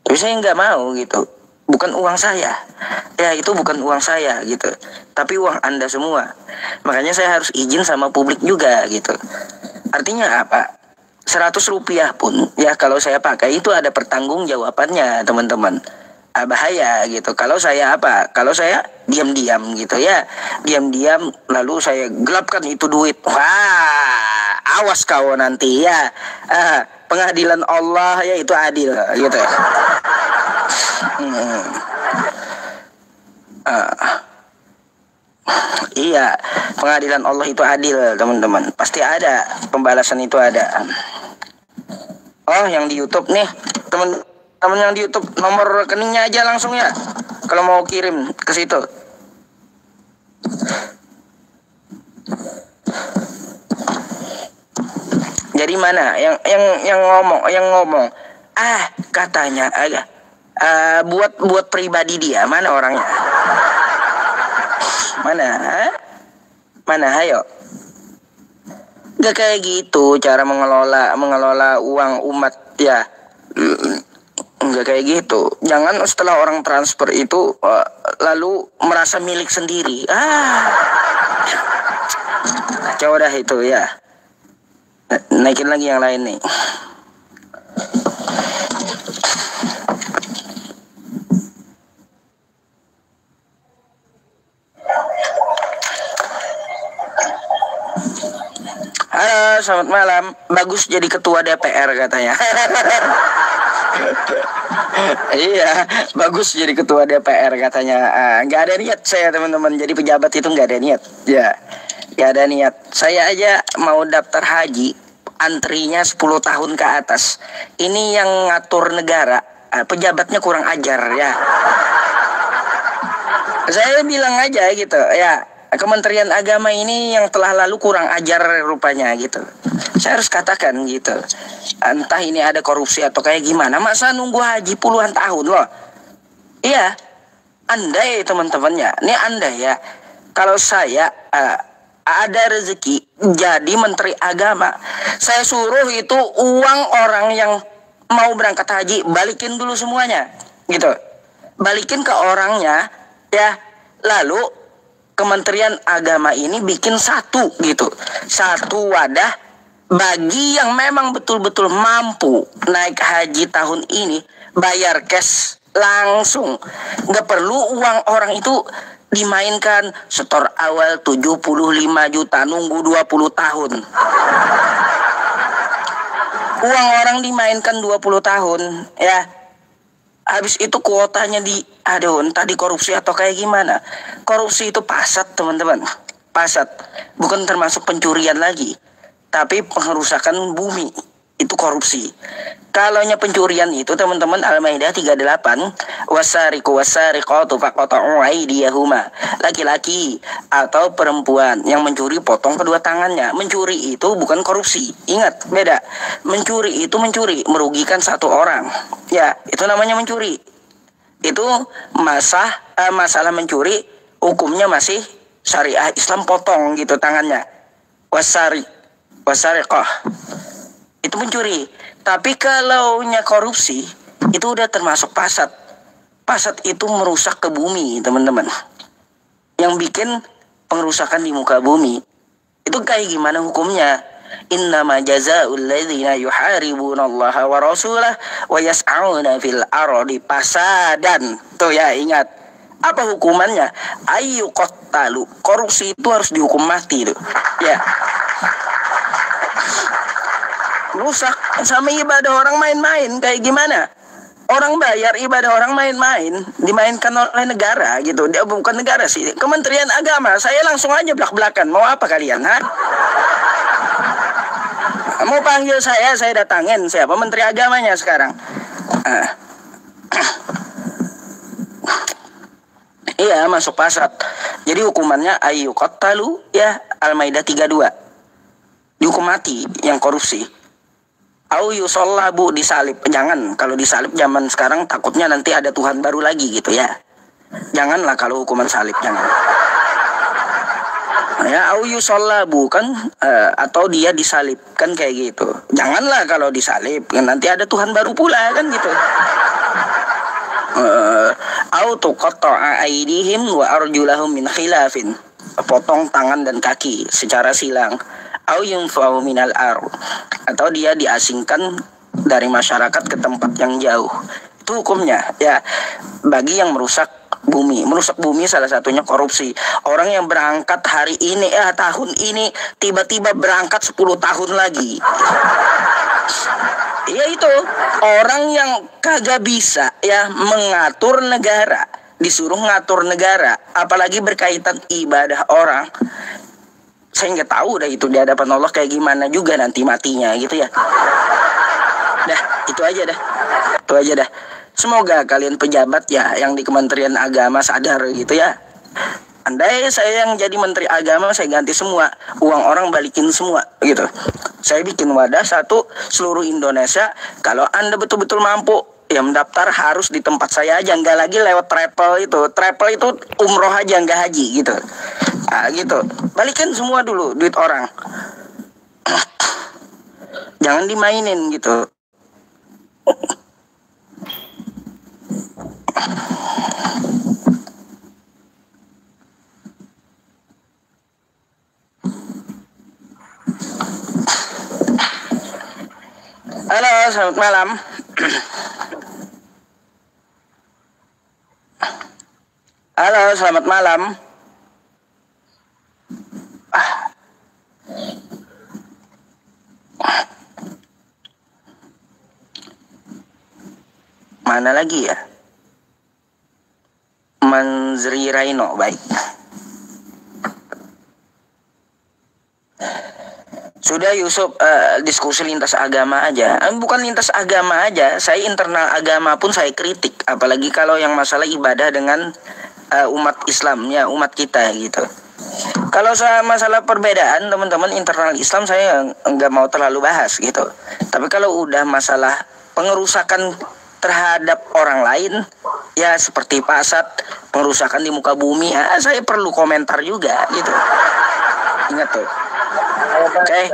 Tapi saya nggak mau gitu. Bukan uang saya. Ya itu bukan uang saya gitu. Tapi uang Anda semua. Makanya saya harus izin sama publik juga gitu. Artinya apa? 100 rupiah pun ya kalau saya pakai itu ada pertanggungjawabannya teman-teman. Bahaya gitu. Kalau saya Kalau saya diam-diam gitu ya. Diam-diam lalu saya gelapkan itu duit. Wah, awas kau nanti ya. Pengadilan Allah ya itu adil gitu. Iya, pengadilan Allah itu adil teman-teman. Pasti ada pembalasan, itu ada. Oh, yang di YouTube nih teman yang di YouTube, nomor rekeningnya aja langsung ya kalau mau kirim ke situ. Jadi mana yang ngomong katanya buat pribadi dia, mana orangnya? Mana ayo. Gak kayak gitu cara mengelola uang umat ya. Enggak kayak gitu. Jangan setelah orang transfer itu lalu merasa milik sendiri. Kacau dah itu ya. Naikin lagi yang lain nih. Halo, selamat malam. Bagus jadi ketua DPR katanya. Iya, bagus jadi ketua DPR katanya. Nggak ada niat saya teman-teman, jadi pejabat itu nggak ada niat. Ya, nggak ada niat. Saya aja mau daftar haji, antrinya 10 tahun ke atas. Ini yang ngatur negara, pejabatnya kurang ajar ya. Saya bilang aja gitu ya, Kementerian Agama ini yang telah lalu kurang ajar rupanya gitu. Saya harus katakan gitu. Entah ini ada korupsi atau kayak gimana, masa nunggu haji puluhan tahun loh. Iya, andai teman-temannya, ini andai ya, kalau saya ada rezeki jadi Menteri Agama, saya suruh itu uang orang yang mau berangkat haji balikin dulu semuanya gitu, balikin ke orangnya ya. Lalu Kementerian Agama ini bikin satu wadah bagi yang memang betul-betul mampu naik haji tahun ini, bayar cash langsung, nggak perlu uang orang itu dimainkan setor awal 75 juta nunggu 20 tahun. Uang orang dimainkan 20 tahun ya. Habis itu kuotanya entah dikorupsi atau kayak gimana. Korupsi itu pasat teman-teman. Pasat. Bukan termasuk pencurian lagi, tapi pengerusakan bumi. Itu korupsi. Kalaunya pencurian itu teman-teman, Al-Maidah 38, wasariqu wasariqatu faqata'u aydiyahuma. Laki-laki atau perempuan yang mencuri potong kedua tangannya. Mencuri itu bukan korupsi. Ingat, beda. Mencuri itu merugikan satu orang. Ya, itu namanya mencuri. Itu masalah mencuri hukumnya masih syariah Islam, potong gitu tangannya. Wasariqah. Itu mencuri. Tapi kalau korupsi itu udah termasuk pasat. Pasat itu merusak ke bumi, teman-teman. Yang bikin pengerusakan di muka bumi. Itu kayak gimana hukumnya? Innama jazaa'ul ladzina yuharibunallaha wa rasulah wa yas'auna fil ardi fasadan. Tuh ya, ingat. Apa hukumannya? Ayyuqattalu. Korupsi itu harus dihukum mati tuh. Ya. Rusak sama ibadah orang main-main kayak gimana? Orang bayar, ibadah orang main-main, dimainkan oleh negara gitu. Dia bukan negara sih, Kementerian Agama. Saya langsung aja belak-belakan. Mau apa kalian, ha? Mau panggil saya datangin. Siapa Menteri Agamanya sekarang? Iya, masuk pasat. Jadi hukumannya ayyuqattalu ya, Al-Maidah 32. Dihukum mati yang korupsi. Au yusallabu, disalib. Jangan, kalau disalib zaman sekarang takutnya nanti ada Tuhan baru lagi gitu ya. Janganlah kalau hukuman salib, jangan. Ya, au yusallabu kan atau dia disalib kan kayak gitu. Janganlah kalau disalib, nanti ada Tuhan baru pula kan gitu. Au tuqatta'a aydihim wa arjulahum min khilafin. Potong tangan dan kaki secara silang. Au yunfa'u minal ardh, atau dia diasingkan dari masyarakat ke tempat yang jauh. Itu hukumnya ya, bagi yang merusak bumi. Merusak bumi salah satunya korupsi. Orang yang berangkat hari ini tahun ini tiba-tiba berangkat 10 tahun lagi. Ya itu orang yang kagak bisa ya mengatur negara, disuruh ngatur negara, apalagi berkaitan ibadah orang. Saya nggak tahu dah itu di hadapan Allah kayak gimana juga nanti matinya gitu ya. Dah, itu aja dah. Semoga kalian pejabat ya yang di Kementerian Agama sadar gitu ya. Andai saya yang jadi Menteri Agama, saya ganti semua. Uang orang balikin semua gitu. Saya bikin wadah satu seluruh Indonesia. Kalau Anda betul-betul mampu, ya mendaftar harus di tempat saya aja. Nggak lagi lewat travel itu. Travel itu umroh aja, nggak haji gitu. Nah, gitu. Balikin semua dulu duit orang. Jangan dimainin gitu. Halo, selamat malam. Halo, selamat malam. Mana lagi ya? Manzri Raino, baik. Sudah Sudah Yusuf, diskusi lintas agama aja. Bukan lintas agama aja, saya internal agama pun saya kritik. Apalagi kalau yang masalah ibadah dengan umat Islam, ya umat kita gitu. Kalau masalah perbedaan teman-teman internal Islam saya nggak mau terlalu bahas gitu. Tapi kalau udah masalah pengerusakan terhadap orang lain, ya seperti pasat, pengerusakan di muka bumi, ya saya perlu komentar juga gitu. Ingat tuh. Oke.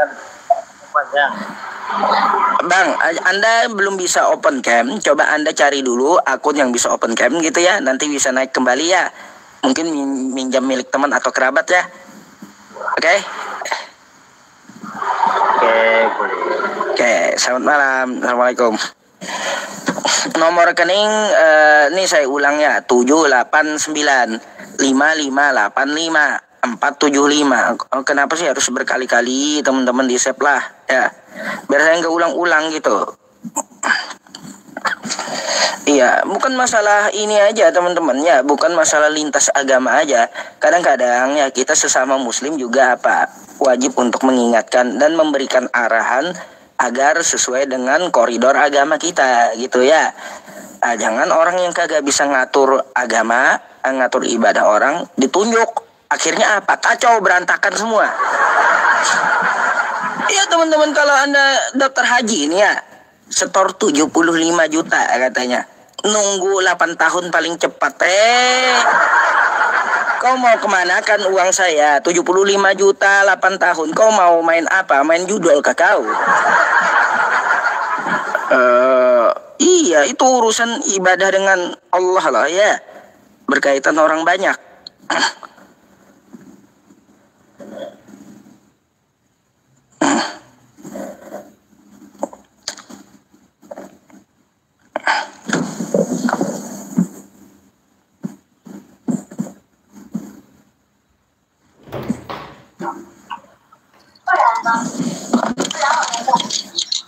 Bang, Anda belum bisa open cam. Coba Anda cari dulu akun yang bisa open cam gitu ya. Nanti bisa naik kembali ya. Mungkin minjam milik teman atau kerabat ya. Oke? Oke, selamat malam. Assalamualaikum. Nomor rekening ini saya ulang ya, 789 5585 475. Kenapa sih harus berkali-kali, teman-teman, di save lah ya, biar saya nggak ulang-ulang gitu. Iya, bukan masalah ini aja teman-teman ya, bukan masalah lintas agama aja. Kadang-kadang ya kita sesama muslim juga wajib untuk mengingatkan dan memberikan arahan agar sesuai dengan koridor agama kita gitu ya. Jangan orang yang kagak bisa ngatur agama, ngatur ibadah orang ditunjuk. Akhirnya apa? Kacau, berantakan semua. Iya teman-teman, kalau Anda daftar haji ini ya, setor 75 juta katanya. Nunggu 8 tahun paling cepat. Kau mau kemana kan uang saya? 75 juta 8 tahun. Kau mau main apa? Main judol kah kau? Iya, itu urusan ibadah dengan Allah lah ya. Berkaitan orang banyak.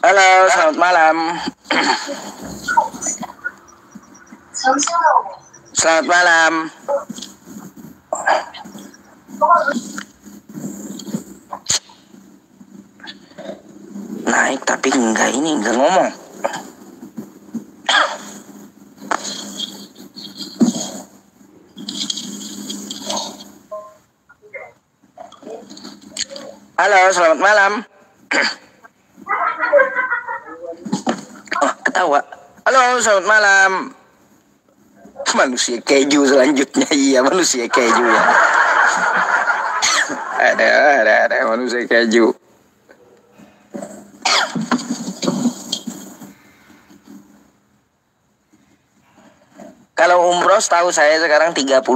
Halo, selamat malam. Selamat malam. Naik tapi enggak ngomong. Halo, selamat malam. Oh, ketawa. Halo, selamat malam. Manusia keju selanjutnya. Iya, manusia keju ya. Ada manusia keju. Kalau umroh setahu saya sekarang 32,5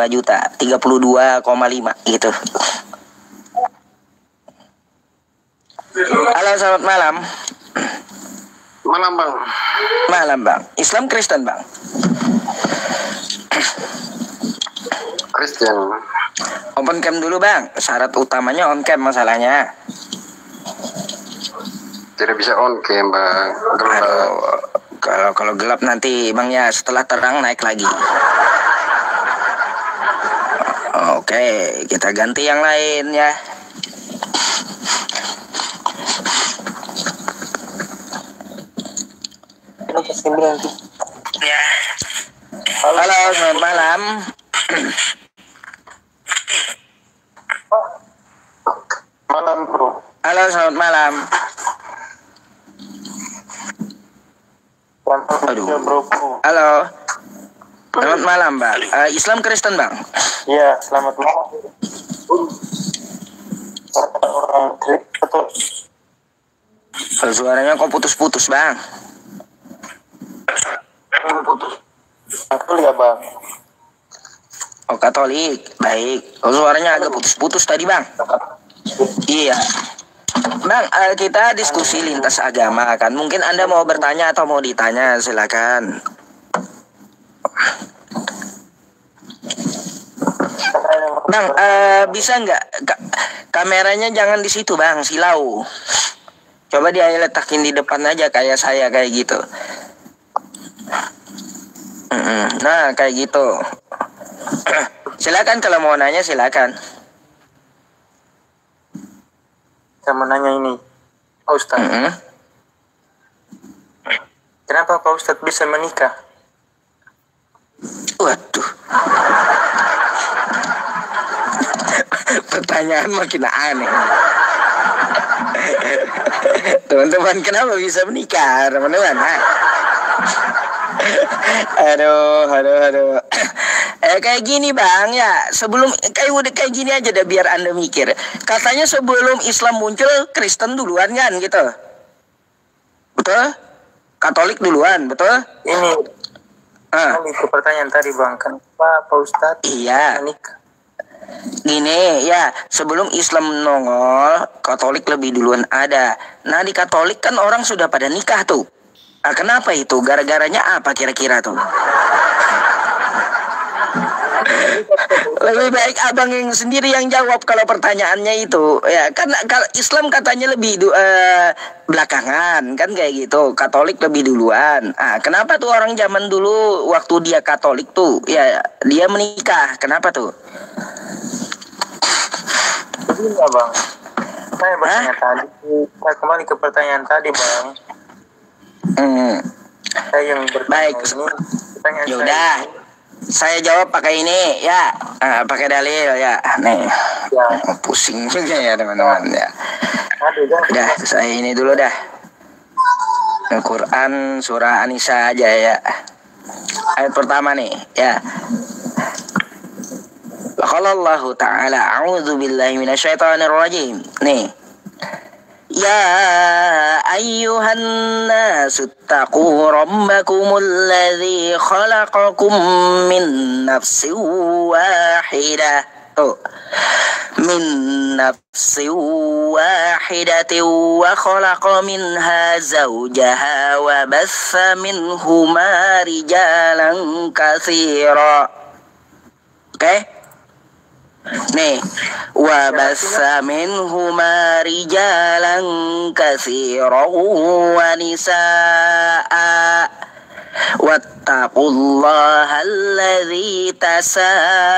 juta. 32,5 gitu. Halo, selamat malam. Malam bang. Malam bang. Islam Kristen bang? Kristen. Open cam dulu bang. Syarat utamanya on cam masalahnya. Tidak bisa on cam bang. Aduh, kalau gelap nanti bang ya, setelah terang naik lagi. Oke, kita ganti yang lain ya. Ya. Halo, selamat malam. Malam bro. Halo, selamat malam. Aduh. Halo. Selamat malam, Bang. Islam Kristen, Bang? Iya, selamat malam. Orang Kristen. Suaranya kok putus-putus, Bang? Aku lihat bang. Oh, Katolik. Baik. Oh, suaranya agak putus-putus tadi, Bang. Iya. Bang, kita diskusi lintas agama kan. Mungkin Anda mau bertanya atau mau ditanya, silakan. Bang, bisa nggak kameranya jangan di situ, Bang, silau. Coba dia letakin di depan aja kayak saya kayak gitu. Nah, kayak gitu. Silakan kalau mau nanya, silakan. Saya menanya ini, Pak Ustadz. Kenapa Pak Ustadz bisa menikah? Waduh. Pertanyaan makin aneh. Teman-teman, kenapa bisa menikah, teman-teman? Aduh. Kayak gini bang ya. Sebelum kayak gini aja deh biar Anda mikir. Katanya sebelum Islam muncul Kristen duluan kan gitu. Betul? Katolik duluan, betul? Ini itu pertanyaan tadi bang. Kenapa Pak Ustadz menikah? Gini ya, sebelum Islam nongol, Katolik lebih duluan ada. Nah di Katolik kan orang sudah pada nikah tuh. Nah, kenapa itu? Gara-garanya apa kira-kira tuh? Lebih baik abang yang sendiri yang jawab kalau pertanyaannya itu. Ya kan kalau Islam katanya lebih belakangan kan kayak gitu. Katolik lebih duluan. Ah, kenapa tuh orang zaman dulu waktu dia Katolik tuh ya dia menikah? Kenapa tuh? Begini ya bang. Saya bertanya tadi. Saya kembali ke pertanyaan tadi bang. Saya yang bertanya ini. Yaudah. Saya jawab pakai ini ya, pakai dalil ya. Nih, pusing juga ya teman-teman ya. Udah, saya ini dulu dah. Al-Quran surah An-Nisa aja ya. Ayat pertama nih ya. Qala Allah Ta'ala, a'udzu billahi minasyaitonir rajim. Nih. Ya ayyuhan nasu taqu rabbakumul ladzi khalaqakum min nafsin wahidah. Min nafsin wahidatin wa khalaqa minha zawjaha wa batha minhuma rijalan katsira. Oke? Nih, wa bassa minhuma rijalan katsiran wa nisaa wattaqullaha alladzi tasaaluna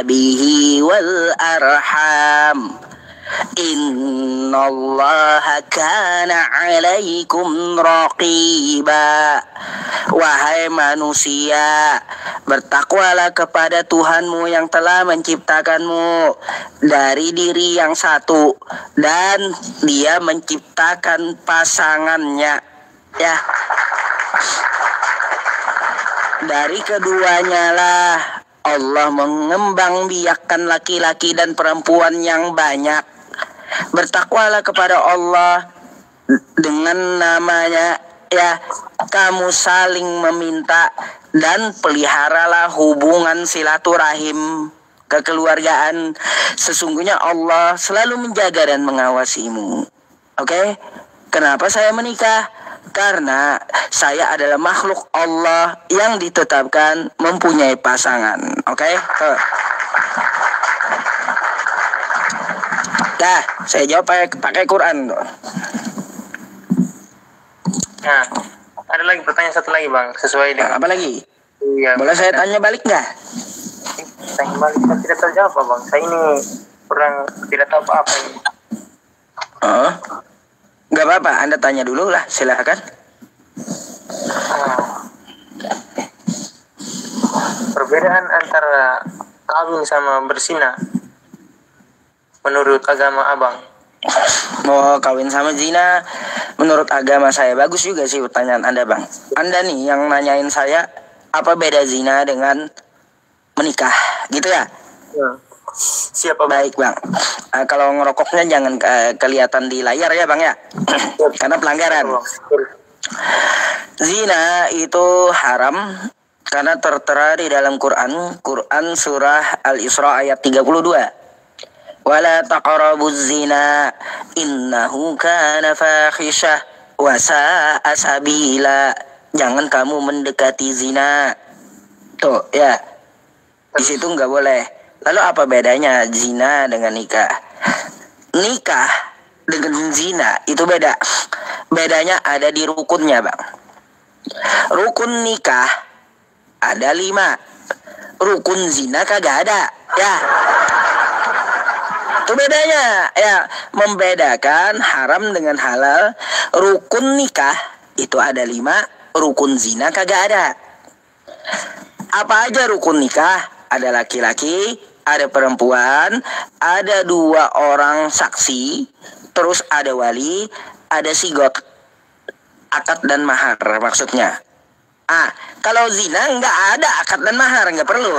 bihi wal arham innallaha kana 'alaikum raqiba. Wahai manusia, bertakwalah kepada Tuhanmu yang telah menciptakanmu dari diri yang satu dan Dia menciptakan pasangannya ya. Dari keduanya lah Allah mengembang biakkan laki-laki dan perempuan yang banyak. Bertakwalah kepada Allah dengan namanya ya, kamu saling meminta dan peliharalah hubungan silaturahim kekeluargaan. Sesungguhnya Allah selalu menjaga dan mengawasimu. Oke? Kenapa saya menikah? Karena saya adalah makhluk Allah yang ditetapkan mempunyai pasangan. Oke? Dah, saya jawab pakai Quran. Nah, ada lagi pertanyaan satu lagi bang, sesuai dengan apa lagi? Iya. Boleh saya tanya balik nggak? Tanya balik, saya tidak terjawab bang. Saya ini kurang tidak tahu apa ini. Oh, nggak apa-apa. Anda tanya dulu lah, silakan. Perbedaan antara kawin sama berzina menurut agama abang? Oh, kawin sama zina menurut agama saya. Bagus juga sih pertanyaan Anda bang. Anda nih yang nanyain saya apa beda zina dengan menikah gitu ya? Siapa bang? Baik bang. Kalau ngerokoknya jangan kelihatan di layar ya bang ya. Karena pelanggaran. Zina itu haram karena tertera di dalam Quran surah Al-Isra ayat 32. Wala taqrabuz zina innahu kana fahisyah wa sa'a sabila. Jangan kamu mendekati zina. Tuh ya. Di situ nggak boleh. Lalu apa bedanya zina dengan nikah? Nikah dengan zina itu beda. Bedanya ada di rukunnya bang. Rukun nikah ada 5. Rukun zina kagak ada ya. Itu bedanya ya, membedakan haram dengan halal. Rukun nikah itu ada 5, rukun zina kagak ada. Apa aja rukun nikah? Ada laki-laki, ada perempuan, ada 2 orang saksi, terus ada wali, ada sigot, akad dan mahar maksudnya. Kalau zina nggak ada akad dan mahar, nggak perlu.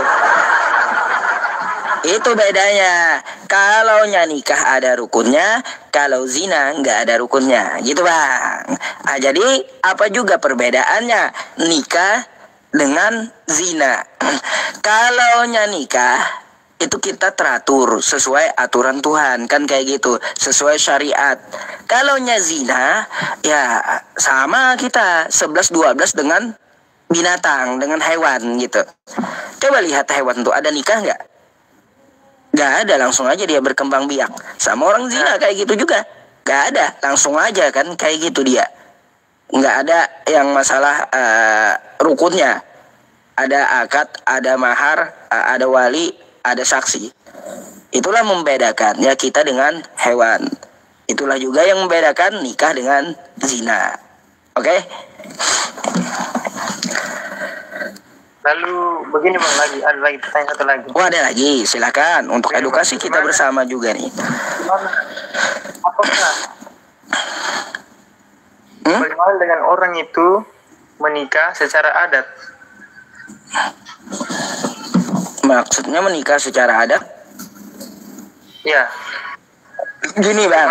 Itu bedanya. Kalau nikah ada rukunnya, kalau zina nggak ada rukunnya, gitu bang. Jadi apa juga perbedaannya nikah dengan zina? Kalau nikah itu kita teratur sesuai aturan Tuhan, kan kayak gitu, sesuai syariat. Kalau zina ya sama kita 11-12 dengan binatang, dengan hewan gitu. Coba lihat hewan tuh, ada nikah nggak? Gak ada, langsung aja dia berkembang biak. Sama orang zina kayak gitu juga. Gak ada, langsung aja kan kayak gitu dia. Gak ada yang masalah rukunnya. Ada akad, ada mahar, ada wali, ada saksi. Itulah membedakan ya kita dengan hewan. Itulah juga yang membedakan nikah dengan zina. Oke? Lalu begini bang, ada lagi pertanyaan satu lagi. Ada lagi, silakan. Untuk edukasi kita bersama juga nih. Apakah bagaimana dengan orang itu menikah secara adat? Maksudnya menikah secara adat? Ya. Gini bang,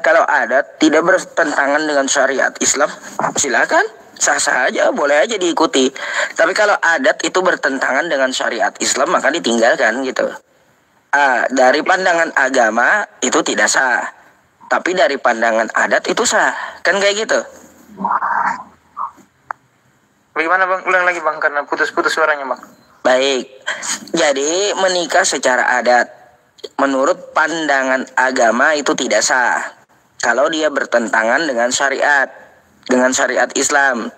kalau adat tidak bertentangan dengan syariat Islam, silakan. Sah-sah aja, boleh aja diikuti. Tapi kalau adat itu bertentangan dengan syariat Islam, maka ditinggalkan gitu. Dari pandangan agama itu tidak sah, tapi dari pandangan adat itu sah, kan kayak gitu. Bagaimana bang? Ulang lagi bang, karena putus-putus suaranya bang. Baik, jadi menikah secara adat menurut pandangan agama itu tidak sah kalau dia bertentangan dengan syariat Islam.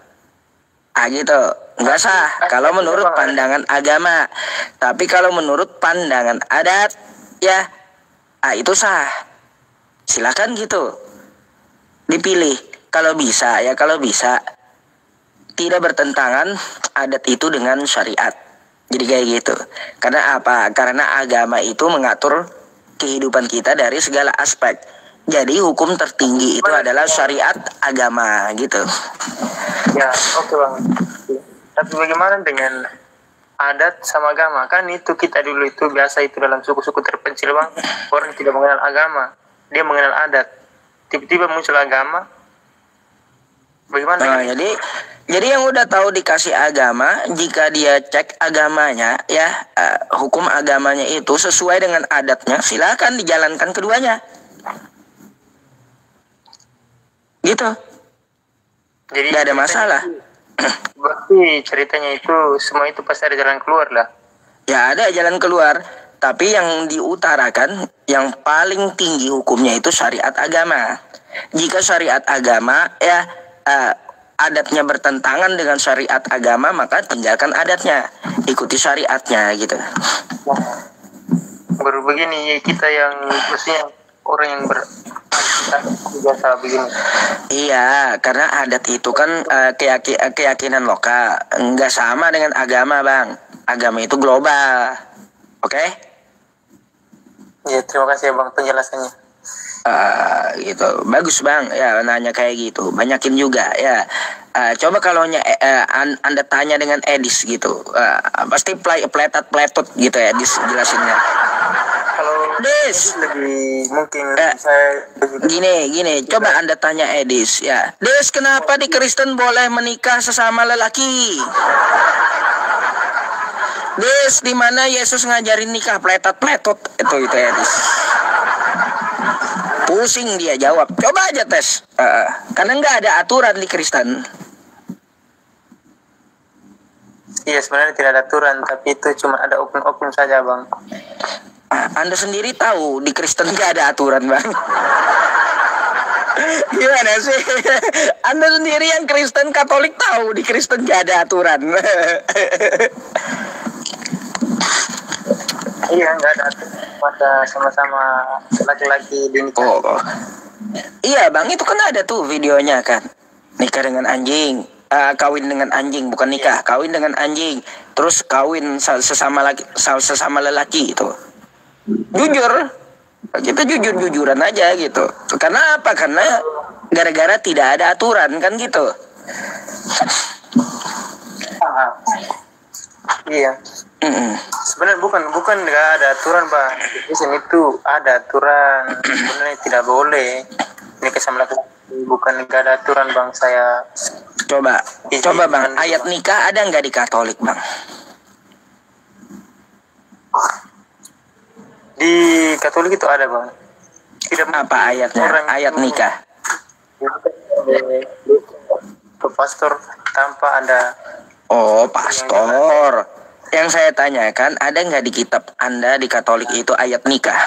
Gitu, nggak sah kalau menurut pandangan agama. Tapi kalau menurut pandangan adat, ya, itu sah. Silakan gitu, dipilih. Kalau bisa, tidak bertentangan adat itu dengan syariat. Jadi kayak gitu. Karena apa? Karena agama itu mengatur kehidupan kita dari segala aspek. Jadi hukum tertinggi itu adalah syariat agama gitu. Ya, oke bang. Tapi bagaimana dengan adat sama agama? Kan itu kita dulu itu biasa itu dalam suku-suku terpencil bang. Orang tidak mengenal agama, dia mengenal adat. Tiba-tiba muncul agama. Bagaimana? Jadi yang udah tahu dikasih agama, jika dia cek agamanya, ya hukum agamanya itu sesuai dengan adatnya, silakan dijalankan keduanya. Gitu. Jadi gak ada masalah. Berarti ceritanya itu semua itu pasti ada jalan keluar lah. Ya ada jalan keluar, tapi yang diutarakan yang paling tinggi hukumnya itu syariat agama. Jika syariat agama ya adatnya bertentangan dengan syariat agama, maka tinggalkan adatnya, ikuti syariatnya gitu. Baru begini kita yang maksudnya orang yang biasa begini. Iya, karena adat itu kan keyakinan lokal, nggak sama dengan agama bang. Agama itu global, oke? Ya, terima kasih ya bang penjelasannya. Gitu, bagus bang. Ya nanya kayak gitu, banyakin juga ya. Coba kalau anda tanya dengan Edis gitu, pasti pletut gitu ya Edis jelasinnya. Kalau Des, lebih mungkin saya gini, coba Anda tanya Edis ya. Des, kenapa di Kristen boleh menikah sesama lelaki? Des, di mana Yesus ngajarin nikah pletut itu Edis. Pusing dia jawab. Coba aja tes. Karena nggak ada aturan di Kristen. Iya, sebenarnya tidak ada aturan, tapi itu cuma ada oknum-oknum saja bang. Anda sendiri tahu di Kristen gak ada aturan bang. Gimana sih? Anda sendiri yang Kristen Katolik tahu di Kristen gak ada aturan. Iya, nggak ada pada sama-sama laki-laki dinikahi. Oh, iya bang, itu kan ada tuh videonya kan, nikah dengan anjing, kawin dengan anjing, bukan nikah, kawin dengan anjing, terus kawin sesama lelaki itu. Jujur, kita jujur-jujuran aja gitu. Karena apa? Karena gara-gara tidak ada aturan kan gitu. Iya. Sebenarnya bukan nggak ada aturan bang. Di sini itu ada aturan. Sebenarnya tidak boleh nikah sama laki-laki. Bukan nggak ada aturan bang. Saya Coba bang, ayat nikah ada nggak di Katolik bang? Di Katolik itu ada bang. Tidak Apa ayatnya? Ayat nikah. Ke pastor tanpa ada. Oh, pastor. Yang saya tanyakan, ada nggak di kitab Anda di Katolik itu ayat nikah?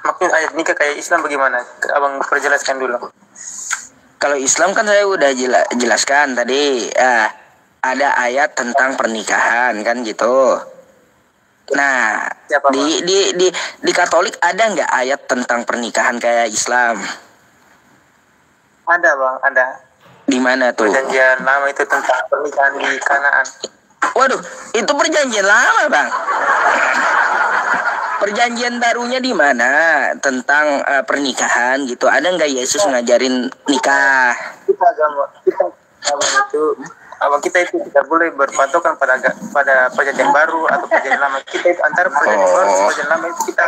Maksudnya ayat nikah kayak Islam bagaimana? Abang perjelaskan dulu. Kalau Islam kan saya udah jelaskan tadi. Ada ayat tentang pernikahan kan gitu. Nah, Siapa, di Katolik ada nggak ayat tentang pernikahan kayak Islam? Ada bang, ada. Di mana tuh? Perjanjian lama itu tentang pernikahan di Kanaan. Waduh, itu perjanjian lama bang. Perjanjian barunya di mana tentang pernikahan gitu? Ada nggak Yesus ngajarin nikah? Kita agama itu kita itu tidak boleh berpatokan pada perjanjian baru atau perjanjian lama. Kita itu antara perjanjian baru dan perjanjian lama itu kita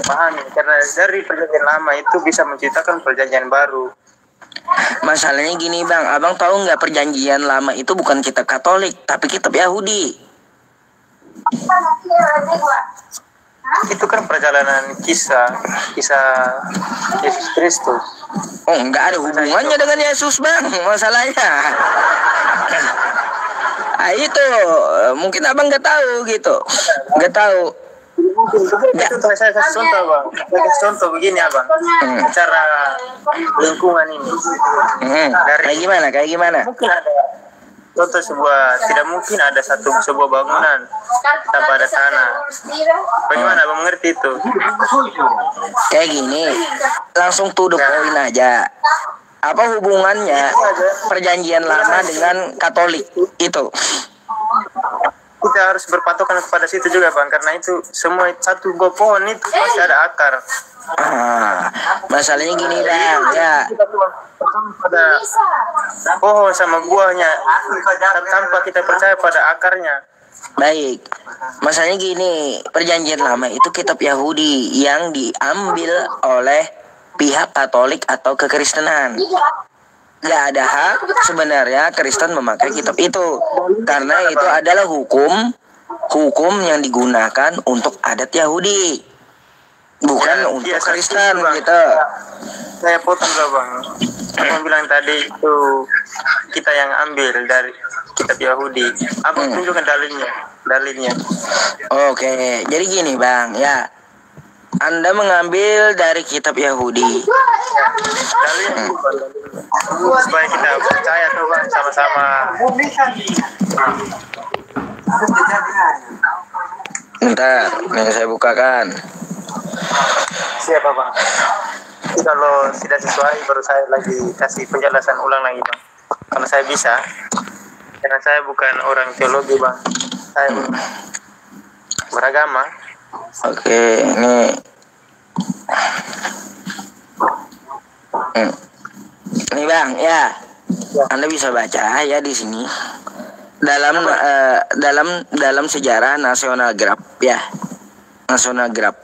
pahami, karena dari perjanjian lama itu bisa menciptakan perjanjian baru. Masalahnya gini bang, abang tahu nggak perjanjian lama itu bukan kitab Katolik, tapi kitab Yahudi. Itu kan perjalanan kisah Yesus Kristus. Oh, nggak ada hubungannya dengan Yesus bang, masalahnya. Itu mungkin abang nggak tahu gitu, nggak tahu. Itu saya kasih contoh bang. Saya kasih contoh begini abang. Cara lingkungan ini. Kayak gimana? Mungkin ada contoh tidak mungkin ada sebuah bangunan tanpa ada tanah. Bagaimana abang mengerti itu? Kayak gini, langsung to the point aja. Apa hubungannya perjanjian lama dengan Katolik itu? Kita harus berpatokan kepada situ juga bang, karena itu semua satu buah pohon itu pasti ada akar. Masalahnya gini bang, ya. Kita pada pohon sama buahnya tanpa kita percaya pada akarnya. Baik, masalahnya gini, perjanjian lama itu kitab Yahudi yang diambil oleh pihak Katolik atau kekristenan. Gak ada hak sebenarnya Kristen memakai kitab itu, karena itu adalah hukum yang digunakan untuk adat Yahudi, bukan untuk Kristen gitu. Saya potong dulu bang. Abang bilang tadi itu kita yang ambil dari kitab Yahudi. Abang tunjukkan dalilnya. Oke, jadi gini bang, ya. Anda mengambil dari kitab Yahudi. Dalilnya supaya kita percaya tuh bang sama-sama. Bentar, ini saya bukakan. Siapa bang? Kalau tidak sesuai baru saya lagi kasih penjelasan ulang lagi bang. Kalau saya bisa, karena saya bukan orang teologi bang. Saya beragama. Oke, ini ini bang, ya. Anda bisa baca ya di sini dalam sejarah National Graph ya. National Graph.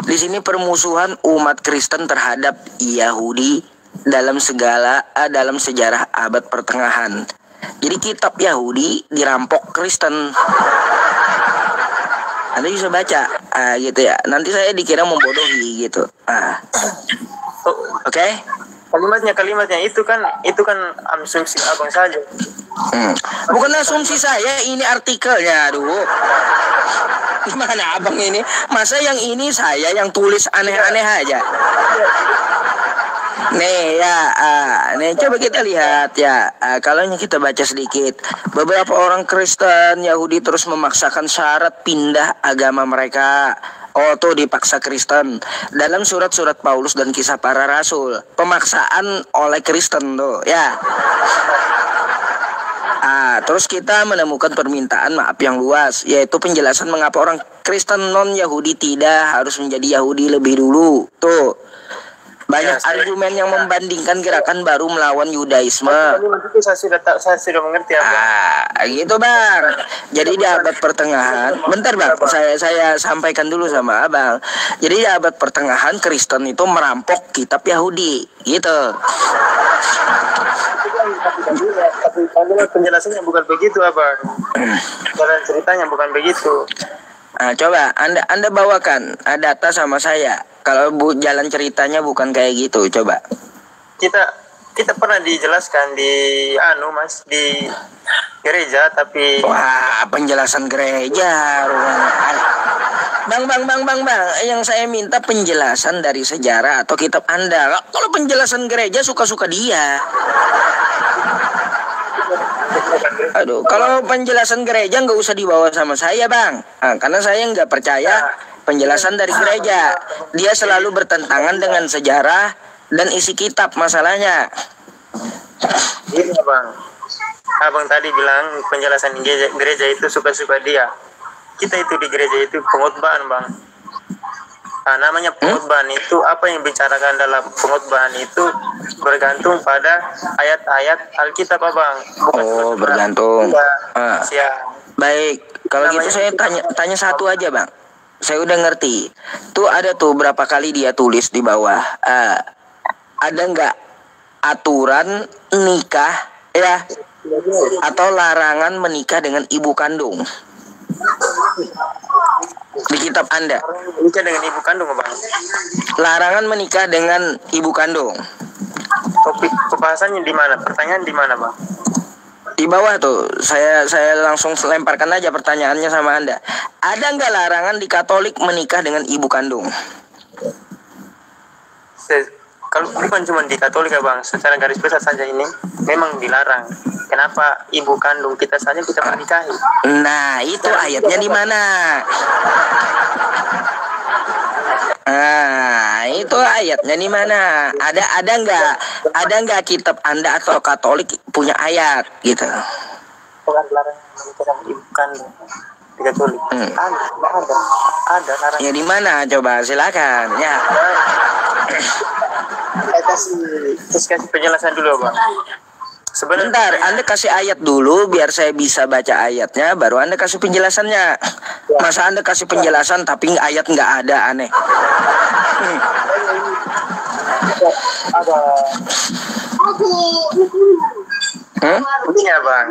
Di sini permusuhan umat Kristen terhadap Yahudi dalam sejarah abad pertengahan. Jadi kitab Yahudi dirampok Kristen. Anda bisa baca gitu ya. Nanti saya dikira membodohi gitu. Oke? Kalimatnya itu kan asumsi abang saja. Bukan asumsi saya, ini artikelnya. Aduh. Gimana abang ini? Masa yang ini saya yang tulis aneh-aneh aja? Nih ya, nih coba kita lihat ya. Kalau kita baca sedikit, beberapa orang Kristen Yahudi terus memaksakan syarat pindah agama mereka. Oh tuh dipaksa Kristen dalam surat-surat Paulus dan kisah para rasul. Pemaksaan oleh Kristen tuh ya. Terus kita menemukan permintaan maaf yang luas, yaitu penjelasan mengapa orang Kristen non-Yahudi tidak harus menjadi Yahudi lebih dulu. Tuh, banyak argumen yang membandingkan gerakan baru melawan Yudaisme. Saya sudah mengerti apa. Gitu bang. Jadi di abad pertengahan, bentar bang, saya sampaikan dulu sama abang. Jadi di abad pertengahan Kristen itu merampok kitab Yahudi, gitu. Tapi penjelasannya bukan begitu abang. Jalan ceritanya bukan begitu. Coba anda bawakan data sama saya. Kalau jalan ceritanya bukan kayak gitu, coba. Kita pernah dijelaskan di Mas di gereja, tapi wah, penjelasan gereja. Bang, yang saya minta penjelasan dari sejarah atau kitab Anda. Kalau penjelasan gereja suka-suka dia. Aduh, kalau penjelasan gereja nggak usah dibawa sama saya, Bang. Karena saya nggak percaya penjelasan dari gereja. Dia selalu bertentangan dengan sejarah dan isi kitab masalahnya. Ini Bang. Abang tadi bilang penjelasan gereja itu suka-suka dia. Kita itu di gereja itu pengkhotbahan, Bang. Namanya pengkhotbahan itu apa yang bicarakan dalam pengkhotbahan itu bergantung pada ayat-ayat Alkitab, Bang. Oh, bergantung. Baik, kalau gitu saya tanya satu aja, Bang. Saya udah ngerti. Tuh ada tuh berapa kali dia tulis di bawah. Ada nggak aturan nikah ya atau larangan menikah dengan ibu kandung di kitab Anda? Menikah dengan ibu kandung, Bang. Larangan menikah dengan ibu kandung. Topik pembahasannya di mana? Pertanyaan di mana, Bang? Di bawah tuh. Saya langsung lemparkan aja pertanyaannya sama Anda. Ada nggak larangan di Katolik menikah dengan ibu kandung? Kalau bukan cuma di Katolik ya, Bang, secara garis besar saja ini memang dilarang. Kenapa ibu kandung kita saja kita menikahi? Nah, itu ayatnya di mana? Itu ayatnya di mana? Ada nggak kitab Anda atau Katolik punya ayat gitu? Bukan dilarang menikah dengan ibu kandung di Katolik. Ada larang. Ya di mana? Coba silakan. Ya. Kasih penjelasan dulu, Bang. Sebenarnya bentar, Anda kasih ayat dulu biar saya bisa baca ayatnya, baru Anda kasih penjelasannya. Masa Anda kasih penjelasan tapi ayat nggak ada, aneh. Ada. Begini ya, Bang.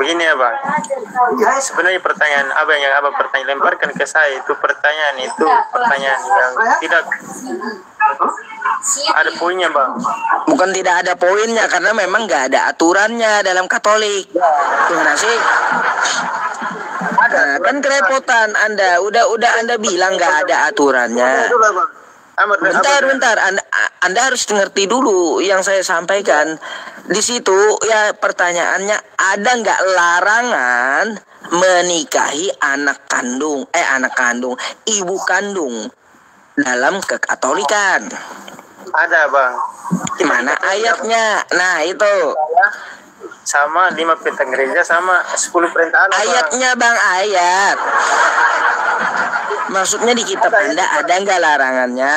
Begini ya, Bang. Sebenarnya pertanyaan yang pertanyaan lemparkan ke saya itu pertanyaan yang tidak ada poinnya, Bang. Bukan tidak ada poinnya, karena memang nggak ada aturannya dalam Katolik. Gimana sih? Kan kerepotan Anda. Udah Anda bilang nggak ada aturannya. Bentar. Anda harus mengerti dulu yang saya sampaikan. Di situ ya pertanyaannya, ada nggak larangan menikahi ibu kandung dalam kekatolikan? Ada, Bang. Mana ayatnya? Nah itu. Sama 5 perintah gereja sama 10 perintah Allah. Ayatnya, Bang, ayat. Maksudnya di kitab Anda ada nggak larangannya?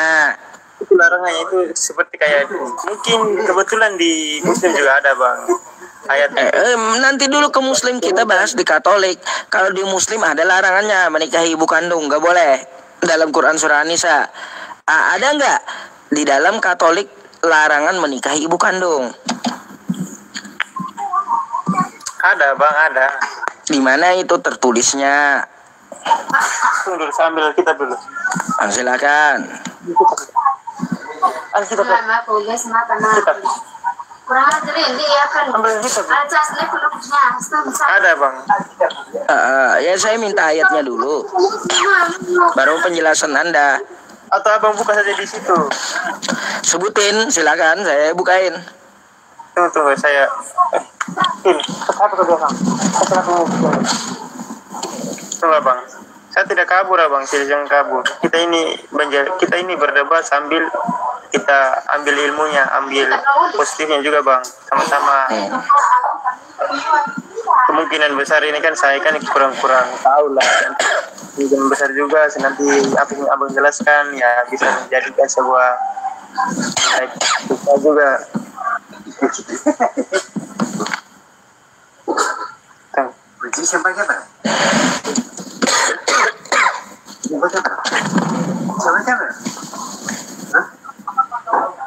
Itu larangannya itu seperti kayak mungkin kebetulan di Muslim juga ada, Bang. Ayatnya. Nanti dulu ke Muslim kita bahas di Katolik. Kalau di Muslim ada larangannya menikahi ibu kandung, nggak boleh. Dalam Quran surah An-Nisa. Ada nggak di dalam Katolik larangan menikahi ibu kandung? Ada, Bang, ada. Di mana itu tertulisnya? Tunggu, sambil kita dulu. Silakan. Ada, Bang. Ya saya minta ayatnya dulu, baru penjelasan Anda. Atau abang buka saja di situ? Sebutin, silakan saya bukain. Tunggu saya. Ini apa ke belakang? Tunggu abang. Saya tidak kabur abang, saya jangan kabur. Kita ini berdebat sambil kita ambil ilmunya, ambil positifnya juga bang. Sama-sama. Kemungkinan besar ini kan saya kan kurang-kurang tahu lah. Kemungkinan besar juga nanti apa yang abang jelaskan ya bisa menjadikan sebuah kita juga. Jadi siapa? Siapa?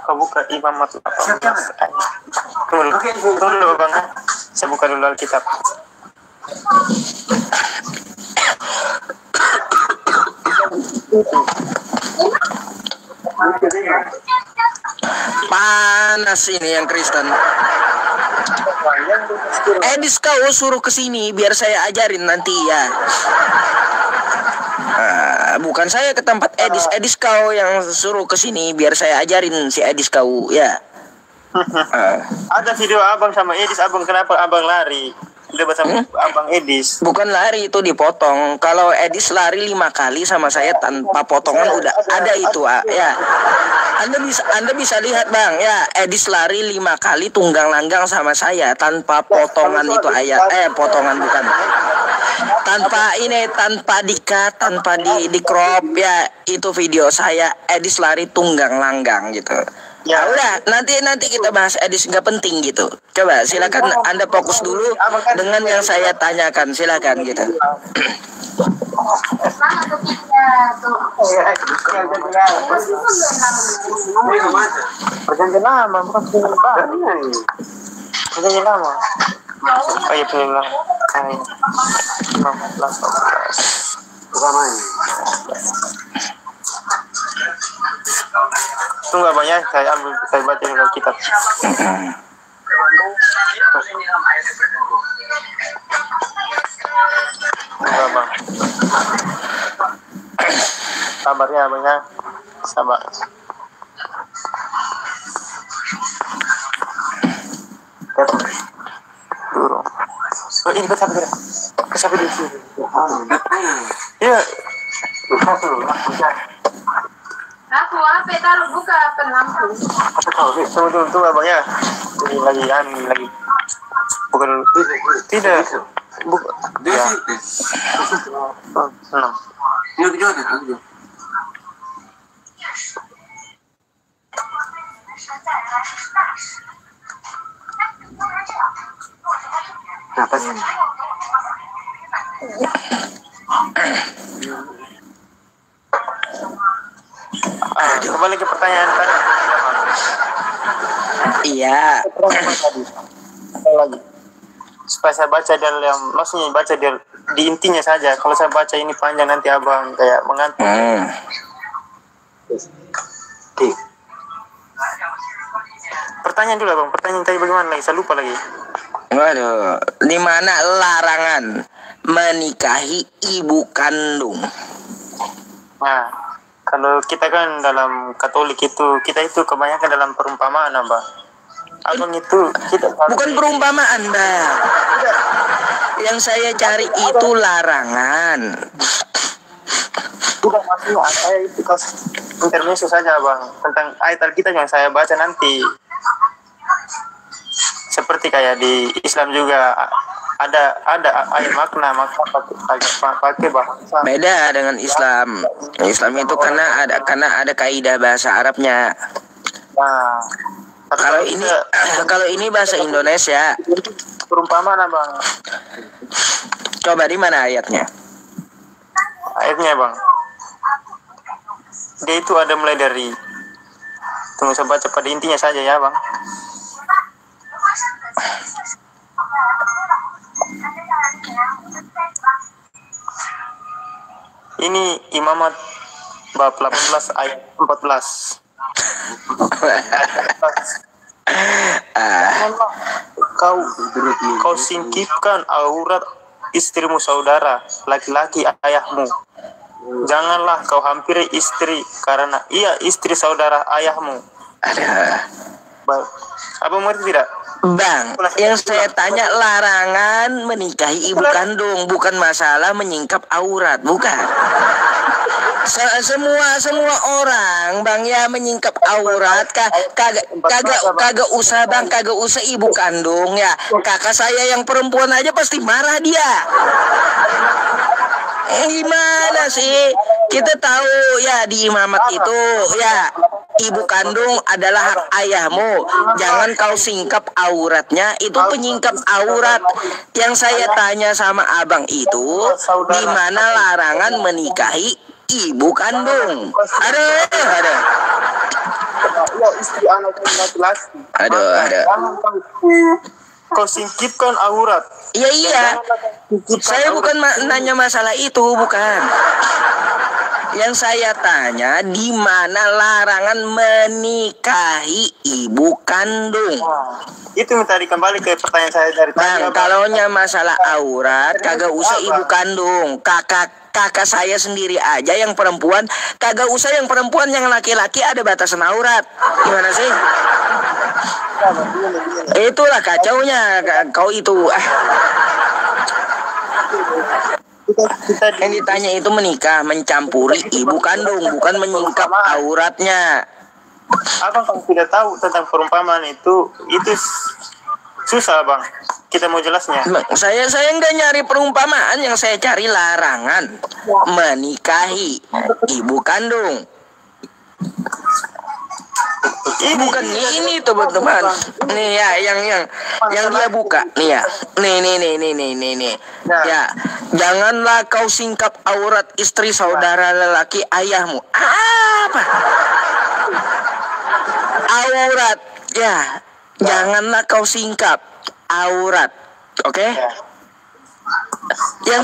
Kau buka Imam 18. Tunggu dulu bang. Saya buka dulu Alkitab. Panas ini yang Kristen. Edis kau suruh kesini biar saya ajarin nanti ya. Bukan saya ke tempat Edis kau yang suruh kesini biar saya ajarin si Edis kau ya. Ada video abang sama Edis, abang kenapa abang lari? Debat sama abang Edis. Bukan lari, itu dipotong. Kalau Edis lari 5 kali sama saya tanpa potongan udah ada itu ya. Anda bisa lihat bang ya, Edis lari 5 kali tunggang langgang sama saya tanpa potongan itu potongan bukan. Tanpa di-cut, tanpa di crop ya, itu video saya Edis lari tunggang langgang gitu. Ya udah, nanti kita bahas Edis, nggak penting gitu. Coba silakan Anda fokus dulu dengan yang saya tanyakan, silakan gitu. Perjanjian lama bukan perjanjian baru. Perjanjian lama. Oh iya perjanjian lama. 15. Tunggu abang ya, saya baca dulu kitab. Tunggu abang. Sabar ya abang ya, sabar. Dulu. Oh, ini kesabar di sini. Iya. Aku apa taruh buka penampung. Tunggu abang ya. Ini lagi. Bukan tidak. Bukan. Ya. 6. Ini juga. Apa sih? Kembali ke pertanyaan tadi. Iya. Lagi. Supaya saya baca maksudnya baca di intinya saja. Kalau saya baca ini panjang nanti abang kayak mengantuk. Pertanyaan dulu abang. Pertanyaan tadi bagaimana lagi? Saya lupa lagi. Waduh, di mana larangan menikahi ibu kandung? Nah, kalau kita kan dalam Katolik kita itu kebanyakan dalam perumpamaan, Abang. Abang itu bukan perumpamaan, Bang. Yang saya cari itu larangan. Bukan maksudnya saya itu intermezzo saja, Bang. Tentang ayat Alkitab yang saya baca nanti. Seperti kayak di Islam juga ada ayat makna pakai bahasa. Beda dengan Islam. Islam itu karena ada kaidah bahasa Arabnya. Nah, kalau ini bahasa Indonesia. Perumpamaan, Bang. Coba di mana ayatnya? Ayatnya, Bang. Dia itu ada mulai dari, tunggu saya baca pada intinya saja ya, Bang. Ini Imamat bab 18 ayat 14. Kau singkipkan aurat istrimu saudara, laki-laki ayahmu. janganlah kau hampiri istri karena ia istri saudara ayahmu. Ada. Baik. Abang mengerti tidak? Bang, yang saya tanya larangan menikahi ibu kandung, bukan masalah menyingkap aurat, bukan. Semua orang bang ya menyingkap aurat, kagak usah bang, kagak usah ibu kandung ya. Kakak saya yang perempuan aja pasti marah dia. Gimana sih? Kita tahu ya di imamat itu ya ibu kandung adalah hak ayahmu. Jangan kau singkap auratnya, itu penyingkap aurat. Yang saya tanya sama abang itu, di mana larangan menikahi ibu kandung? Ada. Ya istri anak laki-laki. Ada. Kau singkipkan aurat. Iya. Saya bukan nanya masalah itu, bukan. Yang saya tanya, di mana larangan menikahi ibu kandung? Itu tadi kembali ke pertanyaan saya dari tadi. Bang, kalaunya masalah aurat, kagak usah ibu kandung. Kakak saya sendiri aja yang perempuan, kagak usah yang perempuan, yang laki-laki ada batasan aurat. Gimana sih? Itulah kacaunya kau itu. Yang ditanya itu menikah, mencampuri ibu kandung, bukan menyingkap auratnya. Abang kalau tidak tahu tentang perumpamaan itu susah bang. Kita mau jelasnya. Saya nggak nyari perumpamaan, yang saya cari larangan menikahi ibu kandung. Bukan ini teman-teman. Nih ya, yang dia buka nih ya. Nih. Ya, janganlah kau singkap aurat istri saudara lelaki ayahmu. Apa? Aurat. Ya, janganlah kau singkap aurat. Oke? Yang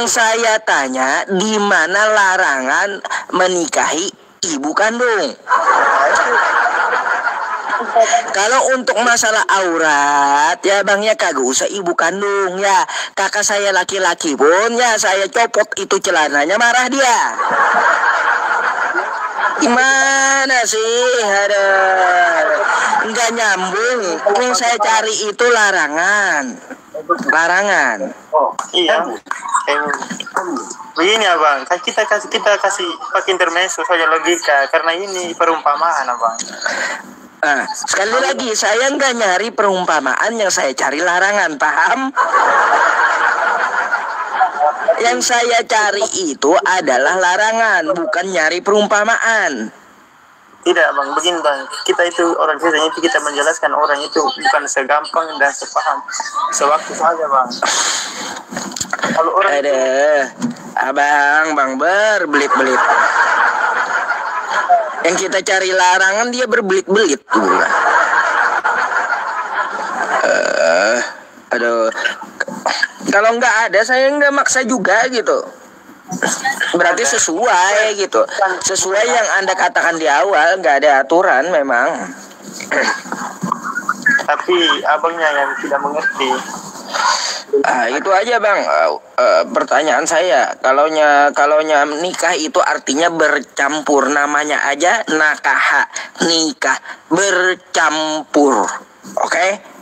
saya tanya, di mana larangan menikahi ibu kandung? Kalau untuk masalah aurat ya bang ya, kagak usah ibu kandung ya. Kakak saya laki-laki pun ya saya copot itu celananya, marah dia. Gimana sih? Ada nggak nyambung. Yang saya cari itu larangan. Iya. Begini abang, kan kita kasih pakai intermezzo saja logika, karena ini perumpamaan abang. Nah, sekali lagi saya nggak nyari perumpamaan, yang saya cari larangan, paham? Yang saya cari itu adalah larangan, bukan nyari perumpamaan. Tidak bang, begini bang, kita itu orang biasanya itu kita menjelaskan orang itu bukan segampang dan sepaham sewaktu saja bang. Kalau orang abang berbelit-belit. Yang kita cari larangan dia berbelit-belit tuh. Kalau nggak ada saya nggak maksa juga gitu. Berarti sesuai gitu, sesuai yang Anda katakan di awal, nggak ada aturan memang. Tapi abangnya yang tidak mengerti. Itu aja bang. Pertanyaan saya, kalaunya nikah itu artinya bercampur, namanya aja nakaha, nikah bercampur, oke?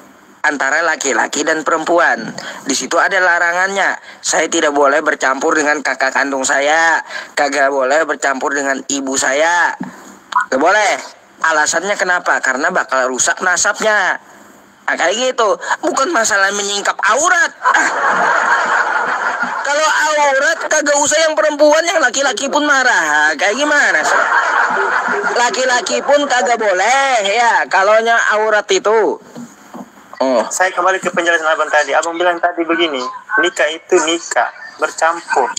Antara laki-laki dan perempuan. Di situ ada larangannya. Saya tidak boleh bercampur dengan kakak kandung saya, kagak boleh bercampur dengan ibu saya, gak boleh. Alasannya kenapa? Karena bakal rusak nasabnya. Kayak gitu. Bukan masalah menyingkap aurat. Kalau aurat kagak usah yang perempuan, yang laki-laki pun marah. Kayak gimana sih? Laki-laki pun kagak boleh ya kalaunya aurat itu. Saya kembali ke penjelasan abang tadi. Abang bilang tadi begini, nikah itu nikah bercampur.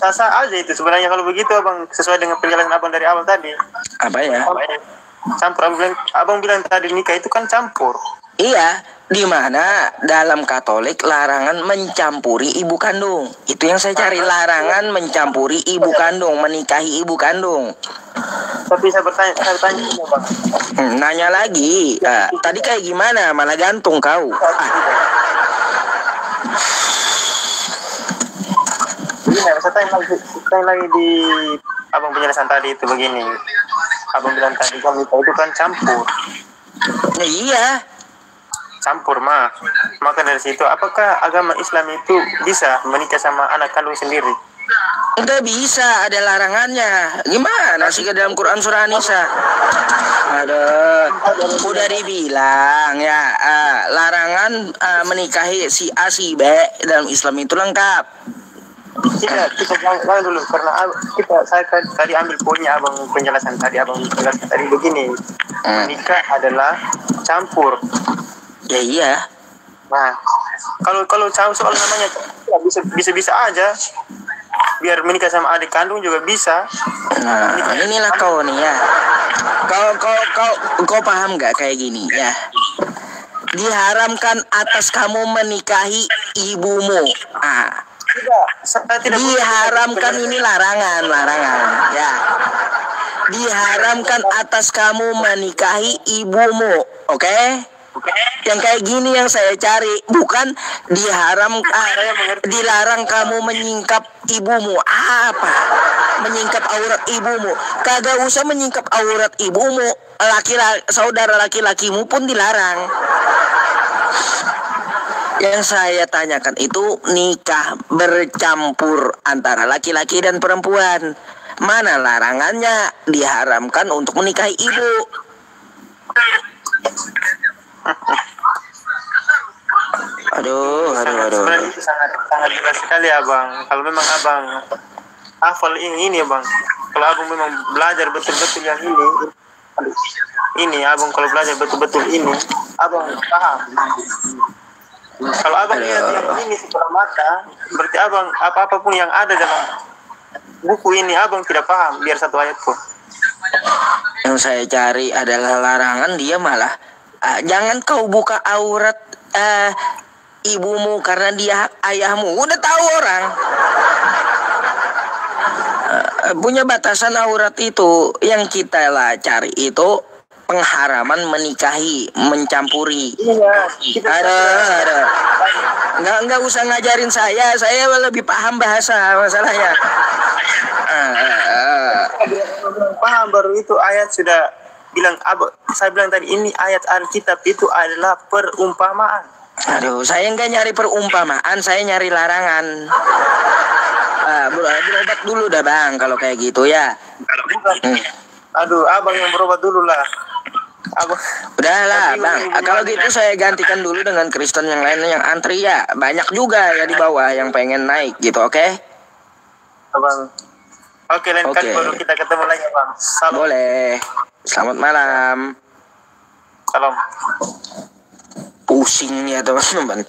Sasa aja itu sebenarnya kalau begitu abang, sesuai dengan penjelasan abang dari awal tadi. Apa ya? Campur. Abang bilang tadi nikah itu kan campur. Iya, di mana dalam Katolik larangan mencampuri ibu kandung. Itu yang saya cari, larangan mencampuri ibu kandung, menikahi ibu kandung. Tapi saya bertanya bang. Nanya lagi. Tadi kayak gimana? Malah gantung kau. saya tanya lagi di abang penjelasan tadi itu begini. Abang bilang tadi kan itu kan campur. Ya, iya. Campur mah. Maka dari situ apakah agama Islam itu bisa menikah sama anak kandung sendiri? Enggak bisa, ada larangannya. Gimana sih ke dalam Quran surah An-Nisa? Aduh, udah dibilang ya, larangan menikahi si A si B dalam Islam itu lengkap. Kita jangan dulu karena saya tadi ambil poinnya abang penjelasan tadi begini. Menikah adalah campur. Ya iya. Nah, kalau soal namanya bisa aja. Biar menikah sama adik kandung juga bisa. Nah, inilah kau nih ya. Kau paham nggak kayak gini ya? Diharamkan atas kamu menikahi ibumu. Tidak diharamkan, ini larangan ya. Diharamkan atas kamu menikahi ibumu, oke? Yang kayak gini yang saya cari, bukan dilarang kamu menyingkap ibumu. Apa? Menyingkap aurat ibumu. Kagak usah menyingkap aurat ibumu. Saudara laki-lakimu pun dilarang. Yang saya tanyakan itu nikah bercampur antara laki-laki dan perempuan. Mana larangannya diharamkan untuk menikahi ibu? Aduh. Sangat jelas sekali abang. Kalau memang abang hafal ini abang. Kalau abang memang belajar betul-betul yang ini abang kalau belajar betul-betul ini, abang paham. Kalau abang lihat yang ini sebelah mata, berarti abang apapun yang ada dalam buku ini abang tidak paham, biar satu ayat pun. Yang saya cari adalah larangan, dia malah jangan kau buka aurat ibumu karena dia ayahmu. Udah tahu orang. Punya batasan aurat itu. Yang kita lah cari itu pengharaman menikahi, mencampuri. Iya. Ada. Nggak usah ngajarin saya lebih paham bahasa masalahnya. Paham baru itu ayat sudah bilang saya bilang tadi ini ayat Alkitab itu adalah perumpamaan. Aduh, saya nggak nyari perumpamaan, saya nyari larangan. Berobat dulu dah bang, kalau kayak gitu ya. Aduh, abang yang berobat dulu lah. Udahlah bang, kalau gitu saya gantikan dulu dengan Kristen yang lain yang antri ya. Banyak juga ya di bawah yang pengen naik gitu, oke? Abang. Oke, lain kali baru kita ketemu lagi bang. Salam. Boleh. Selamat malam. Salam. Pusingnya teman-teman.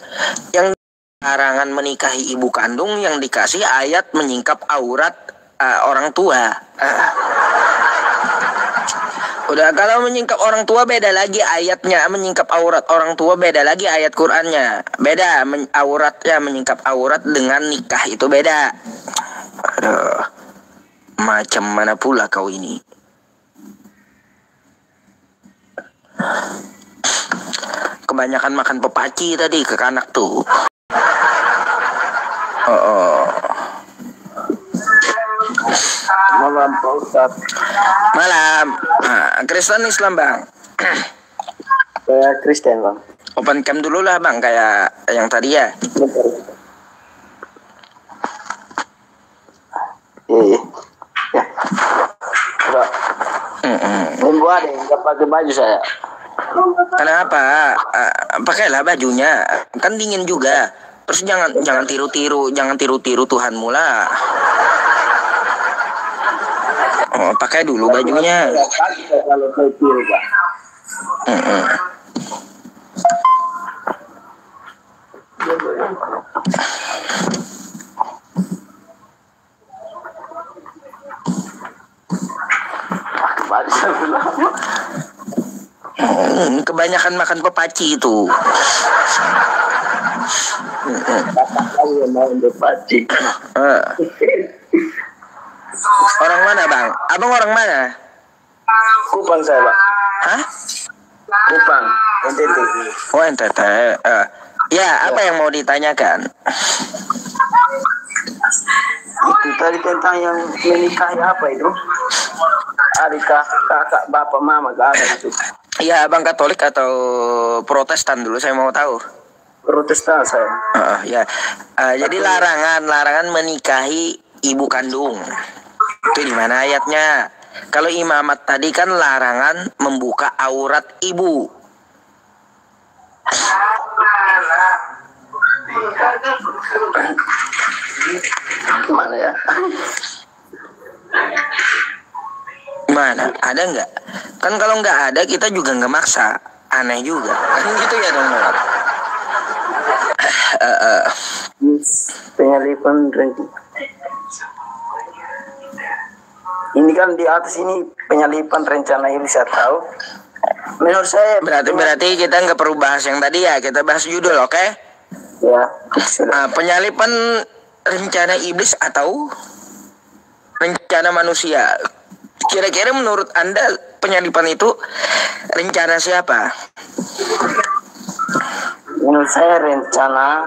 Yang larangan menikahi ibu kandung yang dikasih ayat menyingkap aurat orang tua. Udah, kalau menyingkap orang tua beda lagi ayatnya, menyingkap aurat orang tua beda lagi ayat Qur'annya. Beda, auratnya menyingkap aurat dengan nikah itu beda. Aduh, macam mana pula kau ini? Kebanyakan makan pepaci tadi ke anak tuh. Malam Pak Ustadz. Malam. Kristen Islam bang. Saya Kristen bang. Open cam dulu lah bang, kayak yang tadi ya. Iya. Ya. Udah. Membuat nggak pakai baju saya. Kenapa? Pakailah bajunya, kan dingin juga. Terus jangan tiru-tiru Tuhanmu lah. Pakai dulu bajunya. Kalau saya tiru pak. Kebanyakan makan pepaci itu. Orang mana bang? Abang orang mana? Kupang saya pak. Hah? Kupang. NTT. Oh NTT. Ya, apa yang mau ditanyakan? Itu tadi tentang yang menikahi apa itu? Adikah, kakak, bapak, mama, gak ada itu. Iya, Abang Katolik atau Protestan dulu saya mau tahu. Protestan saya. Ya. Jadi larangan menikahi ibu kandung. Itu di mana ayatnya? Kalau imamat tadi kan larangan membuka aurat ibu. Mana ya? Mana? Ada nggak? Kan kalau nggak ada kita juga nggak maksa. Aneh juga. Kan gitu ya teman-teman. Penyalipan ini kan di atas ini penyalipan rencana ini saya tahu. Menurut saya berarti kita nggak perlu bahas yang tadi ya. Kita bahas judul, oke? Ya. Penyalipan rencana iblis atau rencana manusia. Kira-kira menurut Anda penyalipan itu rencana siapa? Menurut saya rencana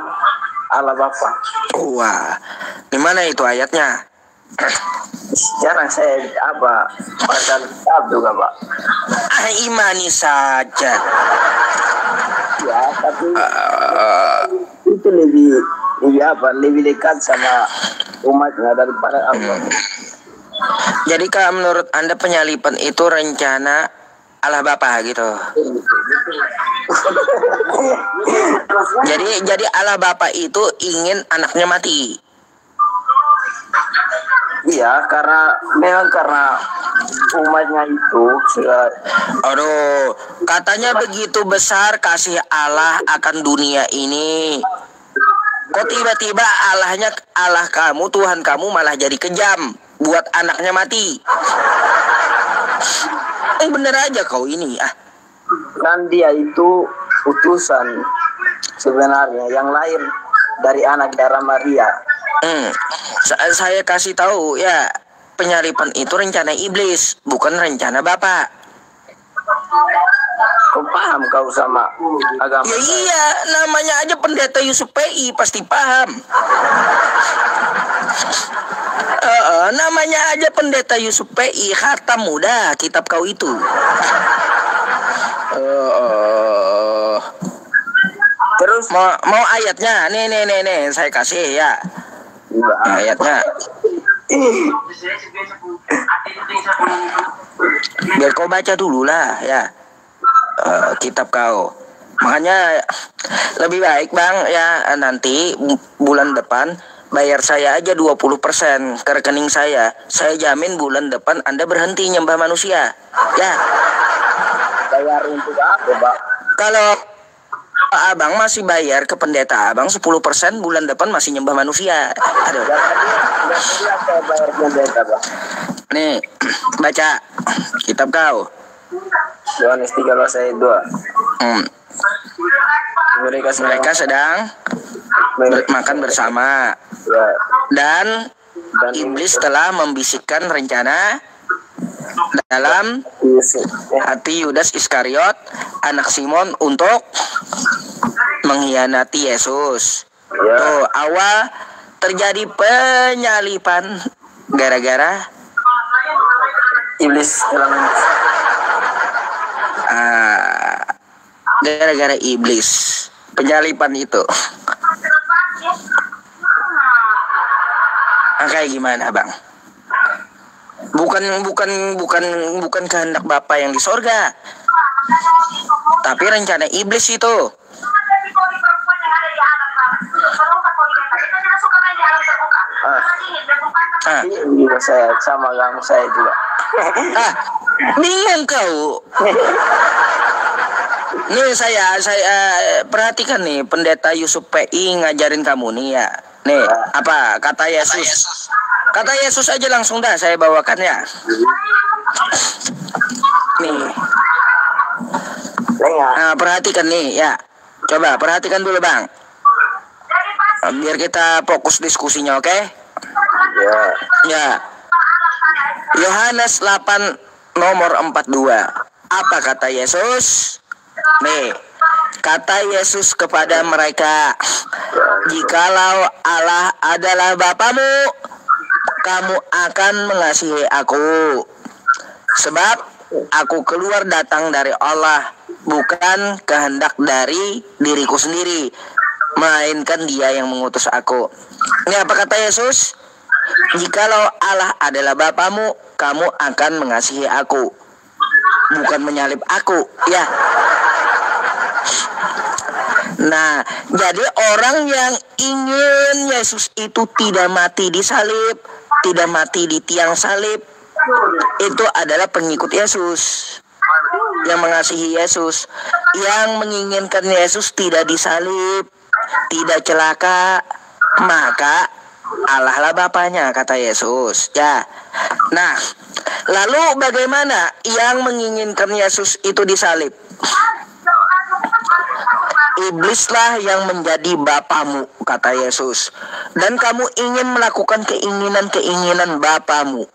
Allah Bapa. Wah, di mana itu ayatnya? Jarang saya baca kitab juga, Pak. Imani saja. Ya, tapi itu lebih dekat sama umatnya daripada Allah. Jadi kalau menurut Anda penyalipan itu rencana Allah Bapa gitu. Jadi Allah Bapa itu ingin anaknya mati. Iya, karena umatnya itu sudah. Aduh, katanya begitu besar kasih Allah akan dunia ini. Kok tiba-tiba Allah kamu, Tuhan kamu malah jadi kejam buat anaknya mati. Bener aja kau ini. Kan dia itu utusan sebenarnya yang lahir dari anak darah Maria. Saya kasih tahu ya, penyalipan itu rencana iblis, bukan rencana Bapak. Kau paham kau sama agama? Ya iya, namanya aja pendeta Yusuf PI pasti paham. Namanya aja pendeta Yusuf PI, khatam muda kitab kau itu. Terus mau ayatnya? Nih, saya kasih ya. Ayatnya. Biar kau baca dulu lah ya. Kitab kau. Makanya lebih baik Bang ya, nanti bulan depan bayar saya aja 20% ke rekening saya. Saya jamin bulan depan Anda berhenti nyembah manusia. Ya. Bayar untuk apa, Pak? Kalau Abang masih bayar ke pendeta Abang 10%, bulan depan masih nyembah manusia. Aduh. Saya bayar pendeta, Pak. Nih, baca kitab kau. Yohanes 13 ayat 2. Mereka sedang makan bersama. Ya. Dan iblis telah membisikkan rencana dalam hati Yudas Iskariot, anak Simon, untuk mengkhianati Yesus. Ya. Tuh, awal terjadi penyalipan gara-gara iblis dalam gara-gara iblis penyalipan itu. Kayak gimana Bang? Bukan kehendak Bapa yang di sorga, tapi rencana iblis itu. Juga saya sama kamu saya juga. Bingung kau. Nih saya perhatikan nih, pendeta Yusuf PI ngajarin kamu nih ya. Nih, apa kata Yesus? Kata Yesus aja langsung dah saya bawakan ya. Nih. Nah, perhatikan nih ya. Coba perhatikan dulu Bang. Biar kita fokus diskusinya, oke? Ya. Yohanes 8 nomor 42. Apa kata Yesus? Nih, kata Yesus kepada mereka, jikalau Allah adalah Bapamu, kamu akan mengasihi aku. Sebab aku keluar datang dari Allah, bukan kehendak dari diriku sendiri, melainkan Dia yang mengutus aku. Ini apa kata Yesus? Jikalau Allah adalah Bapamu, kamu akan mengasihi aku, bukan menyalib aku, ya. Nah, jadi orang yang ingin Yesus itu tidak mati di salib, tidak mati di tiang salib, itu adalah pengikut Yesus, yang mengasihi Yesus, yang menginginkan Yesus tidak disalib, tidak celaka, maka Allah lah Bapaknya, kata Yesus, ya. Nah, lalu bagaimana yang menginginkan Yesus itu disalib? Iblislah yang menjadi bapamu, kata Yesus. Dan kamu ingin melakukan keinginan-keinginan bapamu.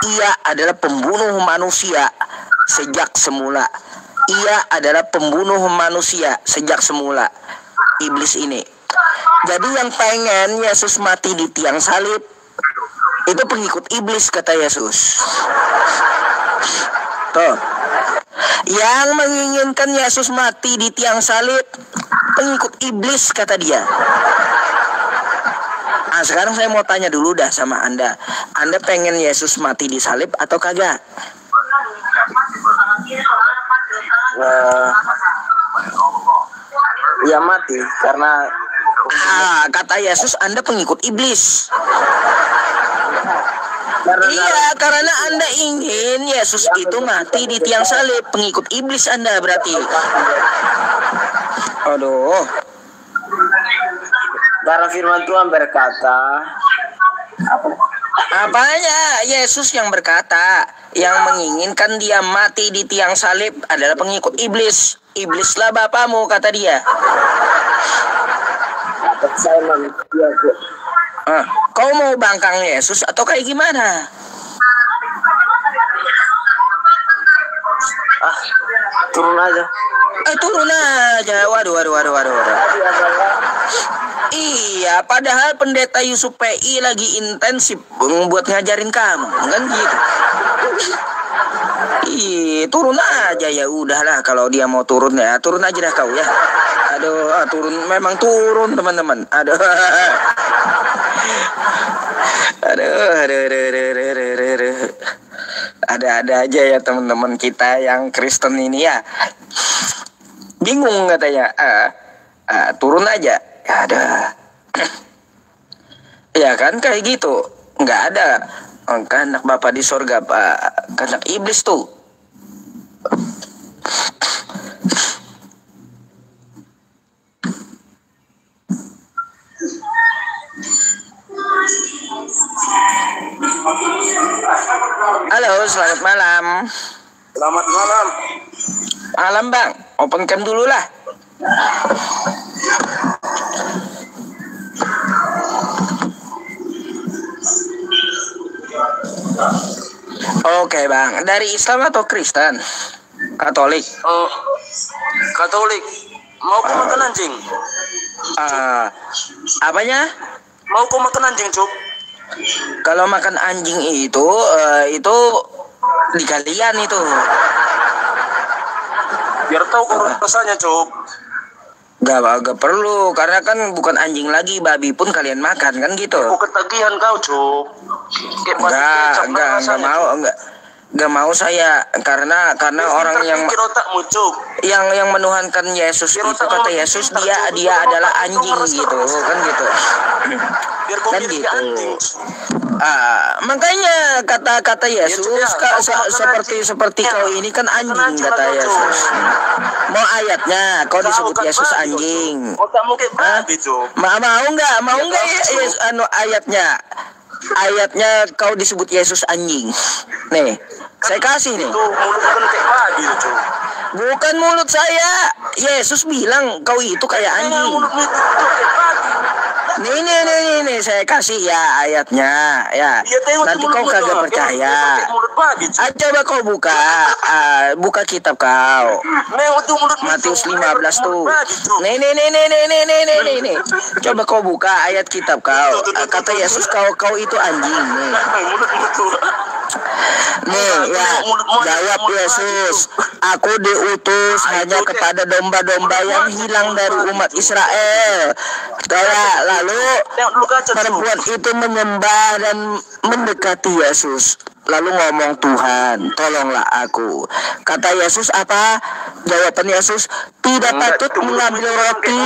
Ia adalah pembunuh manusia sejak semula. Ia adalah pembunuh manusia sejak semula. Iblis ini. Jadi yang pengen Yesus mati di tiang salib, itu pengikut iblis, kata Yesus. Tuh. Yang menginginkan Yesus mati di tiang salib, pengikut iblis, kata dia. Nah, sekarang saya mau tanya dulu dah sama Anda. Anda pengen Yesus mati di salib atau kagak? Ya mati, karena Kata Yesus Anda pengikut iblis. Iya, karena Anda ingin Yesus itu mati di tiang salib, pengikut iblis Anda berarti. Aduh. karena firman Tuhan berkata, Apanya? Yesus yang berkata, yang menginginkan dia mati di tiang salib adalah pengikut iblis. Iblislah bapamu, kata dia. saya manusia. Kau mau bangkang Yesus atau kayak gimana? Turun aja. Turun aja. Waduh. Iya, padahal pendeta Yusuf PI lagi intensif buat ngajarin kamu, kan gitu. Turun aja, ya udahlah, kalau dia mau turun ya turun aja dah kau ya. Aduh, turun, memang turun teman-teman. Aduh. Ada-ada aja ya teman-teman kita yang Kristen ini ya. Bingung katanya. Turun aja. Ya ada. Ya kan kayak gitu. Nggak ada. Anak Bapa di sorga, anak iblis tuh. Halo, selamat malam. Selamat malam. Malam bang, open cam dulu lah. Oke bang, dari Islam atau Kristen? Katolik? Oh, Katolik. Mau kau makan anjing? Apanya? Mau kau makan anjing, Cuk? Kalau makan anjing itu di kalian itu. Biar tahu kau rasanya, Cuk. Gak perlu, karena kan bukan anjing lagi, babi pun kalian makan kan gitu. Kau ketagihan kau, Cuk. Gak mau saya, karena orang yang menuhankan Yesus itu, kata Yesus dia adalah anjing gitu kan gitu. Kan gitu. Makanya kata Yesus seperti kau ini kan anjing, kata Yesus. Mau ayatnya kau disebut Yesus anjing? Mau nggak ayatnya kau disebut Yesus anjing? Nih, saya kasih nih. Bukan mulut saya. Yesus bilang kau itu kayak anjing. Nih, saya kasih ya ayatnya ya. Nanti kau kagak percaya. Coba kau buka kitab kau. Matius 15 tuh. Nih. Coba kau buka ayat kitab kau. Kata Yesus kau itu anjing nih. Nih ya, jawab Yesus, aku diutus hanya kepada domba-domba yang hilang dari umat Israel. Lalu perempuan itu menyembah dan mendekati Yesus. Lalu ngomong, Tuhan, tolonglah aku. Kata Yesus apa? Jawaban Yesus, tidak patut mengambil roti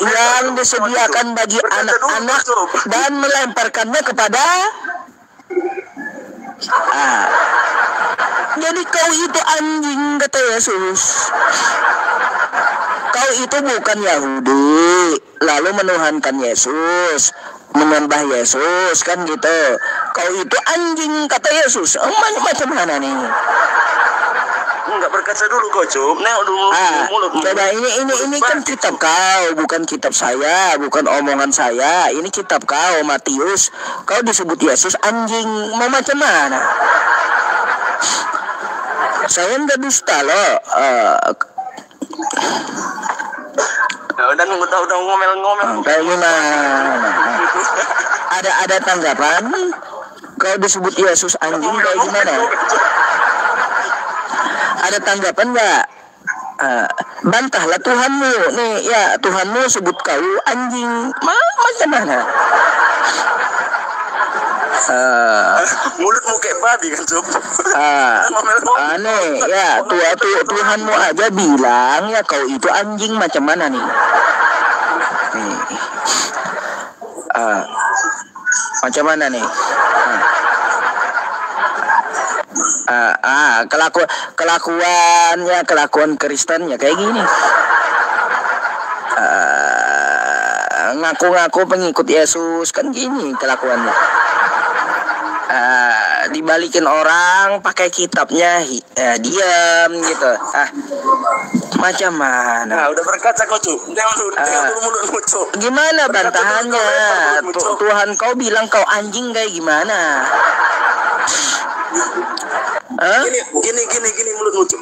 yang disediakan bagi anak-anak dan melemparkannya kepada... Jadi kau itu anjing, kata Yesus. Kau itu bukan Yahudi, lalu menuhankan Yesus, menyembah Yesus, kan gitu. Kau itu anjing, kata Yesus. Macam mana nih? Enggak berkaca dulu kau, Cum. Nengok dulu mulut. Coba ini kan kitab kau, bukan kitab saya, bukan omongan saya. Ini kitab kau, Matius. Kau disebut Yesus anjing, mau macam mana? Saya enggak dusta loh. Udah ngomel-ngomel. Kayak gimana? Ada tanggapan? Kau disebut Yesus anjing kayak gimana? Ada tanggapan nggak? Bantahlah Tuhanmu nih ya, Tuhanmu sebut kau anjing. Macam mana? Mulutmu kayak babi kan, Cum. Aneh ya, Tuhanmu aja bilang ya kau itu anjing, macam mana nih? Macam mana nih? Kelakuan Kristen ya kayak gini. Ngaku-ngaku pengikut Yesus kan gini kelakuannya. Dibalikin orang pakai kitabnya, diam gitu. Macam mana? Udah berkaca kau, Cum. Gimana bantahannya? Tuhan kau bilang kau anjing kayak gimana? Gini mulutmu, Cum.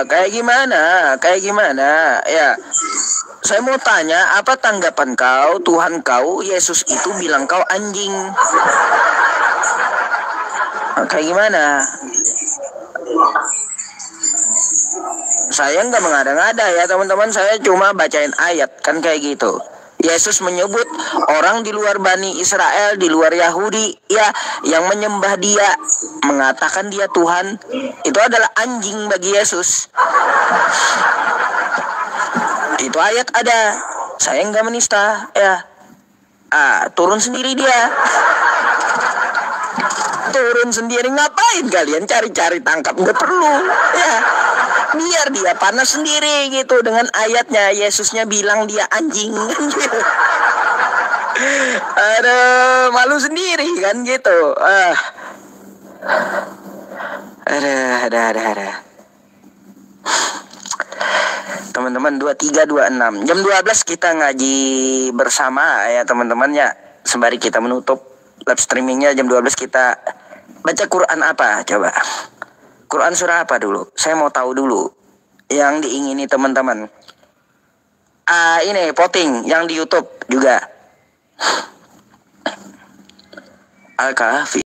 Kayak gimana? Ya. Saya mau tanya, apa tanggapan kau? Tuhan kau, Yesus itu bilang kau anjing. Kayak gimana? Saya nggak mengada-ngada ya teman-teman. Saya cuma bacain ayat kan kayak gitu. Yesus menyebut orang di luar Bani Israel, di luar Yahudi ya, yang menyembah dia, mengatakan dia Tuhan, itu adalah anjing bagi Yesus. Itu ayat ada. Saya nggak menista ya. Turun sendiri dia. Turun sendiri, ngapain kalian cari-cari tangkap? Nggak perlu ya. Biar dia panas sendiri gitu dengan ayatnya. Yesusnya bilang dia anjing gitu. Aduh, malu sendiri kan gitu. Ada. Teman-teman, 2326 jam 12 kita ngaji bersama ya teman-teman ya. Sembari kita menutup live streamingnya jam 12 kita baca Quran apa coba? Quran surah apa dulu? Saya mau tahu dulu yang diingini teman-teman. Ini voting yang di YouTube juga. Al-Kahfi.